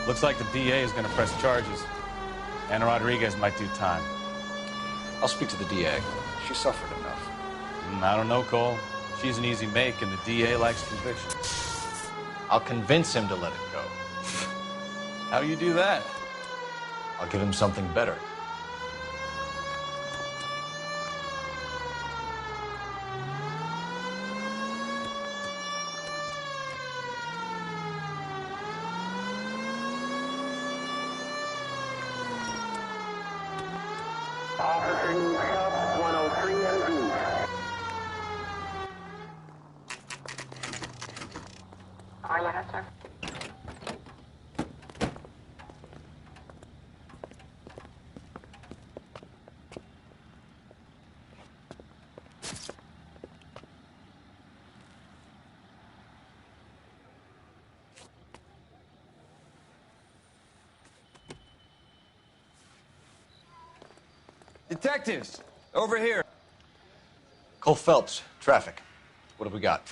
Looks like the DA is going to press charges. And Rodriguez might do time. I'll speak to the DA. She suffered enough. I don't know, Cole. She's an easy make, and the DA likes conviction. I'll convince him to let it go. How do you do that? I'll give him something better. Officer needs help, 103 and B. Oh, yeah, sir. Detectives, over here. Cole Phelps, traffic. What have we got?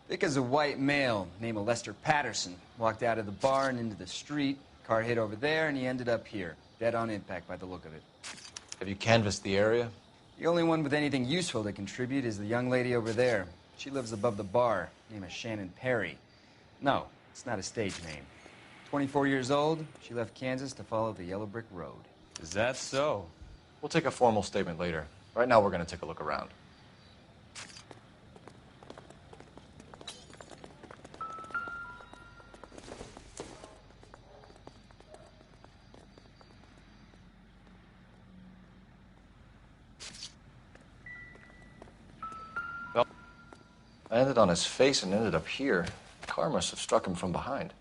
Thick as a white male, name of Lester Patterson. Walked out of the bar and into the street. Car hit over there, and he ended up here. Dead on impact by the look of it. Have you canvassed the area? The only one with anything useful to contribute is the young lady over there. She lives above the bar. Name is Shannon Perry. No, it's not a stage name. 24 years old, she left Kansas to follow the Yellow Brick Road. Is that so? We'll take a formal statement later. Right now, we're going to take a look around. Well, I landed on his face and ended up here. The car must have struck him from behind.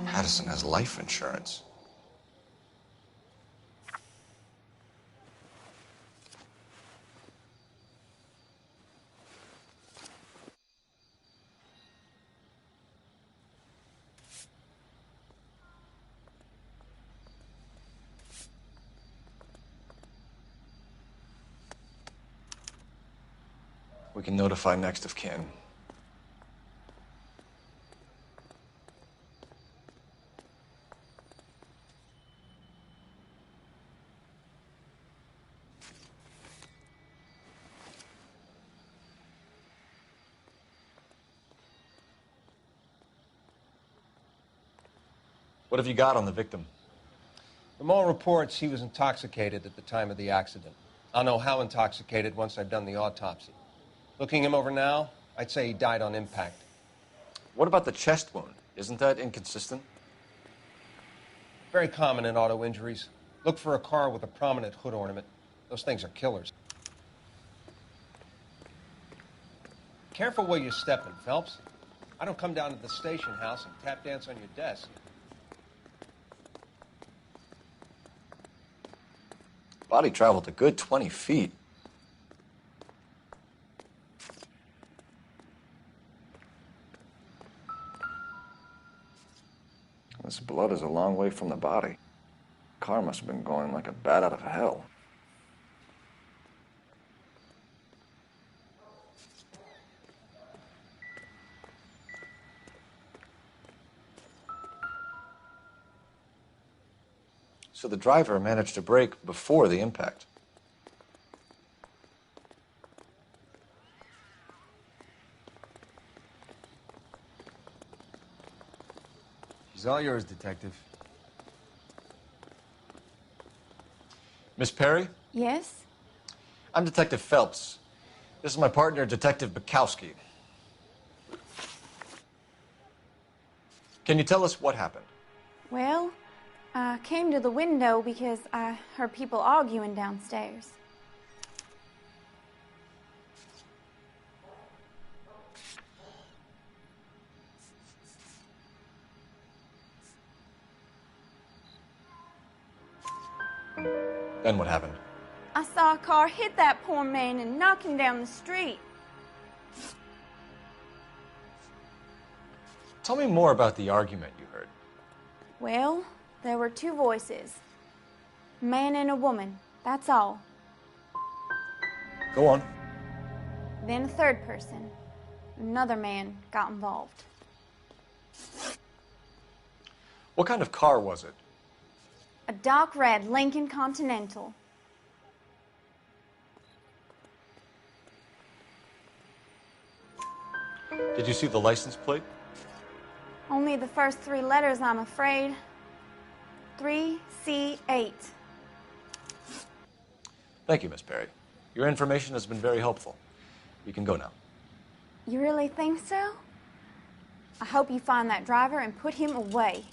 Patterson has life insurance. We can notify next of kin. What have you got on the victim? From all reports, he was intoxicated at the time of the accident. I'll know how intoxicated once I've done the autopsy. Looking him over now, I'd say he died on impact. What about the chest wound? Isn't that inconsistent? Very common in auto injuries. Look for a car with a prominent hood ornament. Those things are killers. Careful where you're stepping, Phelps. I don't come down to the station house and tap dance on your desk. Body traveled a good 20 feet. This blood is a long way from the body. Car must have been going like a bat out of hell. So the driver managed to brake before the impact. She's all yours, Detective. Miss Perry? Yes? I'm Detective Phelps. This is my partner, Detective Bukowski. Can you tell us what happened? Well, I came to the window because I heard people arguing downstairs. Then what happened? I saw a car hit that poor man and knock him down the street. Tell me more about the argument you heard. Well, there were two voices. A man and a woman, that's all. Go on. Then a third person. Another man got involved. What kind of car was it? A dark red Lincoln Continental. Did you see the license plate? Only the first three letters, I'm afraid. 3C8. Thank you, Miss Perry. Your information has been very helpful. You can go now. You really think so? I hope you find that driver and put him away.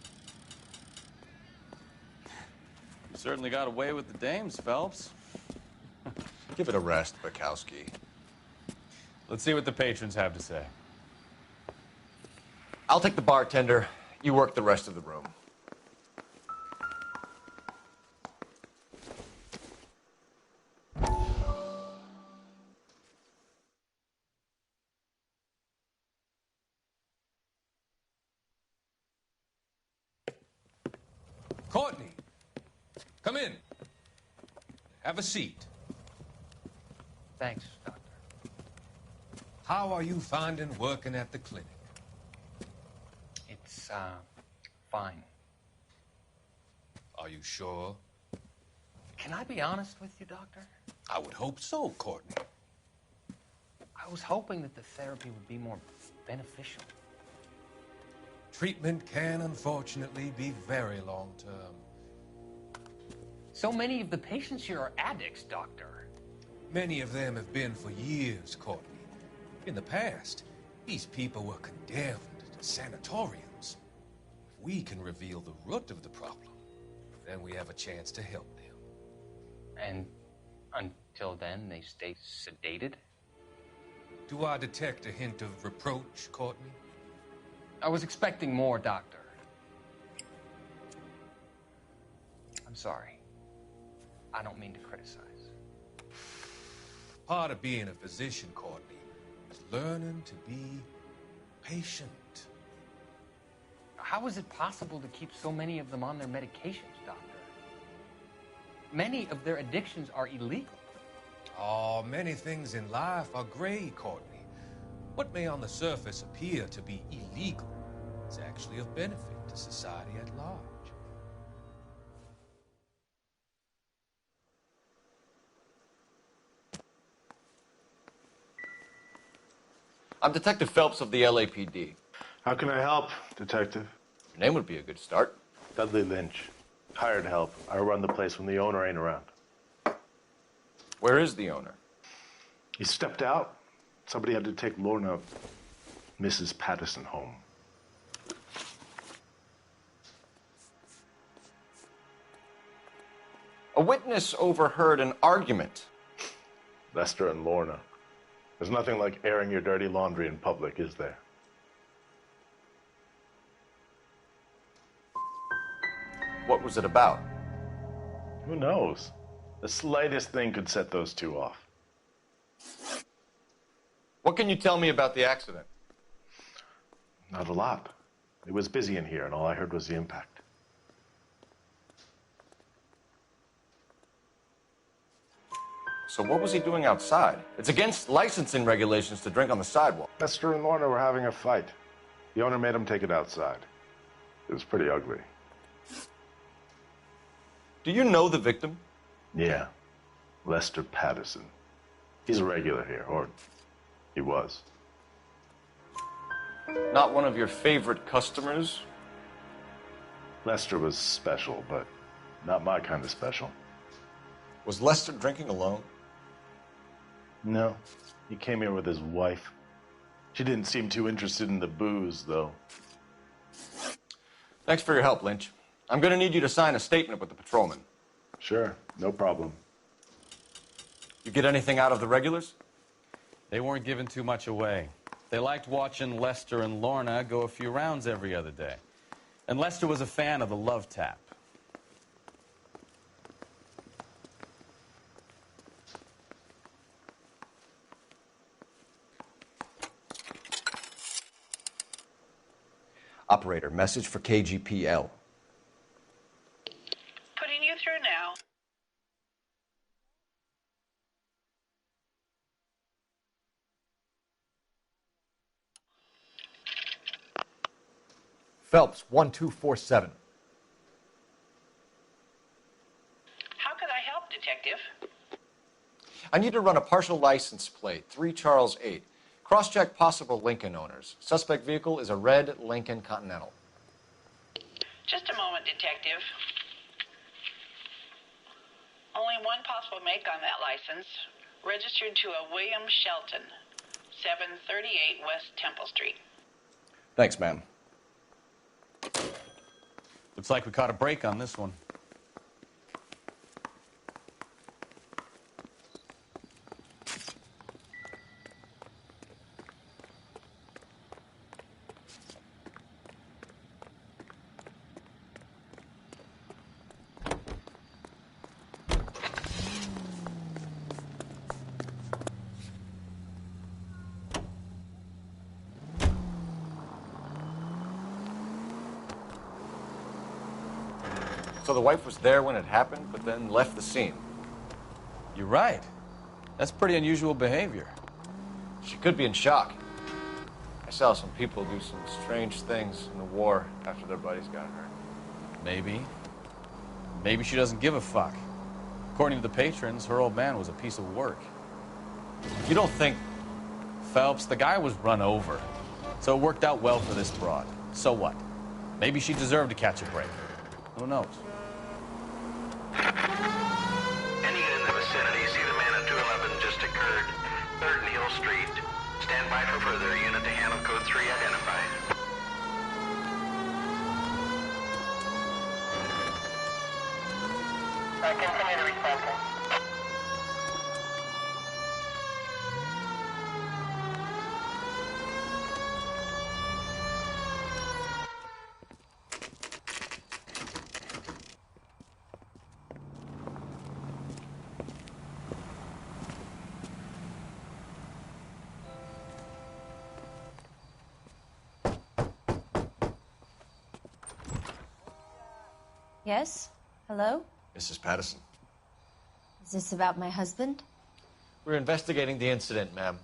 You certainly got away with the dames, Phelps. Give it a rest, Bukowski. Let's see what the patrons have to say. I'll take the bartender. You work the rest of the room. Courtney, come in. Have a seat. Thanks, Doctor. How are you finding working at the clinic? It's, fine. Are you sure? Can I be honest with you, Doctor? I would hope so, Courtney. I was hoping that the therapy would be more beneficial. Treatment can, unfortunately, be very long-term. So many of the patients here are addicts, Doctor. Many of them have been for years, Courtney. In the past, these people were condemned to sanatoriums. If we can reveal the root of the problem, then we have a chance to help them. And until then, they stay sedated? Do I detect a hint of reproach, Courtney? I was expecting more, Doctor. I'm sorry. I don't mean to criticize. Part of being a physician, Courtney, is learning to be patient. How is it possible to keep so many of them on their medications, Doctor? Many of their addictions are illegal. Oh, many things in life are gray, Courtney. What may on the surface appear to be illegal is actually of benefit to society at large. I'm Detective Phelps of the LAPD. How can I help, Detective? Your name would be a good start. Dudley Lynch. Hired help. I run the place when the owner ain't around. Where is the owner? He stepped out. Somebody had to take Lorna, Mrs. Patterson, home. A witness overheard an argument. Lester and Lorna. There's nothing like airing your dirty laundry in public, is there? What was it about? Who knows? The slightest thing could set those two off. What can you tell me about the accident? Not a lot. It was busy in here, and all I heard was the impact. So what was he doing outside? It's against licensing regulations to drink on the sidewalk. Lester and Lorna were having a fight. The owner made him take it outside. It was pretty ugly. Do you know the victim? Yeah. Lester Patterson. He's a regular here, or he was. Not one of your favorite customers? Lester was special, but not my kind of special. Was Lester drinking alone? No. He came here with his wife. She didn't seem too interested in the booze, though. Thanks for your help, Lynch. I'm going to need you to sign a statement with the patrolman. Sure, no problem. You get anything out of the regulars? They weren't giving too much away. They liked watching Lester and Lorna go a few rounds every other day. And Lester was a fan of the love tap. Operator, message for KGPL. Putting you through now. Phelps, 1247. How could I help, Detective? I need to run a partial license plate, 3 Charles 8. Cross-check possible Lincoln owners. Suspect vehicle is a red Lincoln Continental. Just a moment, Detective. Only one possible make on that license. Registered to a William Shelton, 738 West Temple Street. Thanks, ma'am. Looks like we caught a break on this one. So the wife was there when it happened, but then left the scene. You're right. That's pretty unusual behavior. She could be in shock. I saw some people do some strange things in the war after their buddies got hurt. Maybe. Maybe she doesn't give a fuck. According to the patrons, her old man was a piece of work. You don't think... Phelps, the guy was run over. So it worked out well for this broad. So what? Maybe she deserved to catch a break. Who knows? Any unit in the vicinity, see the man at 211 just occurred. 3rd and Hill Street. Stand by for further. Unit to handle code 3 identified. Continue to respond. Yes? Hello? Mrs. Patterson. Is this about my husband? We're investigating the incident, ma'am.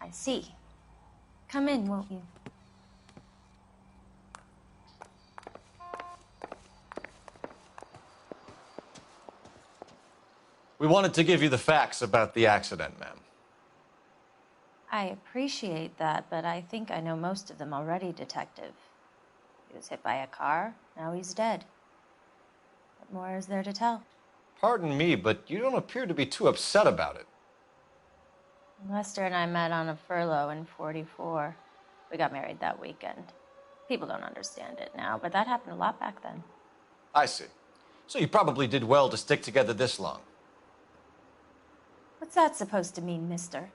I see. Come in, won't you? We wanted to give you the facts about the accident, ma'am. I appreciate that, but I think I know most of them already, Detective. He was hit by a car, now he's dead. What more is there to tell? Pardon me, but you don't appear to be too upset about it. Lester and I met on a furlough in '44. We got married that weekend. People don't understand it now, but that happened a lot back then. I see. So you probably did well to stick together this long. What's that supposed to mean, mister?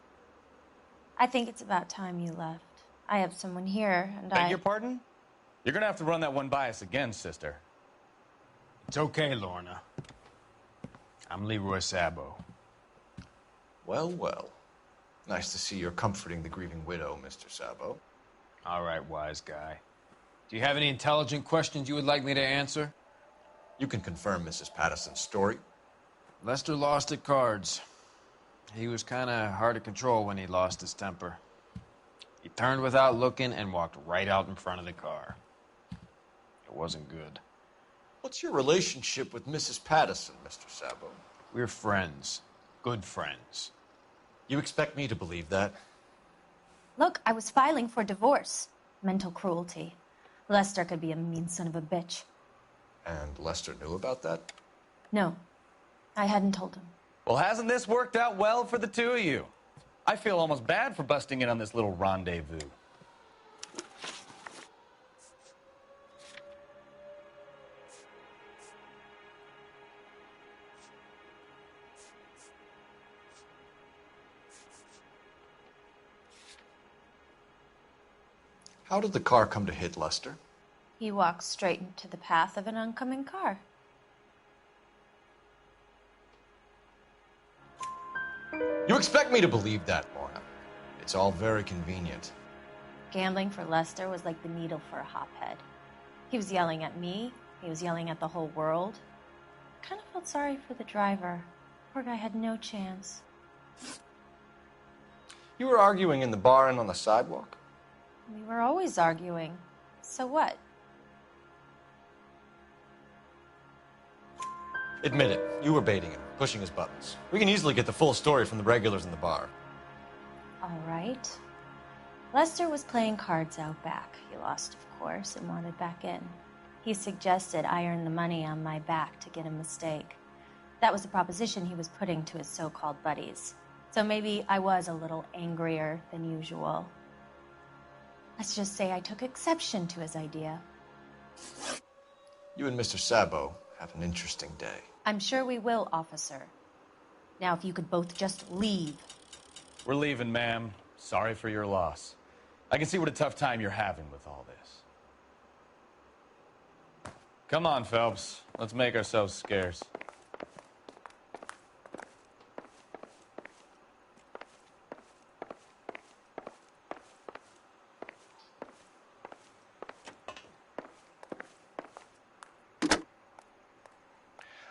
I think it's about time you left. I have someone here, and Beg your pardon? You're gonna have to run that one by us again, sister. It's okay, Lorna. I'm Leroy Sabo. Well, well. Nice to see you're comforting the grieving widow, Mr. Sabo. All right, wise guy. Do you have any intelligent questions you would like me to answer? You can confirm Mrs. Patterson's story. Lester lost at cards. He was kind of hard to control when he lost his temper. He turned without looking and walked right out in front of the car. It wasn't good. What's your relationship with Mrs. Patterson, Mr. Sabo? We're friends. Good friends. You expect me to believe that? Look, I was filing for divorce. Mental cruelty. Lester could be a mean son of a bitch. And Lester knew about that? No, I hadn't told him. Well, hasn't this worked out well for the two of you? I feel almost bad for busting in on this little rendezvous. How did the car come to hit Lester? He walked straight into the path of an oncoming car. You expect me to believe that, Lorna? It's all very convenient. Gambling for Lester was like the needle for a hophead. He was yelling at me. He was yelling at the whole world. I kind of felt sorry for the driver. Poor guy had no chance. You were arguing in the bar and on the sidewalk? We were always arguing. So what? Admit it, you were baiting him, pushing his buttons. We can easily get the full story from the regulars in the bar. All right. Lester was playing cards out back. He lost, of course, and wanted back in. He suggested I earn the money on my back to get a mistake. That was the proposition he was putting to his so-called buddies. So maybe I was a little angrier than usual. Let's just say I took exception to his idea. You and Mr. Sabo have an interesting day. I'm sure we will, officer. Now, if you could both just leave. We're leaving, ma'am. Sorry for your loss. I can see what a tough time you're having with all this. Come on, Phelps. Let's make ourselves scarce.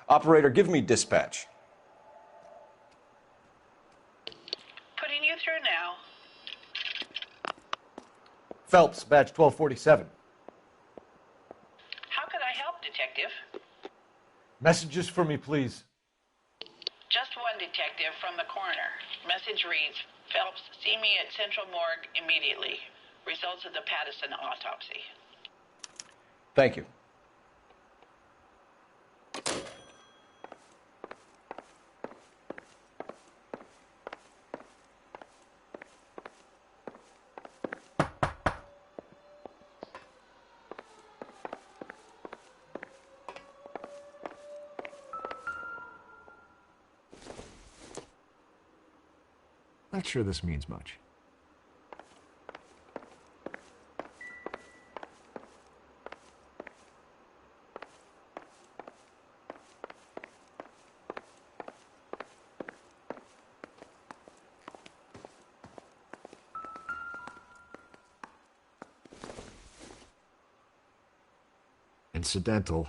Operator, give me dispatch. Putting you through now. Phelps, badge 1247. How could I help, Detective? Messages for me, please. Just one detective from the coroner. Message reads, Phelps, see me at Central Morgue immediately. Results of the Pattison autopsy. Thank you. Not sure this means much. Incidental.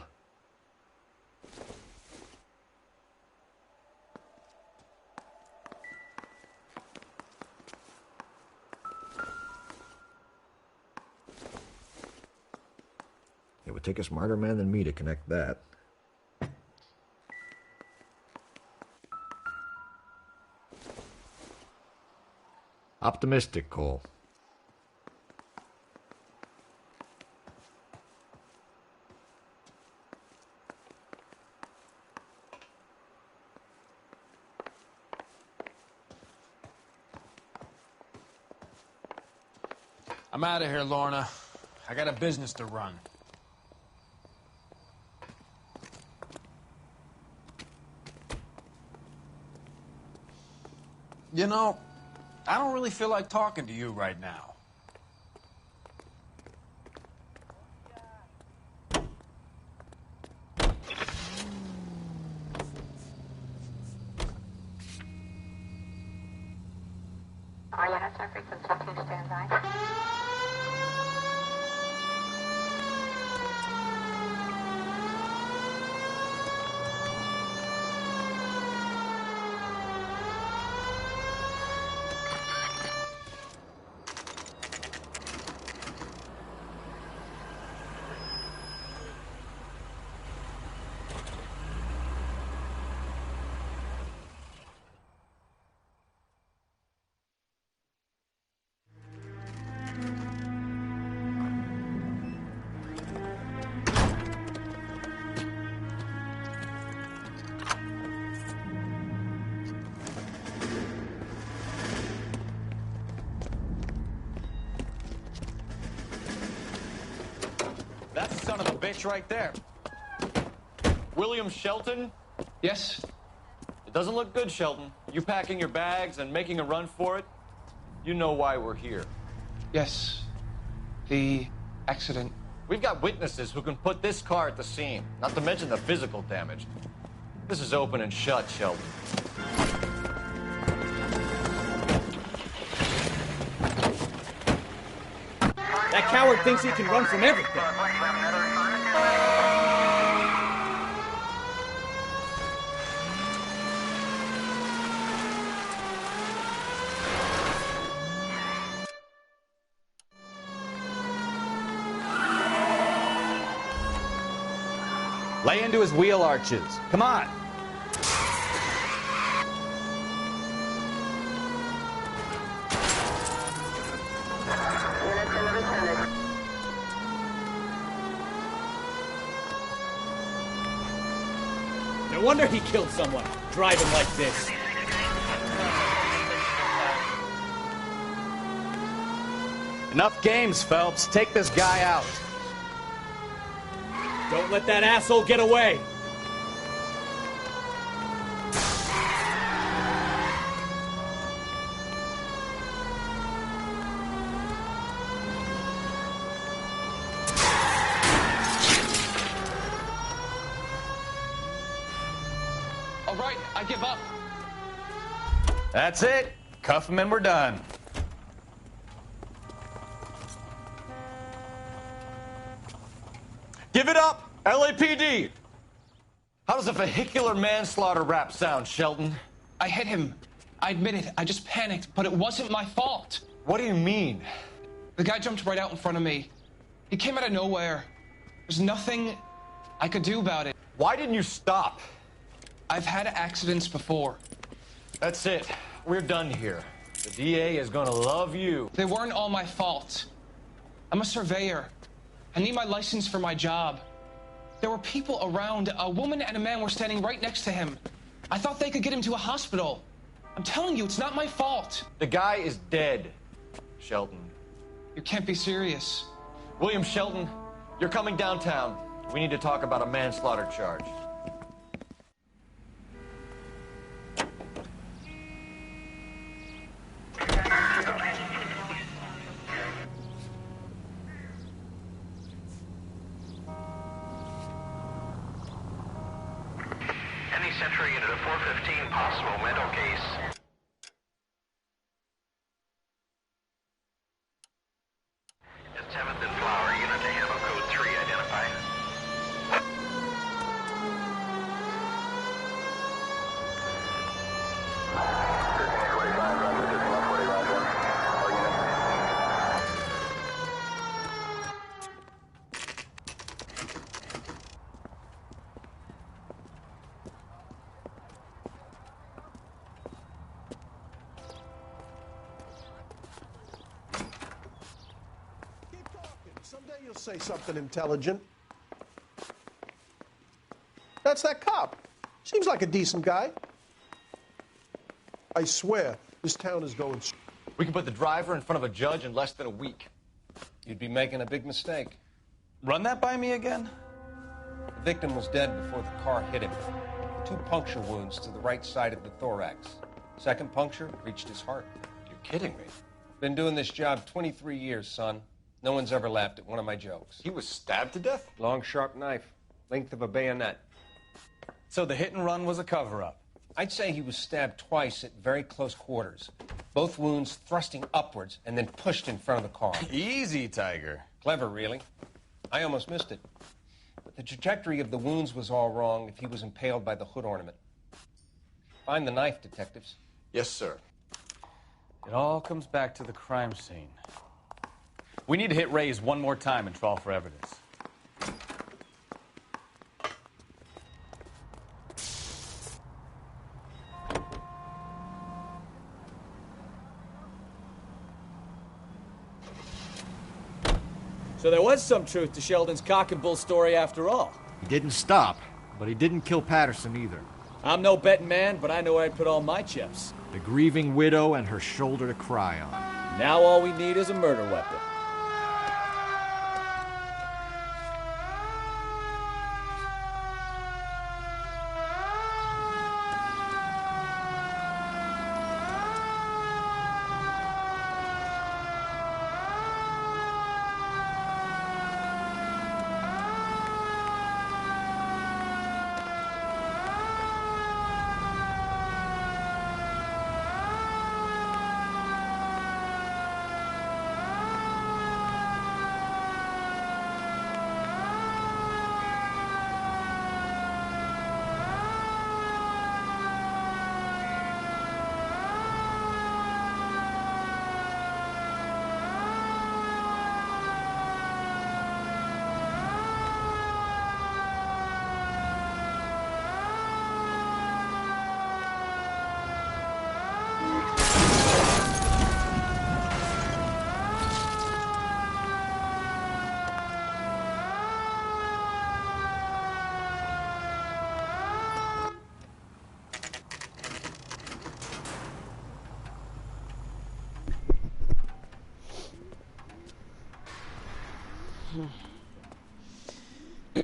It would take a smarter man than me to connect that. Optimistic, Cole. I'm out of here, Lorna. I got a business to run. You know, I don't really feel like talking to you right now. ILS frequency 2, stand by. That's the son of a bitch right there. William Shelton? Yes? It doesn't look good, Shelton. You packing your bags and making a run for it? You know why we're here. Yes. The accident. We've got witnesses who can put this car at the scene, not to mention the physical damage. This is open and shut, Shelton. That coward thinks he can run from everything. Lay into his wheel arches. Come on. No wonder he killed someone, driving like this. Enough games, Phelps. Take this guy out. Don't let that asshole get away. All right, I give up. That's it. Cuff him and we're done. Give it up, LAPD! How does a vehicular manslaughter rap sound, Shelton? I hit him. I admit it. I just panicked, but it wasn't my fault. What do you mean? The guy jumped right out in front of me. He came out of nowhere. There's nothing I could do about it. Why didn't you stop? I've had accidents before. That's it. We're done here. The DA is gonna love you. They weren't all my fault. I'm a surveyor. I need my license for my job. There were people around. A woman and a man were standing right next to him. I thought they could get him to a hospital. I'm telling you, it's not my fault. The guy is dead, Shelton. You can't be serious. William Shelton, you're coming downtown. We need to talk about a manslaughter charge. Any Central unit of 415, possible mental case. At 7th and Flower, unit to handle code 3, identify. Someday you'll say something intelligent. That's that cop. Seems like a decent guy. I swear, this town is going... We can put the driver in front of a judge in less than a week. You'd be making a big mistake. Run that by me again? The victim was dead before the car hit him. 2 puncture wounds to the right side of the thorax. Second puncture reached his heart. You're kidding me. Been doing this job 23 years, son. No one's ever laughed at one of my jokes. He was stabbed to death? Long, sharp knife. Length of a bayonet. So the hit and run was a cover-up? I'd say he was stabbed twice at very close quarters. Both wounds thrusting upwards and then pushed in front of the car. Easy, Tiger. Clever, really. I almost missed it. But the trajectory of the wounds was all wrong if he was impaled by the hood ornament. Find the knife, detectives. Yes, sir. It all comes back to the crime scene. We need to hit Ray's one more time and trawl for evidence. So there was some truth to Sheldon's cock and bull story after all. He didn't stop, but he didn't kill Patterson either. I'm no betting man, but I know where I'd put all my chips. The grieving widow and her shoulder to cry on. Now all we need is a murder weapon.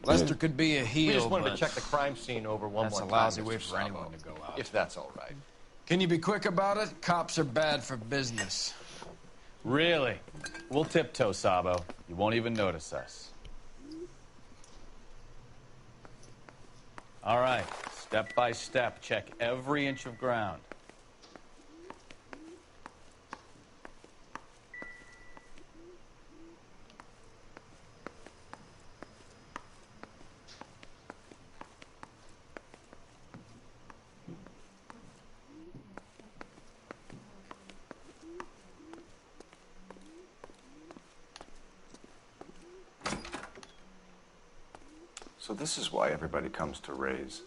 Lester could be a heel, We just wanted but to check the crime scene over one that's more a time, lousy way Mr. for Sabo, anyone to go out. if that's all right. Can you be quick about it? Cops are bad for business. Really? We'll tiptoe, Sabo. You won't even notice us. All right, step by step, check every inch of ground. So this is why everybody comes to Ray's.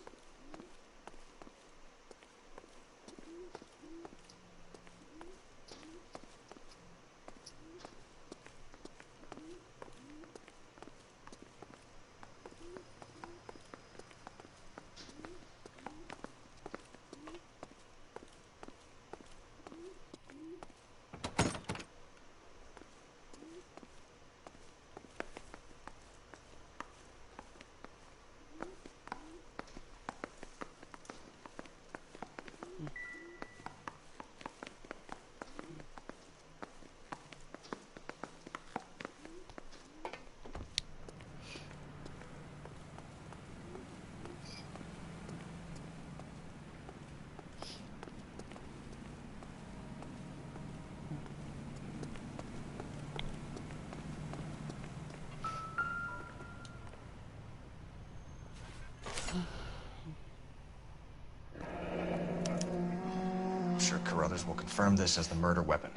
I'm sure Carruthers will confirm this as the murder weapon.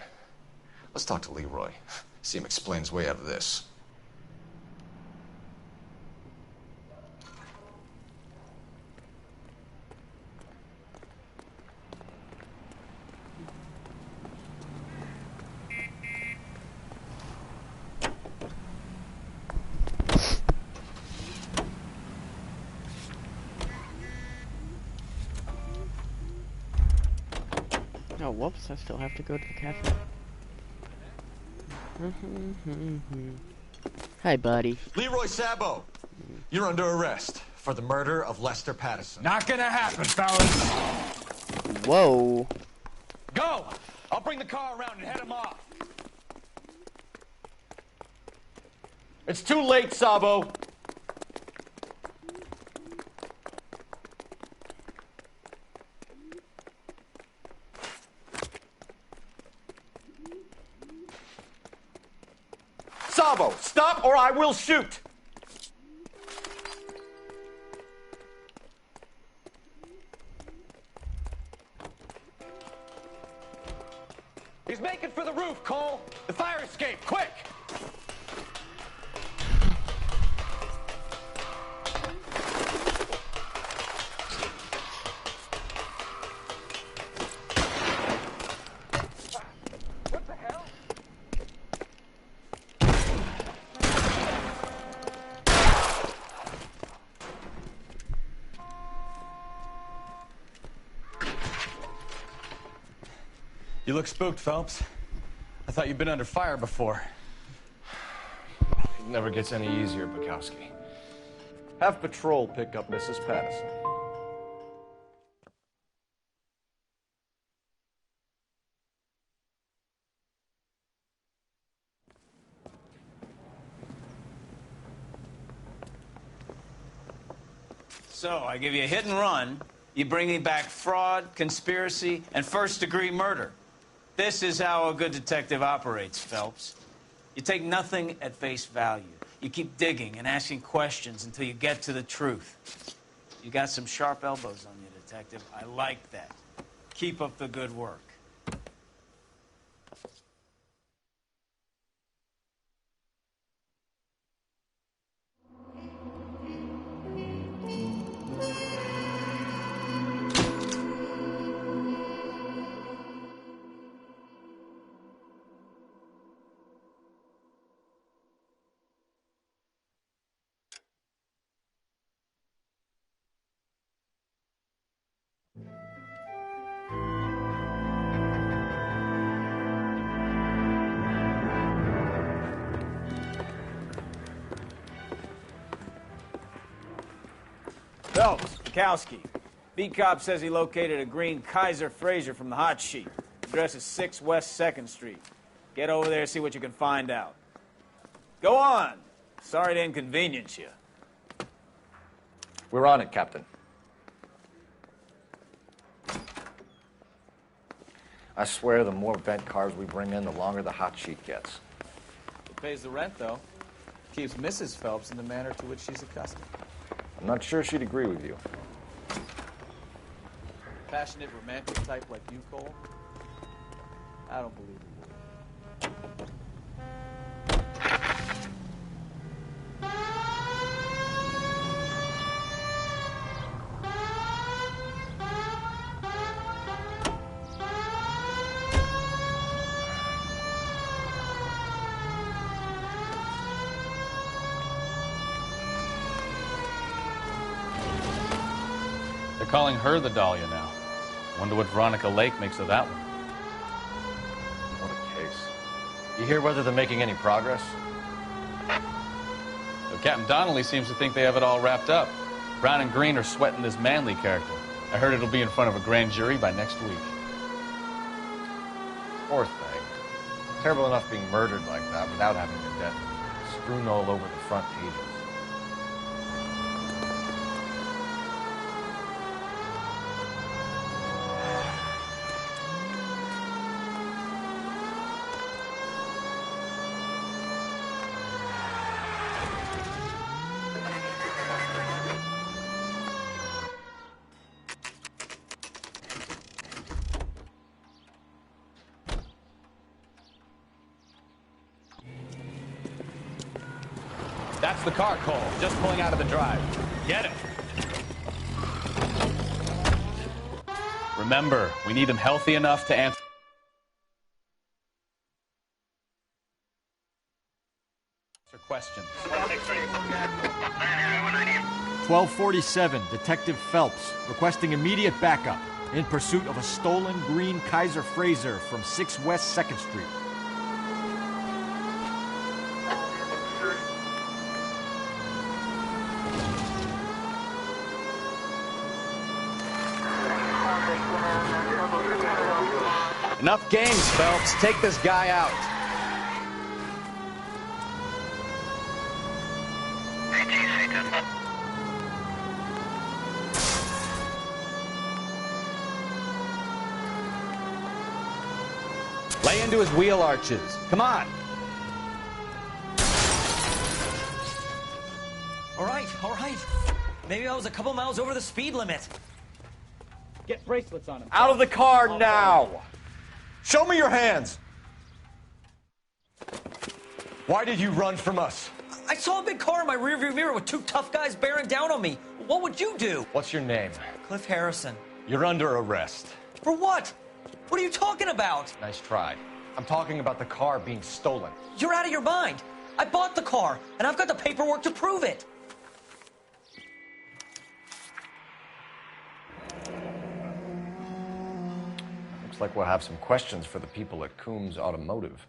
Let's talk to Leroy. See him explain his way out of this. Oh, whoops, I still have to go to the cafe. Hi, buddy. Leroy Sabo, you're under arrest for the murder of Lester Patterson. Not gonna happen, fellas. Whoa. Go! I'll bring the car around and head him off. It's too late, Sabo. Sabo, stop or I will shoot! He's making for the roof, Cole. The fire escape, quick! You look spooked, Phelps. I thought you'd been under fire before. It never gets any easier, Bukowski. Have patrol pick up Mrs. Patterson. So, I give you a hit and run. You bring me back fraud, conspiracy, and first-degree murder. This is how a good detective operates, Phelps. You take nothing at face value. You keep digging and asking questions until you get to the truth. You got some sharp elbows on you, detective. I like that. Keep up the good work. Phelps, Bukowski. B-Cop says he located a green Kaiser Frazer from the hot sheet. Address is 6 West 2nd Street. Get over there, see what you can find out. Go on. Sorry to inconvenience you. We're on it, Captain. I swear the more bent cars we bring in, the longer the hot sheet gets. It pays the rent, though. Keeps Mrs. Phelps in the manner to which she's accustomed. I'm not sure she'd agree with you. Passionate, romantic type like you, Cole? I don't believe it. They're calling her the Dahlia now. Wonder what Veronica Lake makes of that one. What a case. You hear whether they're making any progress? So Captain Donnelly seems to think they have it all wrapped up. Brown and Green are sweating this Manley character. I heard it'll be in front of a grand jury by next week. Poor thing. Terrible enough being murdered like that without having their death strewn all over the front pages. That's the car, Cole. Just pulling out of the drive. Get him. Remember, we need him healthy enough to answer questions. 1247, Detective Phelps, requesting immediate backup in pursuit of a stolen green Kaiser Frazer from 6 West 2nd Street. Enough games, Phelps. Take this guy out. Lay into his wheel arches. Come on. All right. Maybe I was a couple miles over the speed limit. Get bracelets on him. Out of the car now! Show me your hands! Why did you run from us? I saw a big car in my rearview mirror with 2 tough guys bearing down on me. What would you do? What's your name? Cliff Harrison. You're under arrest. For what? What are you talking about? Nice try. I'm talking about the car being stolen. You're out of your mind. I bought the car, and I've got the paperwork to prove it. Looks like we'll have some questions for the people at Coombs Automotive.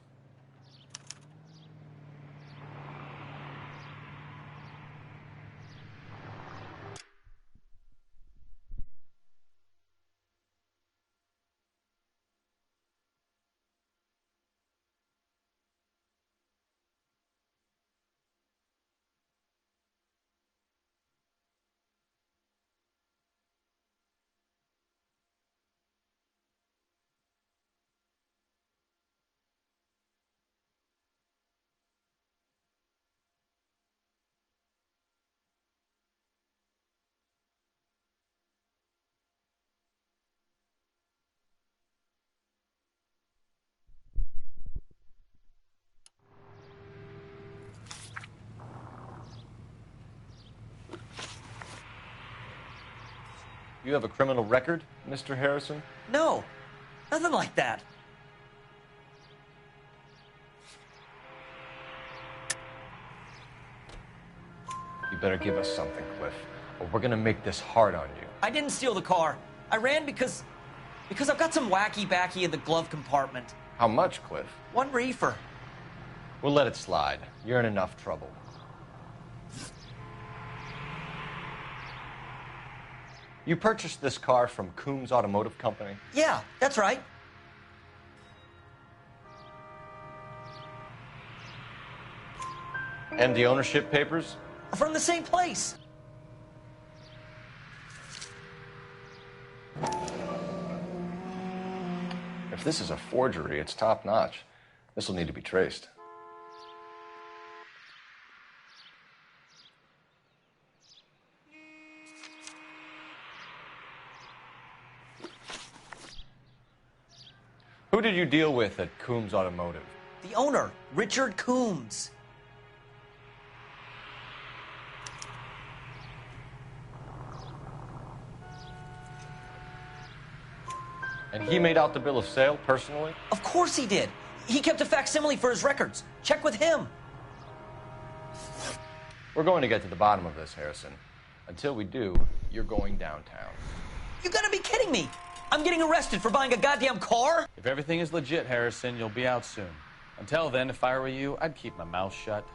You have a criminal record, Mr. Harrison? No, nothing like that. You better give us something, Cliff, or we're gonna make this hard on you. I didn't steal the car. I ran because I've got some wacky backy in the glove compartment. How much, Cliff? 1 reefer. We'll let it slide. You're in enough trouble. You purchased this car from Coombs Automotive Company? Yeah, that's right. And the ownership papers? From the same place. If this is a forgery, it's top-notch. This will need to be traced. Who did you deal with at Coombs Automotive? The owner, Richard Coombs. And he made out the bill of sale personally? Of course he did. He kept a facsimile for his records. Check with him. We're going to get to the bottom of this, Harrison. Until we do, you're going downtown. You gotta be kidding me. I'm getting arrested for buying a goddamn car? If everything is legit, Harrison, you'll be out soon. Until then, if I were you, I'd keep my mouth shut.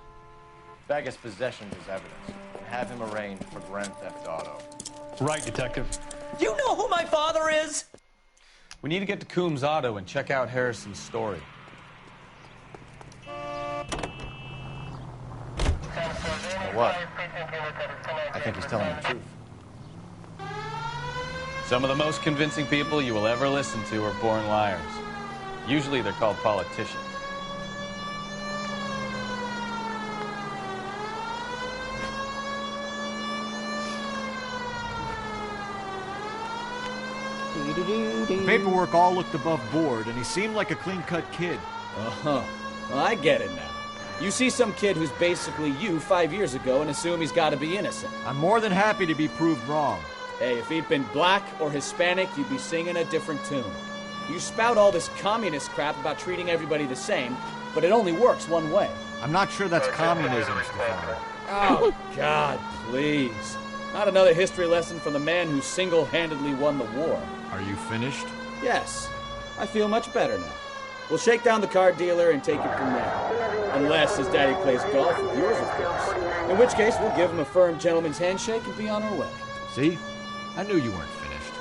Bag his possessions as evidence and have him arraigned for Grand Theft Auto. Right, Detective. You know who my father is? We need to get to Coombs Auto and check out Harrison's story. What? I think he's telling the truth. Some of the most convincing people you will ever listen to are born liars. Usually they're called politicians. The paperwork all looked above board, and he seemed like a clean-cut kid. Uh-huh. Well, I get it now. You see some kid who's basically you 5 years ago and assume he's got to be innocent. I'm more than happy to be proved wrong. Hey, if he'd been black or Hispanic, you'd be singing a different tune. You spout all this communist crap about treating everybody the same, but it only works one way. I'm not sure that's communism, Stefano. Oh, God, please. Not another history lesson from the man who single-handedly won the war. Are you finished? Yes. I feel much better now. We'll shake down the car dealer and take it from there. Unless his daddy plays golf with yours, of course. In which case, we'll give him a firm gentleman's handshake and be on our way. See? I knew you weren't finished.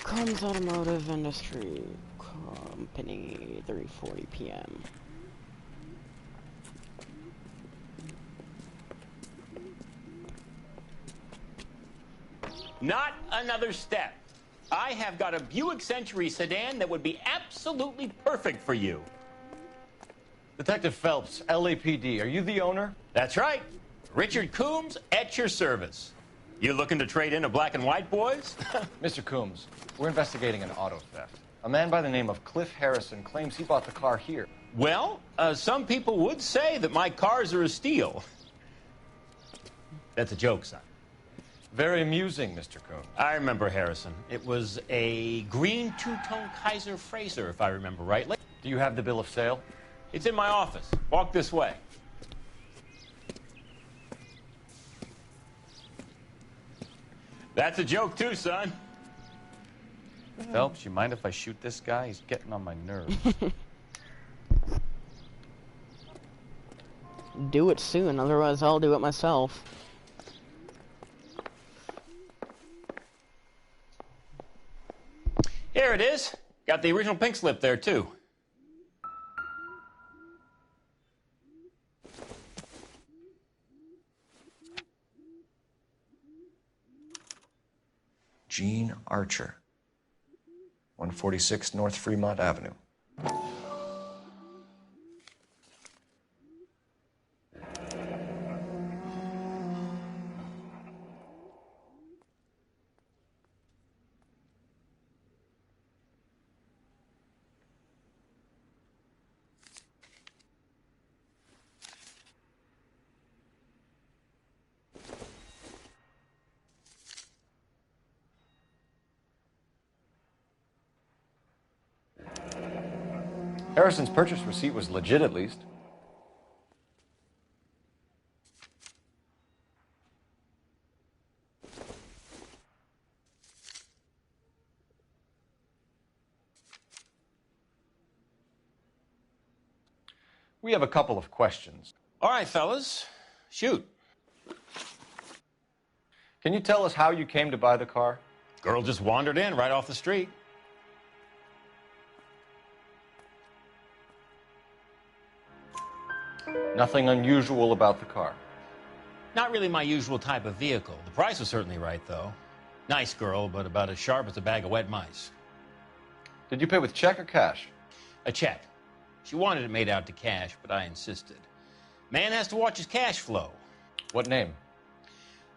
Coombs Automotive Industry Company, 3:40 p.m. Not another step. I have got a Buick Century sedan that would be absolutely perfect for you. Detective Phelps, LAPD, are you the owner? That's right. Richard Coombs at your service. You looking to trade in a black and white, boys? Mr. Coombs, we're investigating an auto theft. A man by the name of Cliff Harrison claims he bought the car here. Well, some people would say that my cars are a steal. That's a joke, son. Very amusing, Mr. Coombs. I remember Harrison. It was a green two-tone Kaiser Frazer, if I remember rightly. Do you have the bill of sale? It's in my office. Walk this way. That's a joke, too, son. Phelps, you mind if I shoot this guy? He's getting on my nerves. Do it soon, otherwise I'll do it myself. Here it is. Got the original pink slip there, too. Gene Archer, 146 North Fremont Avenue. Harrison's purchase receipt was legit, at least. We have a couple of questions. All right, fellas. Shoot. Can you tell us how you came to buy the car? Girl just wandered in right off the street. Nothing unusual about the car. Not really my usual type of vehicle. The price was certainly right, though. Nice girl, but about as sharp as a bag of wet mice. Did you pay with check or cash? A check. She wanted it made out to cash, but I insisted. Man has to watch his cash flow. What name?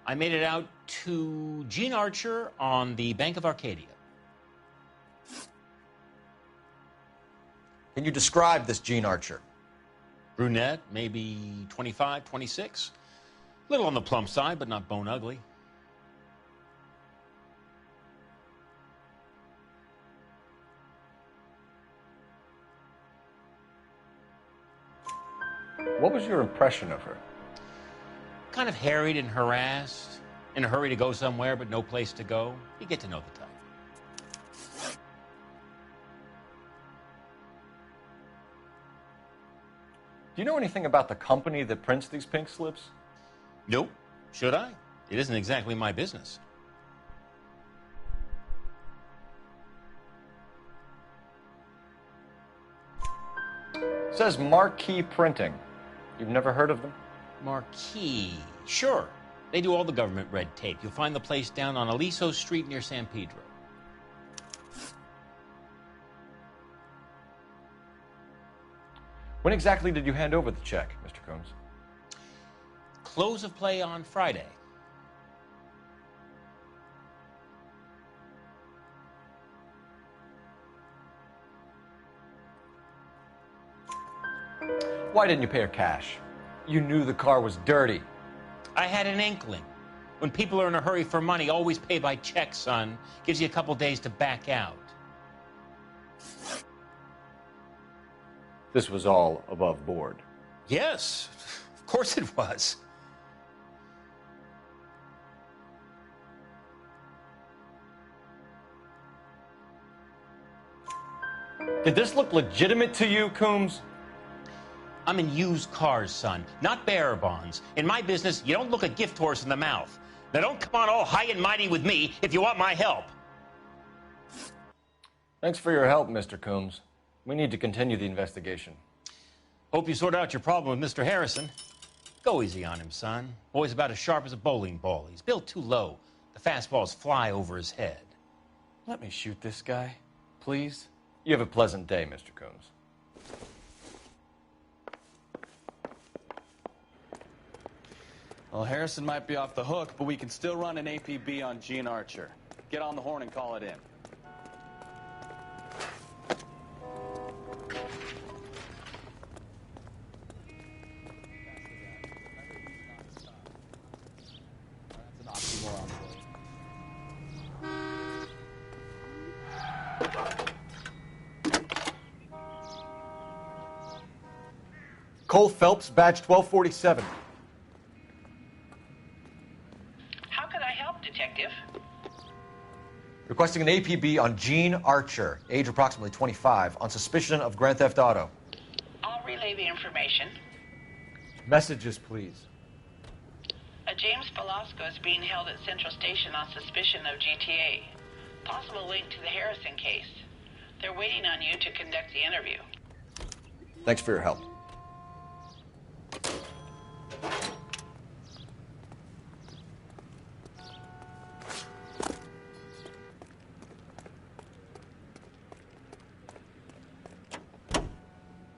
I made it out to Gene Archer on the Bank of Arcadia. Can you describe this Gene Archer? Brunette, maybe 25, 26. Little on the plump side, but not bone ugly. What was your impression of her? Kind of harried and harassed, in a hurry to go somewhere, but no place to go. You get to know the type. Do you know anything about the company that prints these pink slips? Nope. Should I? It isn't exactly my business. It says Marquee Printing. You've never heard of them? Marquee. Sure. They do all the government red tape. You'll find the place down on Aliso Street near San Pedro. When exactly did you hand over the check, Mr. Combs? Close of play on Friday. Why didn't you pay her cash? You knew the car was dirty. I had an inkling. When people are in a hurry for money, always pay by check, son. Gives you a couple days to back out. This was all above board. Yes, of course it was. Did this look legitimate to you, Coombs? I'm in used cars, son, not bearer bonds. In my business, you don't look a gift horse in the mouth. Now don't come on all high and mighty with me if you want my help. Thanks for your help, Mr. Coombs. We need to continue the investigation. Hope you sort out your problem with Mr. Harrison. Go easy on him, son. Boy's about as sharp as a bowling ball. He's built too low. The fastballs fly over his head. Let me shoot this guy, please. You have a pleasant day, Mr. Coombs. Well, Harrison might be off the hook, but we can still run an APB on Gene Archer. Get on the horn and call it in. Cole Phelps, badge 1247. How could I help, Detective? Requesting an APB on Gene Archer, age approximately 25, on suspicion of Grand Theft Auto. I'll relay the information. Messages, please. A James Velasco is being held at Central Station on suspicion of GTA. Possible link to the Harrison case. They're waiting on you to conduct the interview. Thanks for your help.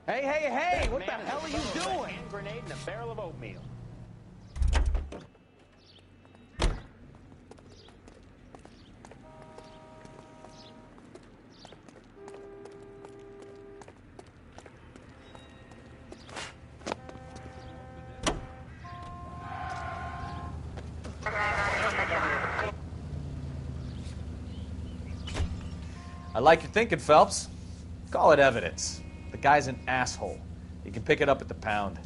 Hey, what the hell are you doing? A hand grenade and a barrel of oatmeal. I like your thinking, Phelps. Call it evidence. The guy's an asshole. You can pick it up at the pound.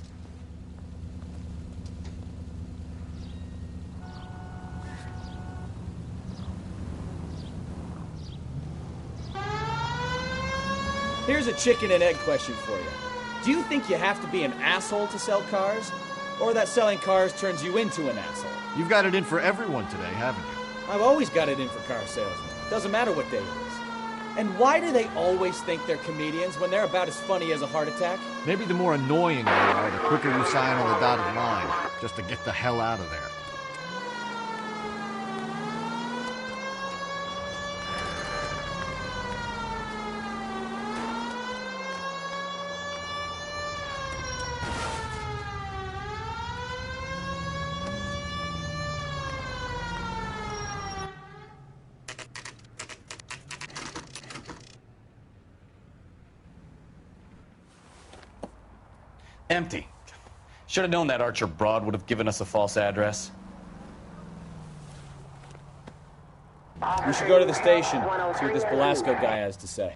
Here's a chicken and egg question for you. Do you think you have to be an asshole to sell cars? Or that selling cars turns you into an asshole? You've got it in for everyone today, haven't you? I've always got it in for car salesmen. Doesn't matter what day it is. And why do they always think they're comedians when they're about as funny as a heart attack? Maybe the more annoying you are, the quicker you sign on the dotted line, just to get the hell out of there. Empty. Should have known that Archer broad would have given us a false address. We should go to the station, see what this Velasco guy has to say.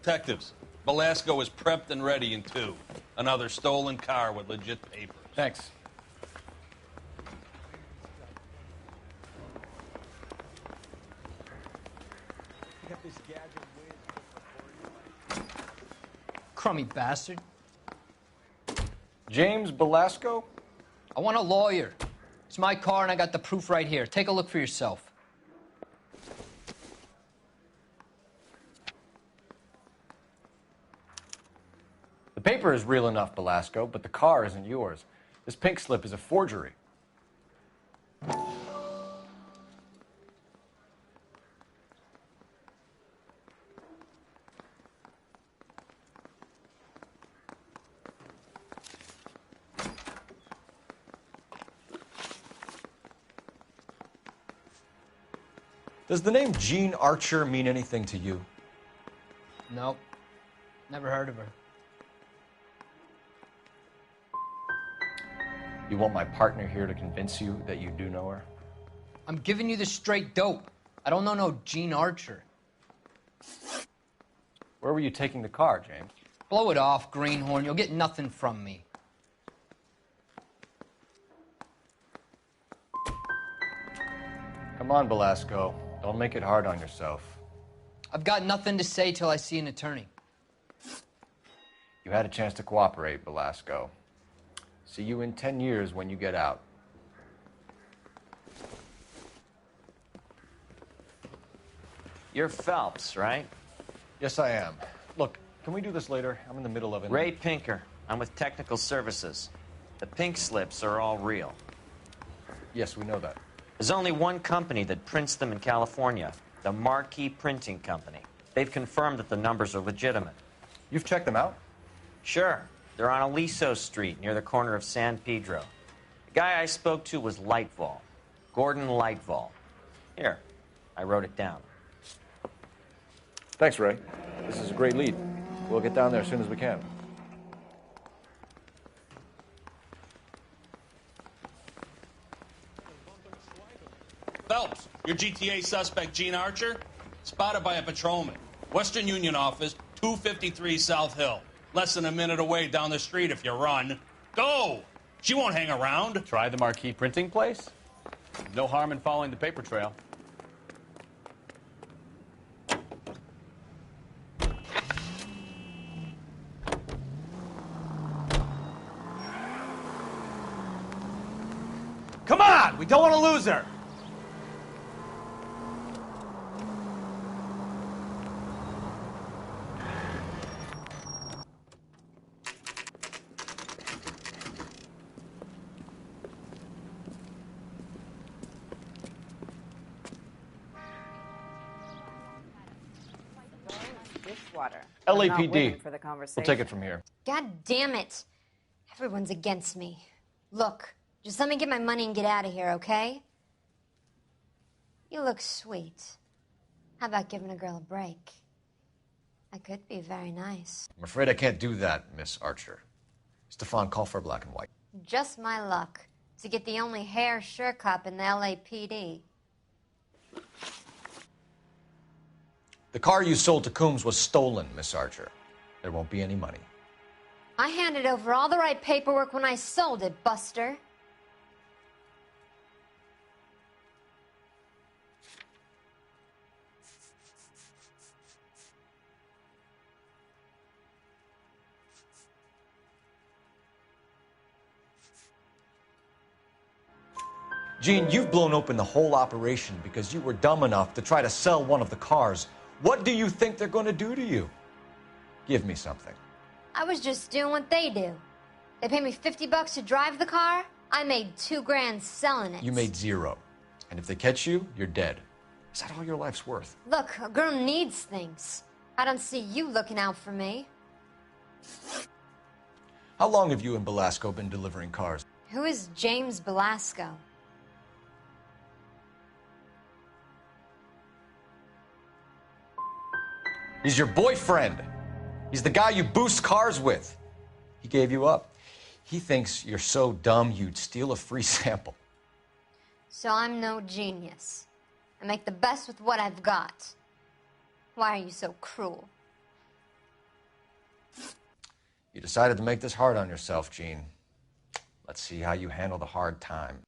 Detectives, Velasco is prepped and ready in 2. Another stolen car with legit papers. Thanks. Crummy bastard. James Velasco? I want a lawyer. It's my car and I got the proof right here. Take a look for yourself. The paper is real enough, Velasco, but the car isn't yours. This pink slip is a forgery. Does the name Jean Archer mean anything to you? Nope. Never heard of her. You want my partner here to convince you that you do know her? I'm giving you the straight dope. I don't know no Gene Archer. Where were you taking the car, James? Blow it off, greenhorn. You'll get nothing from me. Come on, Velasco. Don't make it hard on yourself. I've got nothing to say till I see an attorney. You had a chance to cooperate, Velasco. See you in 10 years when you get out. You're Phelps, right? Yes, I am. Look, can we do this later? I'm in the middle of it. Ray Pinker. I'm with Technical Services. The pink slips are all real. Yes, we know that. There's only one company that prints them in California, the Marquee Printing Company. They've confirmed that the numbers are legitimate. You've checked them out? Sure. They're on Aliso Street, near the corner of San Pedro. The guy I spoke to was Lightval. Gordon Lightval. Here, I wrote it down. Thanks, Ray. This is a great lead. We'll get down there as soon as we can. Phelps, your GTA suspect, Gene Archer, spotted by a patrolman. Western Union office, 253 South Hill. Less than a minute away down the street if you run. Go! She won't hang around. Try the Marquee printing place. No harm in following the paper trail. Come on! We don't want to lose her! water. I'm not with him LAPD. for the We'll conversation. take it from here. God damn it. Everyone's against me. Look, just let me get my money and get out of here, okay? You look sweet. How about giving a girl a break? I could be very nice. I'm afraid I can't do that, Miss Archer. Stefan, call for black and white. Just my luck to get the only hair sure cop in the LAPD. The car you sold to Coombs was stolen, Miss Archer. There won't be any money. I handed over all the right paperwork when I sold it, Buster. Gene, you've blown open the whole operation because you were dumb enough to try to sell one of the cars. What do you think they're going to do to you? Give me something. I was just doing what they do. They paid me $50 to drive the car. I made $2 grand selling it. You made zero. And if they catch you, you're dead. Is that all your life's worth? Look, a girl needs things. I don't see you looking out for me. How long have you and Belasco been delivering cars? Who is James Belasco? He's your boyfriend. He's the guy you boost cars with. He gave you up. He thinks you're so dumb you'd steal a free sample. So I'm no genius. I make the best with what I've got. Why are you so cruel? You decided to make this hard on yourself, Gene. Let's see how you handle the hard time.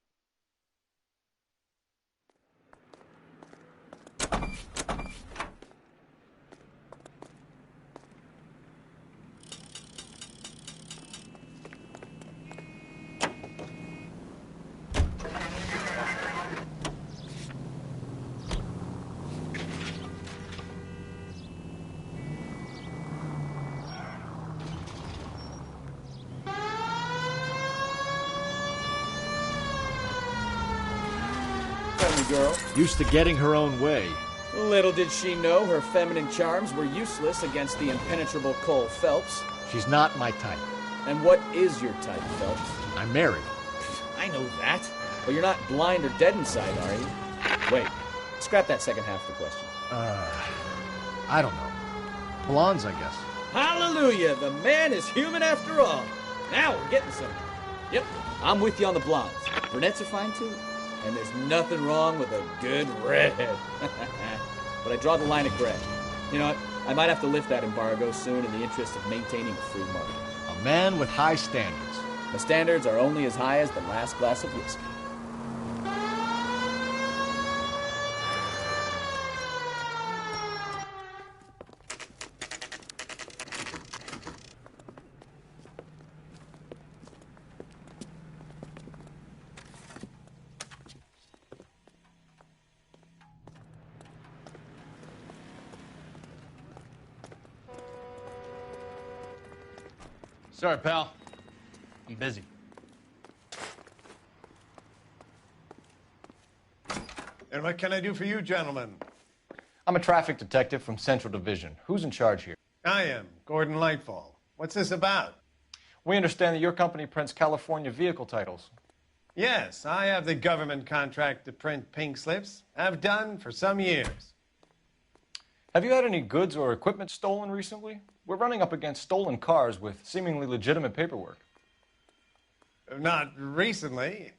Girl. Used to getting her own way. Little did she know her feminine charms were useless against the impenetrable Cole Phelps. She's not my type. And what is your type, Phelps? I'm married. I know that. But you're not blind or dead inside, are you? Wait, scrap that second half of the question. I don't know. Blondes, I guess. Hallelujah! The man is human after all. Now we're getting somewhere. Yep, I'm with you on the blondes. Brunettes are fine too. And there's nothing wrong with a good redhead. But I draw the line at gray. You know what? I might have to lift that embargo soon in the interest of maintaining a free market. A man with high standards. The standards are only as high as the last glass of whiskey. Sorry, pal. I'm busy. And what can I do for you, gentlemen? I'm a traffic detective from Central Division. Who's in charge here? I am, Gordon Lightfall. What's this about? We understand that your company prints California vehicle titles. Yes, I have the government contract to print pink slips. I've done for some years. Have you had any goods or equipment stolen recently? We're running up against stolen cars with seemingly legitimate paperwork. Not recently.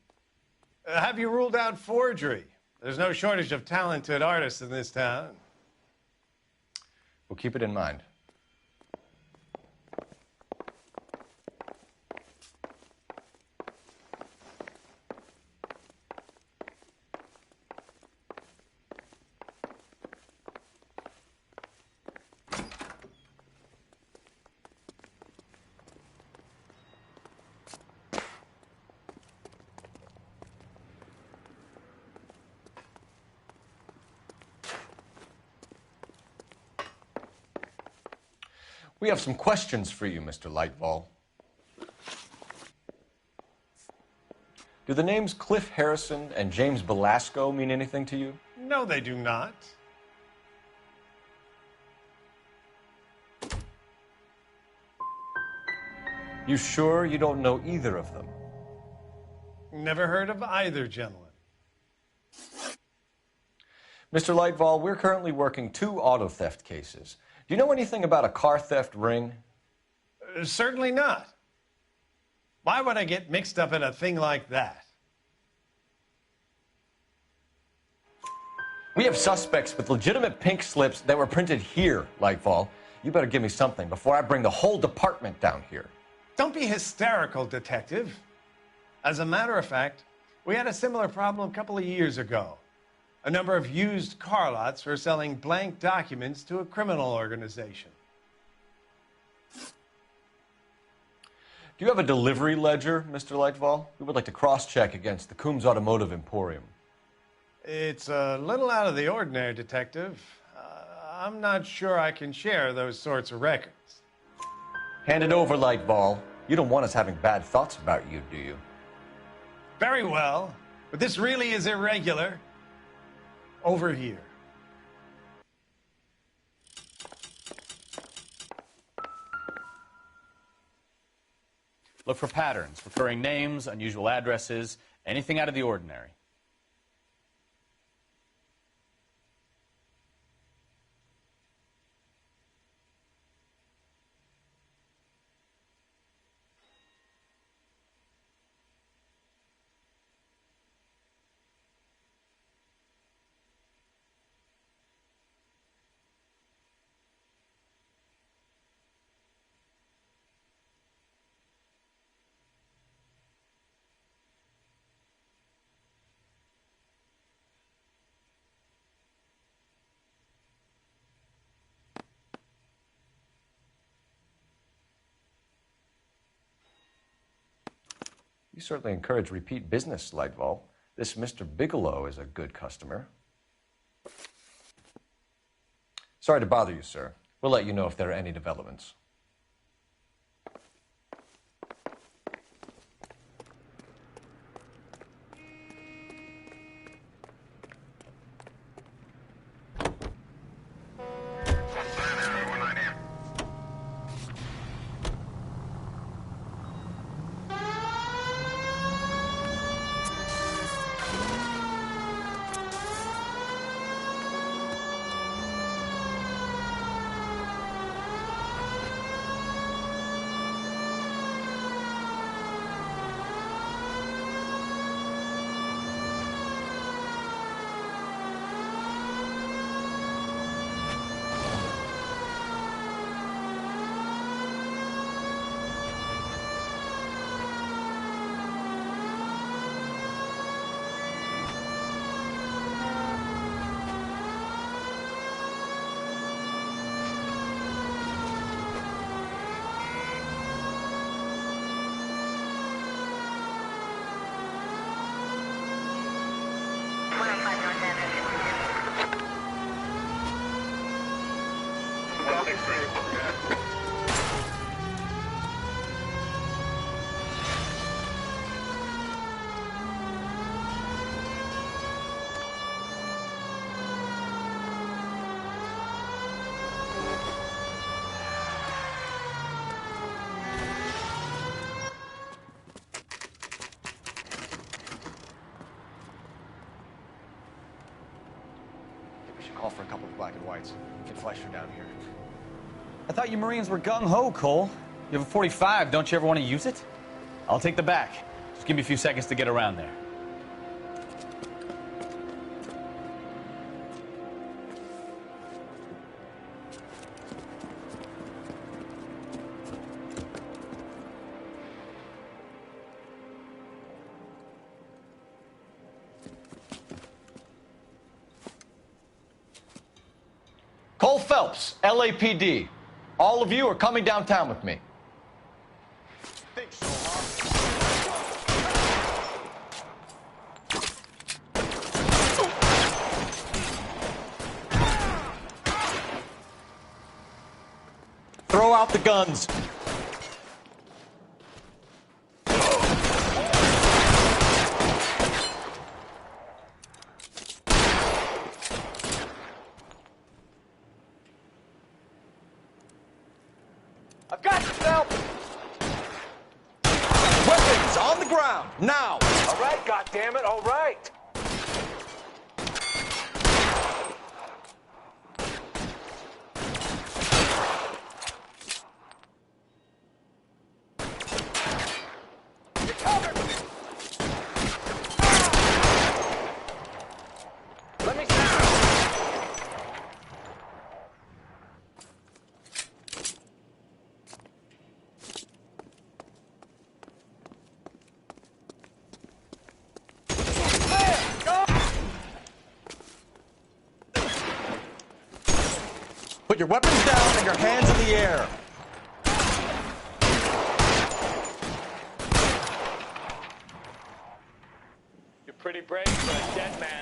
Have you ruled out forgery? There's no shortage of talented artists in this town. We'll keep it in mind. We have some questions for you, Mr. Lightfall. Do the names Cliff Harrison and James Belasco mean anything to you? No, they do not. You sure you don't know either of them? Never heard of either gentleman. Mr. Lightval, we're currently working 2 auto theft cases. Do you know anything about a car theft ring? Certainly not. Why would I get mixed up in a thing like that? We have suspects with legitimate pink slips that were printed here, Lightval. You better give me something before I bring the whole department down here. Don't be hysterical, Detective. As a matter of fact, we had a similar problem a couple of years ago. A number of used car lots were selling blank documents to a criminal organization. Do you have a delivery ledger, Mr. Lightval? We would like to cross-check against the Coombs Automotive Emporium. It's a little out of the ordinary, Detective. I'm not sure I can share those sorts of records. Hand it over, Lightval. You don't want us having bad thoughts about you, do you? Very well, but this really is irregular. Over here. Look for patterns, recurring names, unusual addresses, anything out of the ordinary. You certainly encourage repeat business, Lightval. This Mr. Bigelow is a good customer. Sorry to bother you, sir. We'll let you know if there are any developments. Call for a couple of black and whites. Get Fleischer down here. I thought you Marines were gung-ho, Cole. You have a 45, don't you ever want to use it? I'll take the back. Just give me a few seconds to get around there. Cole Phelps, LAPD. All of you are coming downtown with me. Think so, huh? Throw out the guns. I've got you, Phelps. Hands on the ground, now! All right, goddammit, all right! Let me see. Put your weapons down and your hands in the air. You're pretty brave for a dead man.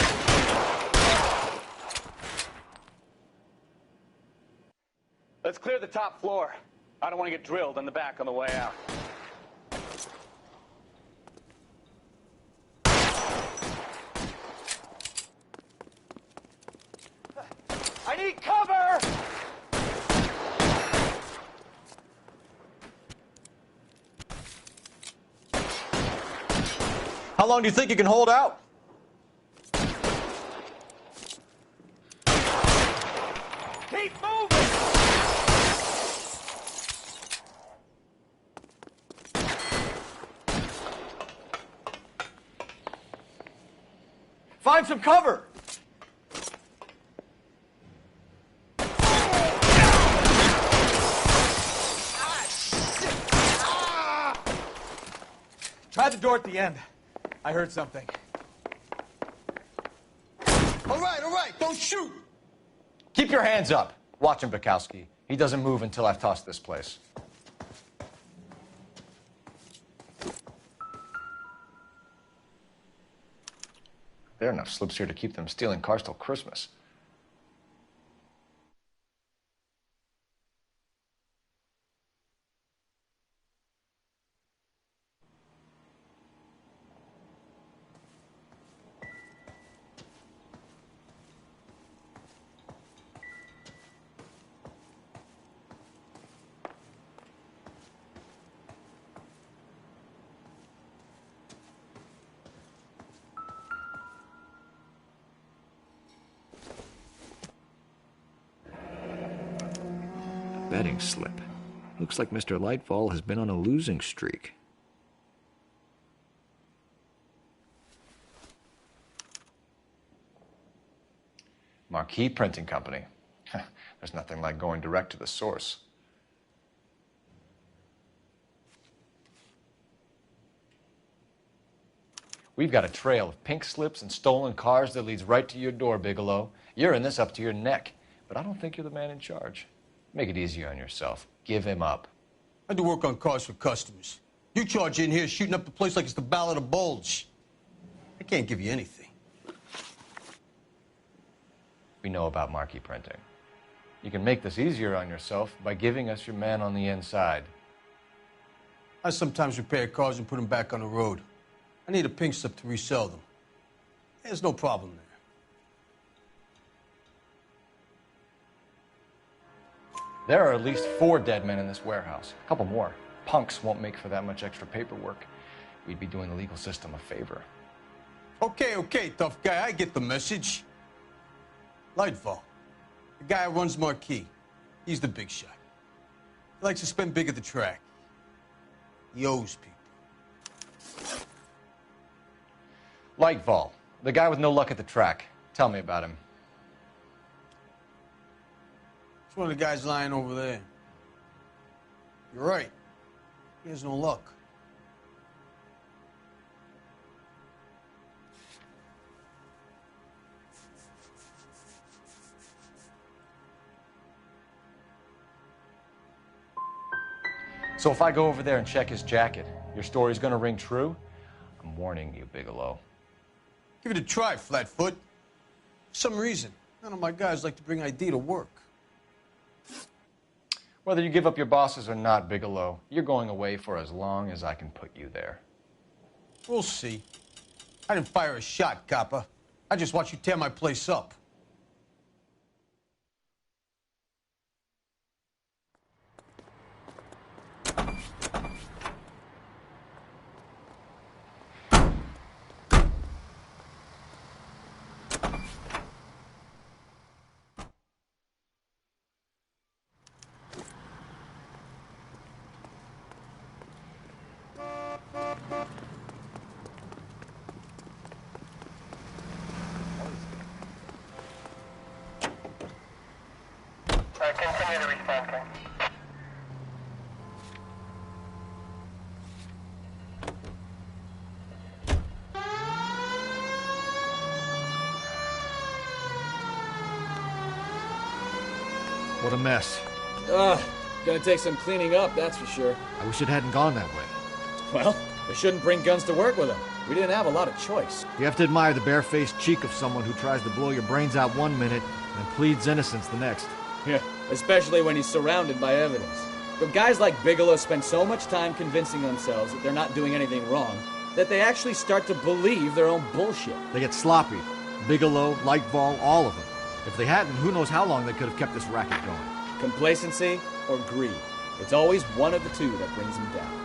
Let's clear the top floor. I don't want to get drilled in the back on the way out. I need cover! How long do you think you can hold out? Keep moving! Find some cover! Try the door at the end. I heard something. All right, don't shoot! Keep your hands up. Watch him, Bukowski. He doesn't move until I've tossed this place. There are enough slips here to keep them stealing cars till Christmas. Betting slip. Looks like Mr. Lightfall has been on a losing streak. Marquee Printing Company. There's nothing like going direct to the source. We've got a trail of pink slips and stolen cars that leads right to your door, Bigelow. You're in this up to your neck, but I don't think you're the man in charge. Make it easier on yourself. Give him up. I do work on cars for customers. You charge in here shooting up the place like it's the Ballad of Bulge. I can't give you anything. We know about Marquee Printing. You can make this easier on yourself by giving us your man on the inside. I sometimes repair cars and put them back on the road. I need a pink slip to resell them. There's no problem there. There are at least 4 dead men in this warehouse. A couple more. Punks won't make for that much extra paperwork. We'd be doing the legal system a favor. Okay, tough guy. I get the message. Lightfall, the guy who runs Marquee. He's the big shot. He likes to spend big at the track. He owes people. Lightfall, the guy with no luck at the track. Tell me about him. It's one of the guys lying over there. You're right. He has no luck. So if I go over there and check his jacket, your story's gonna ring true? I'm warning you, Bigelow. Give it a try, Flatfoot. For some reason, none of my guys like to bring ID to work. Whether you give up your bosses or not, Bigelow, you're going away for as long as I can put you there. We'll see. I didn't fire a shot, copper. I just watched you tear my place up. Continue to respond, sir. What a mess. Gonna take some cleaning up, that's for sure. I wish it hadn't gone that way. Well, they shouldn't bring guns to work with them. We didn't have a lot of choice. You have to admire the barefaced cheek of someone who tries to blow your brains out one minute and pleads innocence the next. Yeah, especially when he's surrounded by evidence. But guys like Bigelow spend so much time convincing themselves that they're not doing anything wrong that they actually start to believe their own bullshit. They get sloppy. Bigelow, Lightball, all of them. If they hadn't, who knows how long they could have kept this racket going. Complacency or greed. It's always one of the two that brings them down.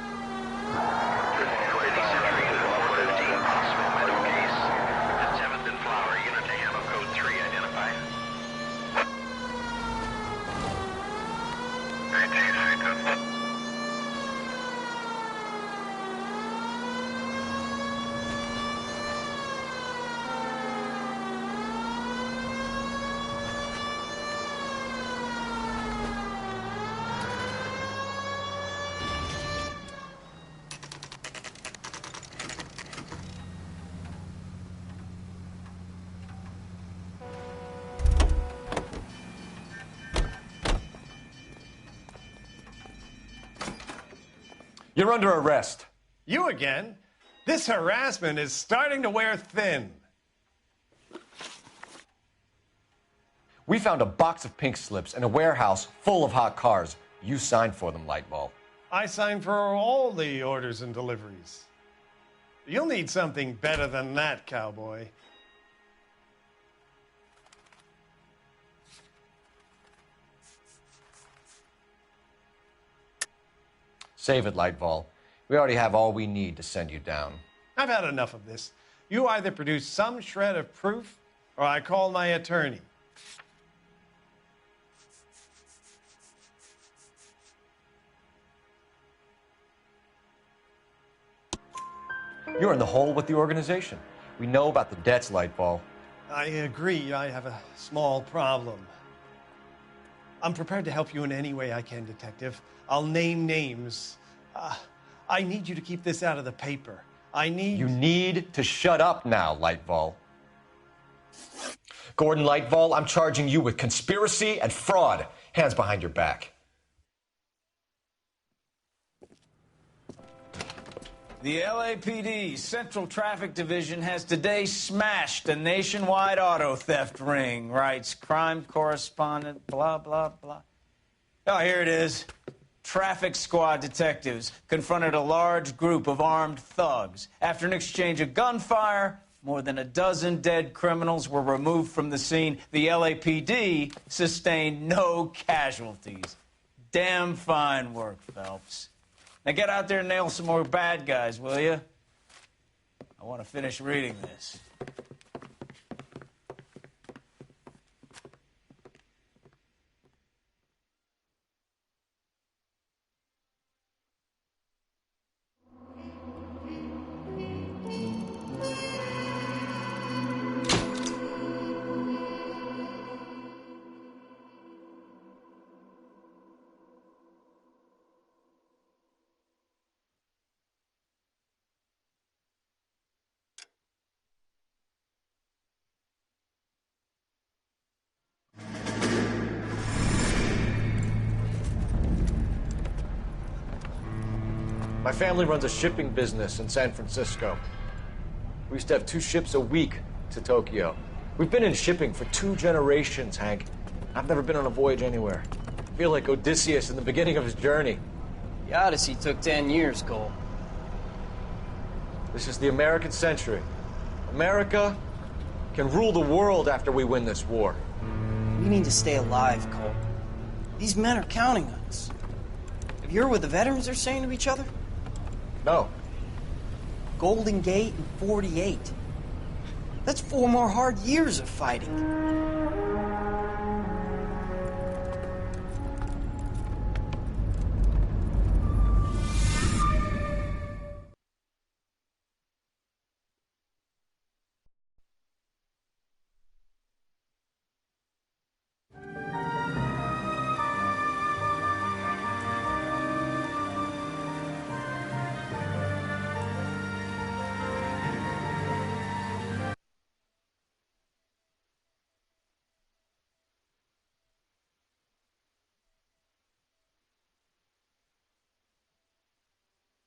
You're under arrest. You again? This harassment is starting to wear thin. We found a box of pink slips in a warehouse full of hot cars. You signed for them, Lightball. I signed for all the orders and deliveries. You'll need something better than that, cowboy. Save it, Lightball. We already have all we need to send you down. I've had enough of this. You either produce some shred of proof, or I call my attorney. You're in the hole with the organization. We know about the debts, Lightball. I agree. I have a small problem. I'm prepared to help you in any way I can, Detective. I'll name names. I need you to keep this out of the paper. You need to shut up now, Lightball. Gordon Lightball, I'm charging you with conspiracy and fraud. Hands behind your back. The LAPD Central Traffic Division has today smashed a nationwide auto theft ring, writes crime correspondent, blah, blah, blah. Oh, here it is. Traffic squad detectives confronted a large group of armed thugs. After an exchange of gunfire, more than a dozen dead criminals were removed from the scene. The LAPD sustained no casualties. Damn fine work, Phelps. Now get out there and nail some more bad guys, will you? I want to finish reading this. My family runs a shipping business in San Francisco. We used to have 2 ships a week to Tokyo. We've been in shipping for 2 generations, Hank. I've never been on a voyage anywhere. I feel like Odysseus in the beginning of his journey. The Odyssey took 10 years, Cole. This is the American century. America can rule the world after we win this war. We need to stay alive, Cole. These men are counting on us. Have you heard what the veterans are saying to each other? No. Golden Gate and 48. That's 4 more hard years of fighting.